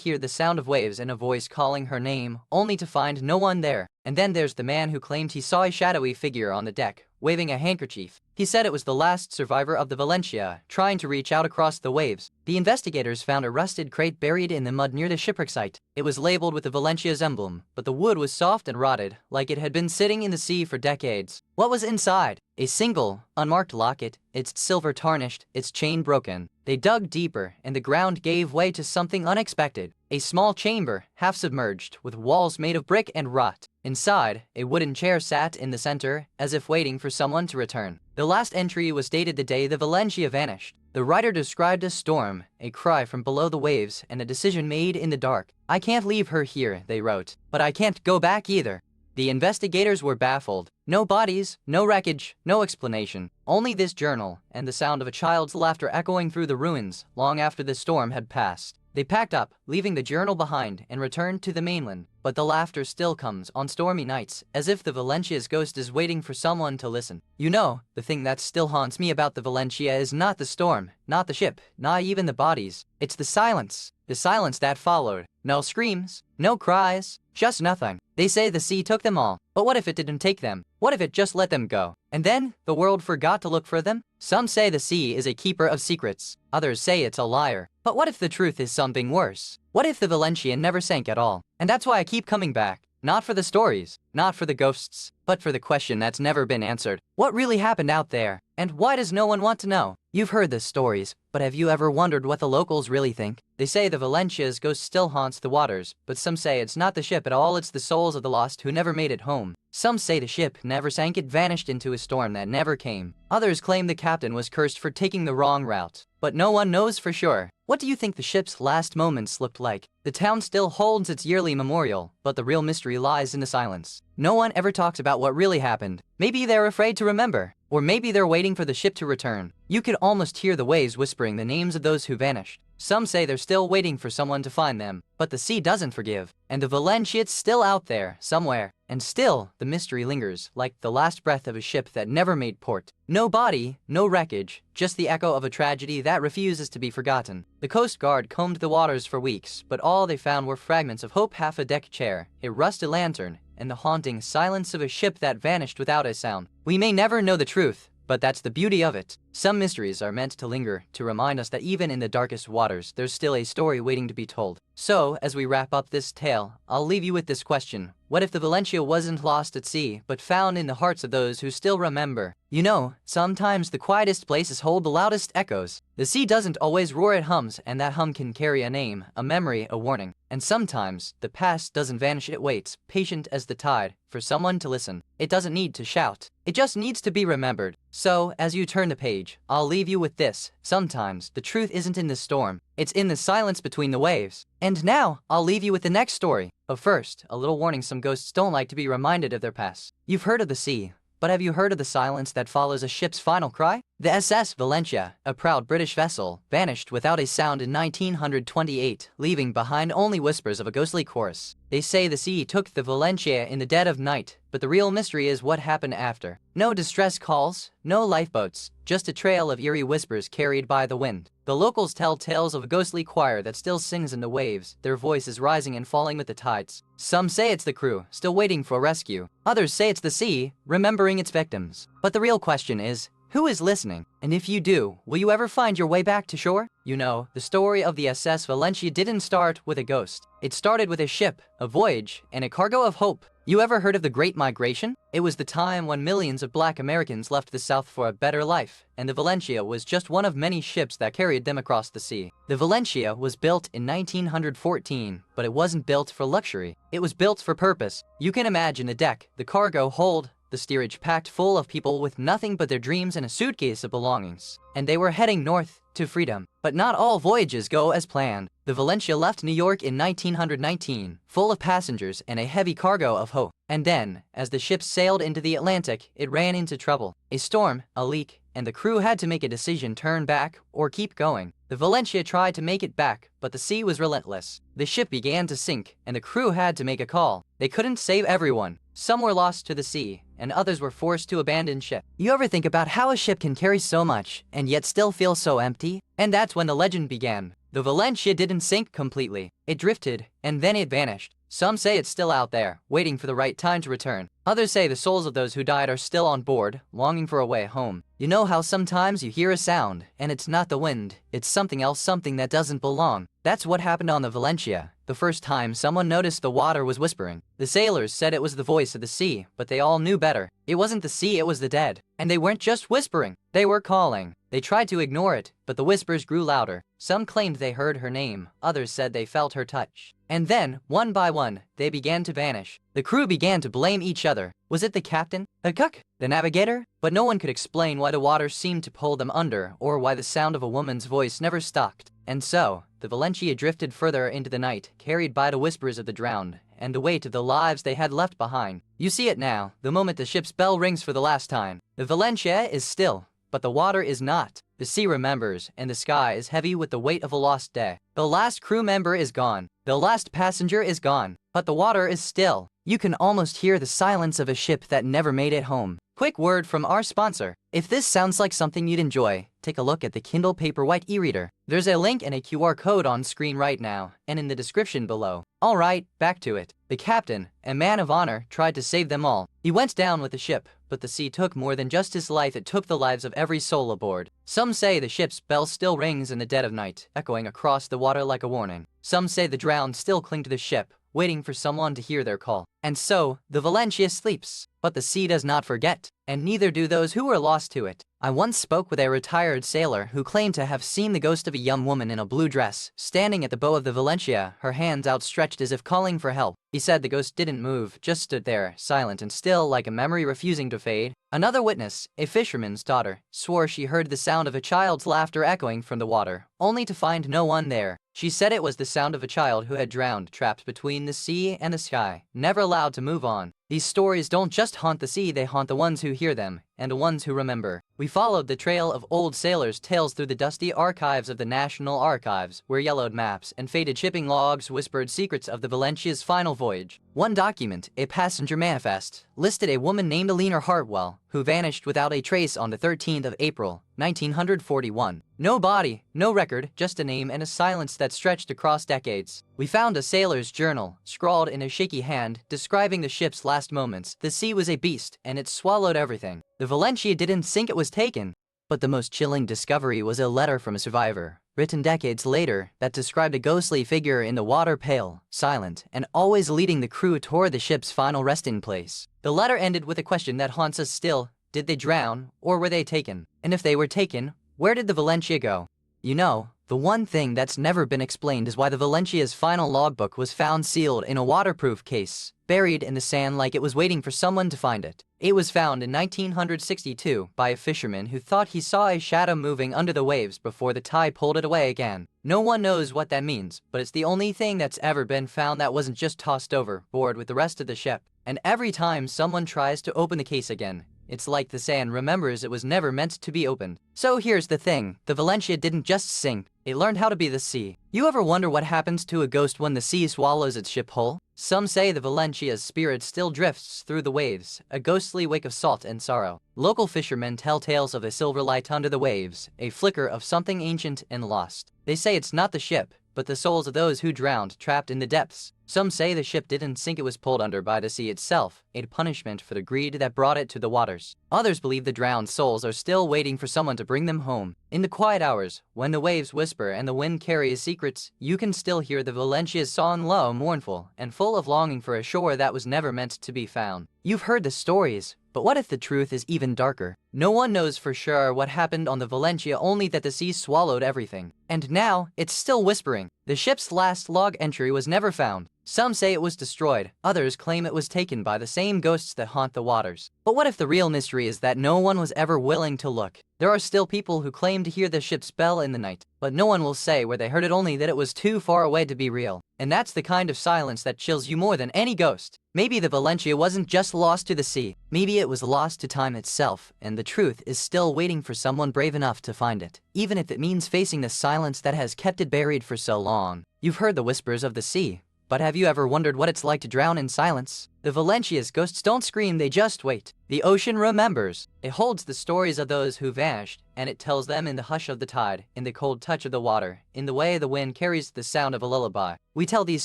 hear the sound of waves and a voice calling her name, only to find no one there. And then there's the man who claimed he saw a shadowy figure on the deck, waving a handkerchief. He said it was the last survivor of the Valencia, trying to reach out across the waves. The investigators found a rusted crate buried in the mud near the shipwreck site. It was labeled with the Valencia's emblem, but the wood was soft and rotted, like it had been sitting in the sea for decades. What was inside? A single, unmarked locket, its silver tarnished, its chain broken. They dug deeper, and the ground gave way to something unexpected. A small chamber, half submerged, with walls made of brick and wrought. Inside, a wooden chair sat in the center, as if waiting for someone to return. The last entry was dated the day the Valencia vanished. The writer described a storm, a cry from below the waves, and a decision made in the dark. "I can't leave her here," they wrote, "but I can't go back either." The investigators were baffled. No bodies, no wreckage, no explanation. Only this journal, and the sound of a child's laughter echoing through the ruins, long after the storm had passed. They packed up, leaving the journal behind, and returned to the mainland. But the laughter still comes on stormy nights, as if the Valencia's ghost is waiting for someone to listen. You know, the thing that still haunts me about the Valencia is not the storm, not the ship, not even the bodies. It's the silence. The silence that followed. No screams, no cries, just nothing. They say the sea took them all, but what if it didn't take them? What if it just let them go? And then, the world forgot to look for them? Some say the sea is a keeper of secrets. Others say it's a liar. But what if the truth is something worse? What if the Valencia never sank at all? And that's why I keep coming back. Not for the stories, not for the ghosts, but for the question that's never been answered. What really happened out there? And why does no one want to know? You've heard the stories, but have you ever wondered what the locals really think? They say the Valencia's ghost still haunts the waters, but some say it's not the ship at all, it's the souls of the lost who never made it home. Some say the ship never sank, it vanished into a storm that never came. Others claim the captain was cursed for taking the wrong route. But no one knows for sure. What do you think the ship's last moments looked like? The town still holds its yearly memorial, but the real mystery lies in the silence. No one ever talks about what really happened. Maybe they're afraid to remember. Or maybe they're waiting for the ship to return. You could almost hear the waves whispering the names of those who vanished. Some say they're still waiting for someone to find them, but the sea doesn't forgive, and the Valencia's still out there, somewhere. And still, the mystery lingers, like the last breath of a ship that never made port. No body, no wreckage, just the echo of a tragedy that refuses to be forgotten. The Coast Guard combed the waters for weeks, but all they found were fragments of hope, half a deck chair, a rusted lantern, and the haunting silence of a ship that vanished without a sound. We may never know the truth, but that's the beauty of it. Some mysteries are meant to linger, to remind us that even in the darkest waters, there's still a story waiting to be told. So, as we wrap up this tale, I'll leave you with this question. What if the Valencia wasn't lost at sea, but found in the hearts of those who still remember? You know, sometimes the quietest places hold the loudest echoes. The sea doesn't always roar, it hums, and that hum can carry a name, a memory, a warning. And sometimes, the past doesn't vanish, it waits, patient as the tide, for someone to listen. It doesn't need to shout. It just needs to be remembered. So, as you turn the page, I'll leave you with this. Sometimes, the truth isn't in the storm. It's in the silence between the waves. And now, I'll leave you with the next story. But first, a little warning: some ghosts don't like to be reminded of their past. You've heard of the sea, but have you heard of the silence that follows a ship's final cry? The SS Valentia, a proud British vessel, vanished without a sound in 1928, leaving behind only whispers of a ghostly chorus. They say the sea took the Valentia in the dead of night, but the real mystery is what happened after. No distress calls, no lifeboats, just a trail of eerie whispers carried by the wind. The locals tell tales of a ghostly choir that still sings in the waves, their voices rising and falling with the tides. Some say it's the crew, still waiting for rescue. Others say it's the sea, remembering its victims. But the real question is, who is listening? And if you do, will you ever find your way back to shore? You know, the story of the SS Valentia didn't start with a ghost. It started with a ship, a voyage, and a cargo of hope. You ever heard of the Great Migration? It was the time when millions of Black Americans left the South for a better life, and the Valentia was just one of many ships that carried them across the sea. The Valentia was built in 1914, but it wasn't built for luxury. It was built for purpose. You can imagine the deck, the cargo hold, the steerage packed full of people with nothing but their dreams and a suitcase of belongings. And they were heading north to freedom. But not all voyages go as planned. The Valentia left New York in 1919, full of passengers and a heavy cargo of hope. And then, as the ship sailed into the Atlantic, it ran into trouble. A storm, a leak, and the crew had to make a decision: turn back or keep going. The Valentia tried to make it back, but the sea was relentless. The ship began to sink, and the crew had to make a call. They couldn't save everyone. Some were lost to the sea, and others were forced to abandon ship. You ever think about how a ship can carry so much, and yet still feel so empty? And that's when the legend began. The Valentia didn't sink completely. It drifted, and then it vanished. Some say it's still out there, waiting for the right time to return. Others say the souls of those who died are still on board, longing for a way home. You know how sometimes you hear a sound, and it's not the wind, it's something else, something that doesn't belong. That's what happened on the Valentia. The first time someone noticed the water was whispering. The sailors said it was the voice of the sea, but they all knew better. It wasn't the sea, it was the dead. And they weren't just whispering, they were calling. They tried to ignore it, but the whispers grew louder. Some claimed they heard her name, others said they felt her touch. And then, one by one, they began to vanish. The crew began to blame each other. Was it the captain? The cook? The navigator? But no one could explain why the water seemed to pull them under, or why the sound of a woman's voice never stopped. And so, the Valentia drifted further into the night, carried by the whispers of the drowned, and the weight of the lives they had left behind. You see it now, the moment the ship's bell rings for the last time. The Valentia is still, but the water is not. The sea remembers, and the sky is heavy with the weight of a lost day. The last crew member is gone. The last passenger is gone. But the water is still. You can almost hear the silence of a ship that never made it home. Quick word from our sponsor. If this sounds like something you'd enjoy, take a look at the Kindle Paperwhite e-reader. There's a link and a QR code on screen right now, and in the description below. Alright, back to it. The captain, a man of honor, tried to save them all. He went down with the ship, but the sea took more than just his life, it took the lives of every soul aboard. Some say the ship's bell still rings in the dead of night, echoing across the water like a warning. Some say the drowned still cling to the ship, waiting for someone to hear their call. And so, the Valencia sleeps. But the sea does not forget, and neither do those who were lost to it. I once spoke with a retired sailor who claimed to have seen the ghost of a young woman in a blue dress, standing at the bow of the Valencia, her hands outstretched as if calling for help. He said the ghost didn't move, just stood there, silent and still, like a memory refusing to fade. Another witness, a fisherman's daughter, swore she heard the sound of a child's laughter echoing from the water, only to find no one there. She said it was the sound of a child who had drowned, trapped between the sea and the sky, never allowed to move on. These stories don't just haunt the sea, they haunt the ones who hear them, and the ones who remember. We followed the trail of old sailors' tales through the dusty archives of the National Archives, where yellowed maps and faded shipping logs whispered secrets of the Valencia's final voyage. One document, a passenger manifest, listed a woman named Linger Hartwell, who vanished without a trace on the 13th of April, 1941. No body, no record, just a name and a silence that stretched across decades. We found a sailor's journal, scrawled in a shaky hand, describing the ship's last moments. The sea was a beast, and it swallowed everything. The Valencia didn't think it was taken. But the most chilling discovery was a letter from a survivor, written decades later, that described a ghostly figure in the water, pale, silent, and always leading the crew toward the ship's final resting place. The letter ended with a question that haunts us still. Did they drown, or were they taken? And if they were taken, where did the Valencia go? You know, the one thing that's never been explained is why the Valencia's final logbook was found sealed in a waterproof case, buried in the sand like it was waiting for someone to find it. It was found in 1962 by a fisherman who thought he saw a shadow moving under the waves before the tide pulled it away again. No one knows what that means, but it's the only thing that's ever been found that wasn't just tossed overboard with the rest of the ship. And every time someone tries to open the case again, it's like the sand remembers it was never meant to be opened. So here's the thing, the Valencia didn't just sink, it learned how to be the sea. You ever wonder what happens to a ghost when the sea swallows its ship whole? Some say the Valencia's spirit still drifts through the waves, a ghostly wake of salt and sorrow. Local fishermen tell tales of a silver light under the waves, a flicker of something ancient and lost. They say it's not the ship, but the souls of those who drowned, trapped in the depths. Some say the ship didn't sink, it was pulled under by the sea itself, a punishment for the greed that brought it to the waters. Others believe the drowned souls are still waiting for someone to bring them home. In the quiet hours, when the waves whisper and the wind carries secrets, you can still hear the Valencia's song, low, mournful, and full of longing for a shore that was never meant to be found. You've heard the stories, but what if the truth is even darker? No one knows for sure what happened on the Valencia, only that the sea swallowed everything. And now, it's still whispering. The ship's last log entry was never found. Some say it was destroyed, others claim it was taken by the same ghosts that haunt the waters. But what if the real mystery is that no one was ever willing to look? There are still people who claim to hear the ship's bell in the night, but no one will say where they heard it, only that it was too far away to be real. And that's the kind of silence that chills you more than any ghost. Maybe the Valencia wasn't just lost to the sea, maybe it was lost to time itself, and the truth is still waiting for someone brave enough to find it, even if it means facing the silence that has kept it buried for so long. You've heard the whispers of the sea, but have you ever wondered what it's like to drown in silence? The Valencia's ghosts don't scream, they just wait. The ocean remembers. It holds the stories of those who vanished, and it tells them in the hush of the tide, in the cold touch of the water, in the way the wind carries the sound of a lullaby. We tell these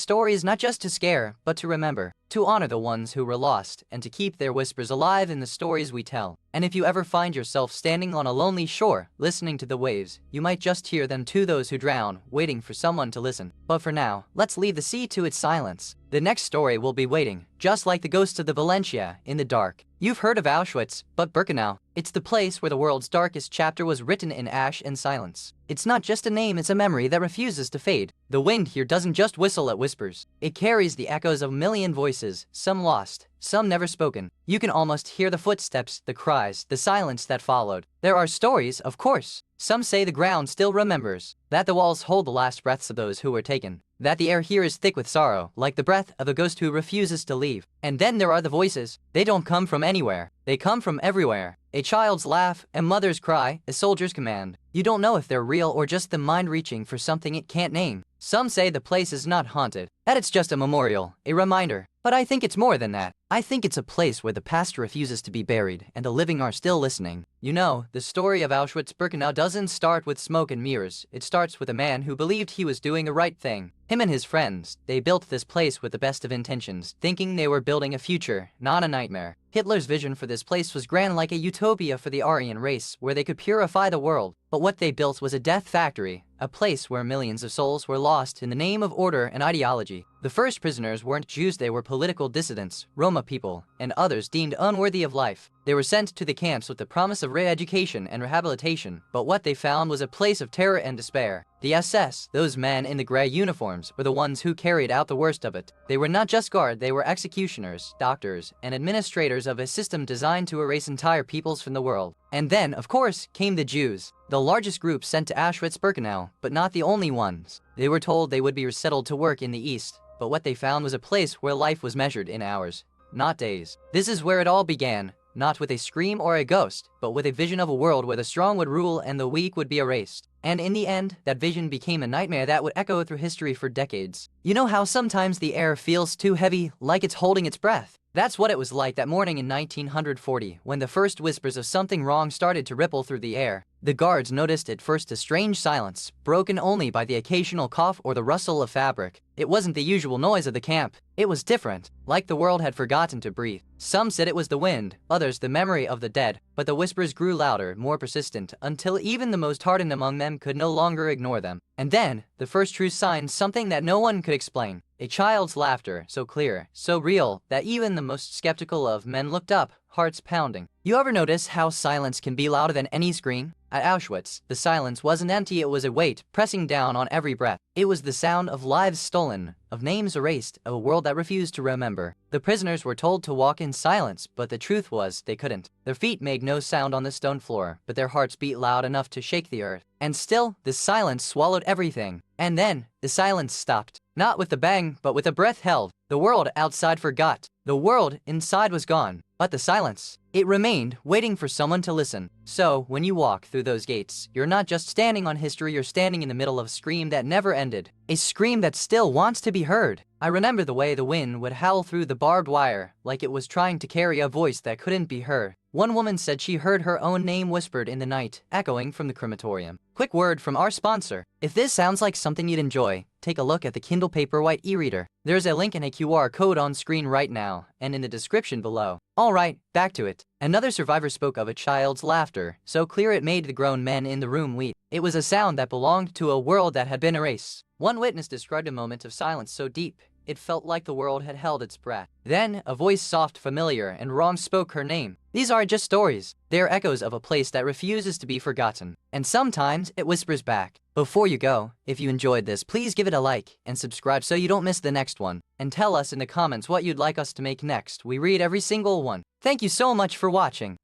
stories not just to scare, but to remember, to honor the ones who were lost, and to keep their whispers alive in the stories we tell. And if you ever find yourself standing on a lonely shore, listening to the waves, you might just hear them, to those who drown, waiting for someone to listen. But for now, let's leave the sea to its silence. The next story will be waiting, just like the ghosts of the Valencia, in the dark. You've heard of Auschwitz, but Birkenau. It's the place where the world's darkest chapter was written in ash and silence. It's not just a name, it's a memory that refuses to fade. The wind here doesn't just whistle, it whispers. It carries the echoes of a million voices, some lost, some never spoken. You can almost hear the footsteps, the cries, the silence that followed. There are stories, of course. Some say the ground still remembers, that the walls hold the last breaths of those who were taken, that the air here is thick with sorrow, like the breath of a ghost who refuses to leave. And then there are the voices. They don't come from anywhere. They come from everywhere. A child's laugh, a mother's cry, a soldier's command. You don't know if they're real or just the mind reaching for something it can't name. Some say the place is not haunted, that it's just a memorial, a reminder. But I think it's more than that. I think it's a place where the past refuses to be buried and the living are still listening. You know, the story of Auschwitz-Birkenau doesn't start with smoke and mirrors. It starts with a man who believed he was doing the right thing. Him and his friends, they built this place with the best of intentions, thinking they were building a future, not a nightmare. Hitler's vision for this place was grand, like a utopia for the Aryan race, where they could purify the world. But what they built was a death factory, a place where millions of souls were lost in the name of order and ideology. The first prisoners weren't Jews, they were political dissidents, Roma people, and others deemed unworthy of life. They were sent to the camps with the promise of re-education and rehabilitation, but what they found was a place of terror and despair. The SS, those men in the gray uniforms, were the ones who carried out the worst of it. They were not just guards, they were executioners, doctors, and administrators of a system designed to erase entire peoples from the world. And then, of course, came the Jews, the largest group sent to Auschwitz-Birkenau, but not the only ones. They were told they would be resettled to work in the East, but what they found was a place where life was measured in hours, not days. This is where it all began. Not with a scream or a ghost, but with a vision of a world where the strong would rule and the weak would be erased. And in the end, that vision became a nightmare that would echo through history for decades. You know how sometimes the air feels too heavy, like it's holding its breath? That's what it was like that morning in 1940, when the first whispers of something wrong started to ripple through the air. The guards noticed at first a strange silence, broken only by the occasional cough or the rustle of fabric. It wasn't the usual noise of the camp. It was different, like the world had forgotten to breathe. Some said it was the wind, others the memory of the dead, but the whispers grew louder, more persistent, until even the most hardened among them could no longer ignore them. And then, the first true sign, something that no one could explain. A child's laughter, so clear, so real, that even the most skeptical of men looked up, hearts pounding. You ever notice how silence can be louder than any scream? At Auschwitz, the silence wasn't empty, it was a weight, pressing down on every breath. It was the sound of lives stolen, of names erased, of a world that refused to remember. The prisoners were told to walk in silence, but the truth was they couldn't. Their feet made no sound on the stone floor, but their hearts beat loud enough to shake the earth. And still, the silence swallowed everything. And then, the silence stopped. Not with a bang, but with a breath held. The world outside forgot. The world inside was gone. But the silence, it remained, waiting for someone to listen. So, when you walk through those gates, you're not just standing on history, you're standing in the middle of a scream that never ended. A scream that still wants to be heard. I remember the way the wind would howl through the barbed wire, like it was trying to carry a voice that couldn't be heard. One woman said she heard her own name whispered in the night, echoing from the crematorium. Quick word from our sponsor. If this sounds like something you'd enjoy, take a look at the Kindle Paperwhite e-reader. There's a link and a QR code on screen right now, and in the description below. Alright, back to it. Another survivor spoke of a child's laughter, so clear it made the grown men in the room weep. It was a sound that belonged to a world that had been erased. One witness described a moment of silence so deep, it felt like the world had held its breath. Then, a voice soft, familiar, and wrong spoke her name. These aren't just stories. They are echoes of a place that refuses to be forgotten. And sometimes, it whispers back. Before you go, if you enjoyed this, please give it a like and subscribe so you don't miss the next one. And tell us in the comments what you'd like us to make next. We read every single one. Thank you so much for watching.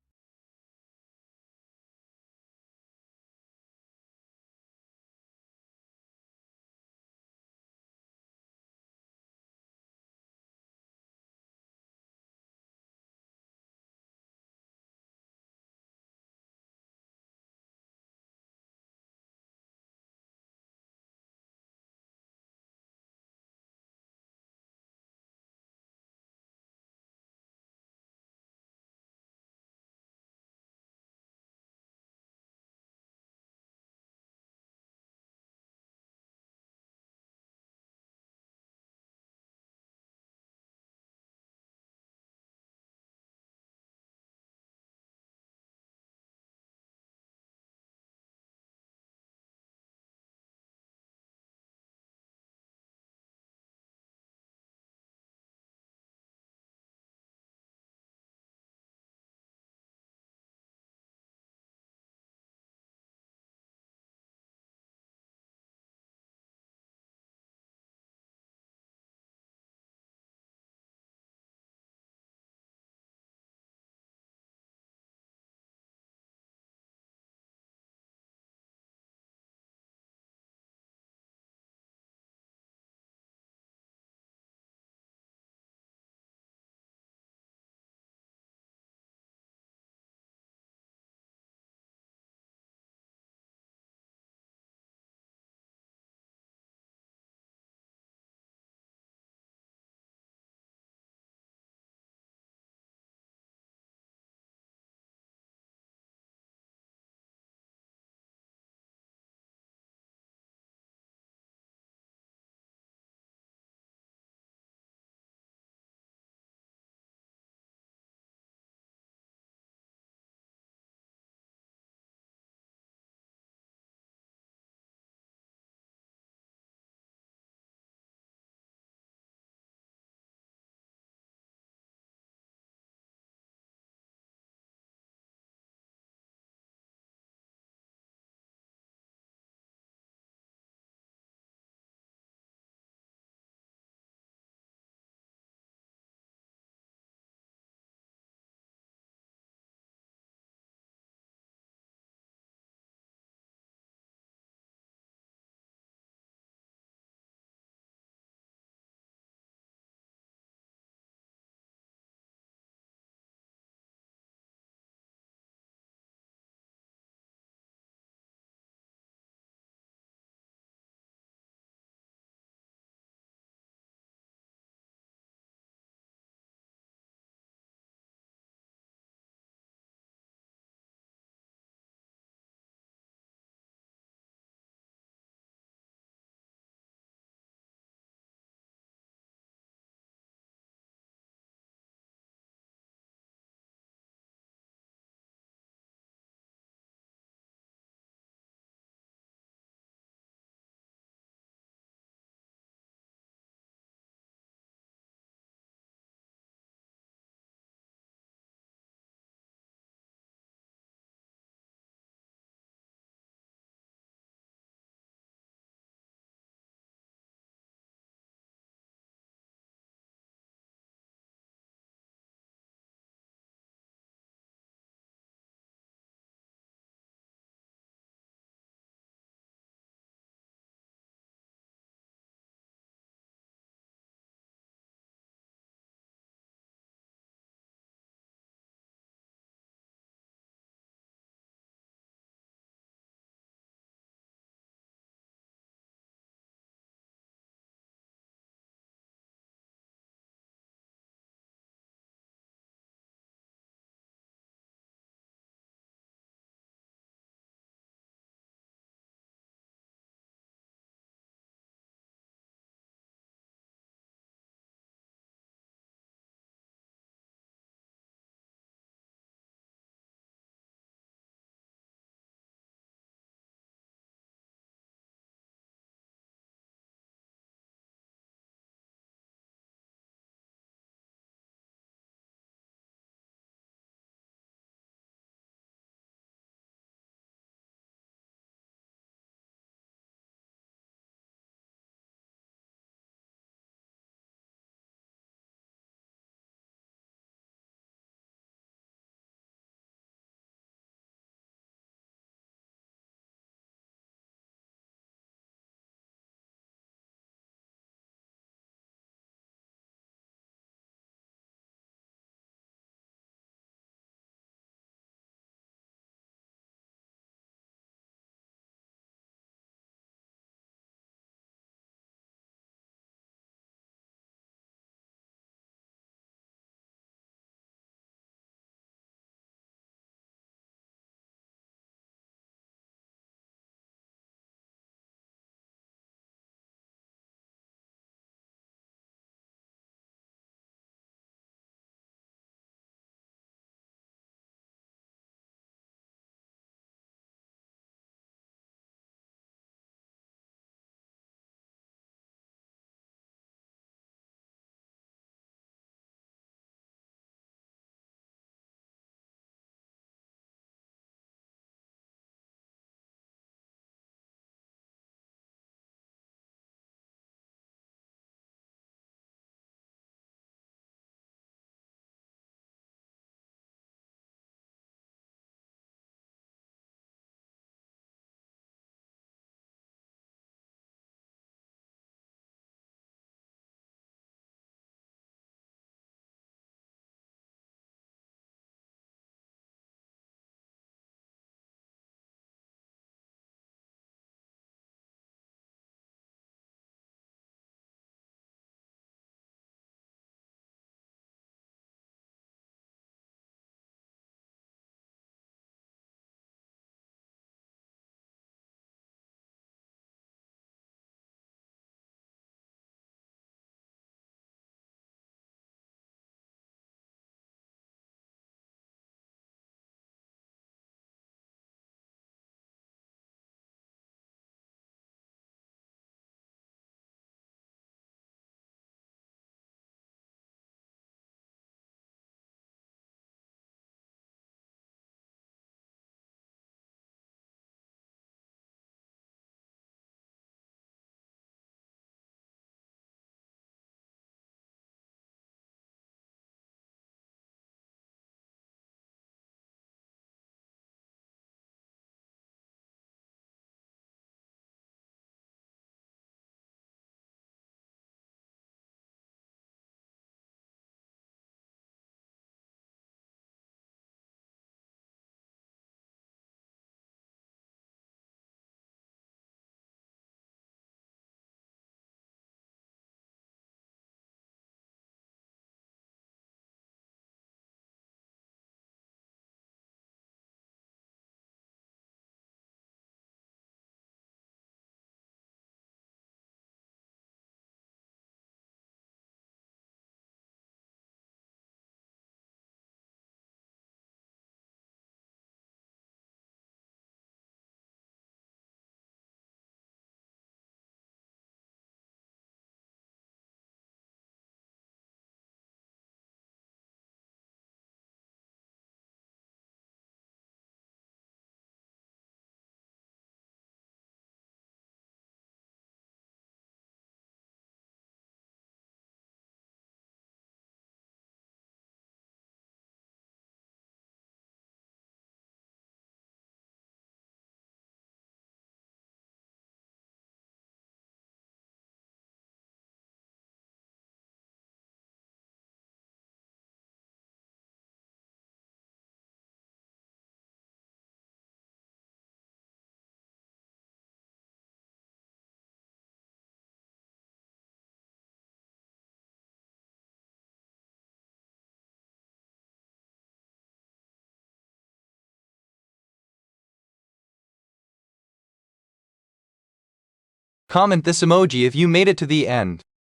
Comment this emoji if you made it to the end.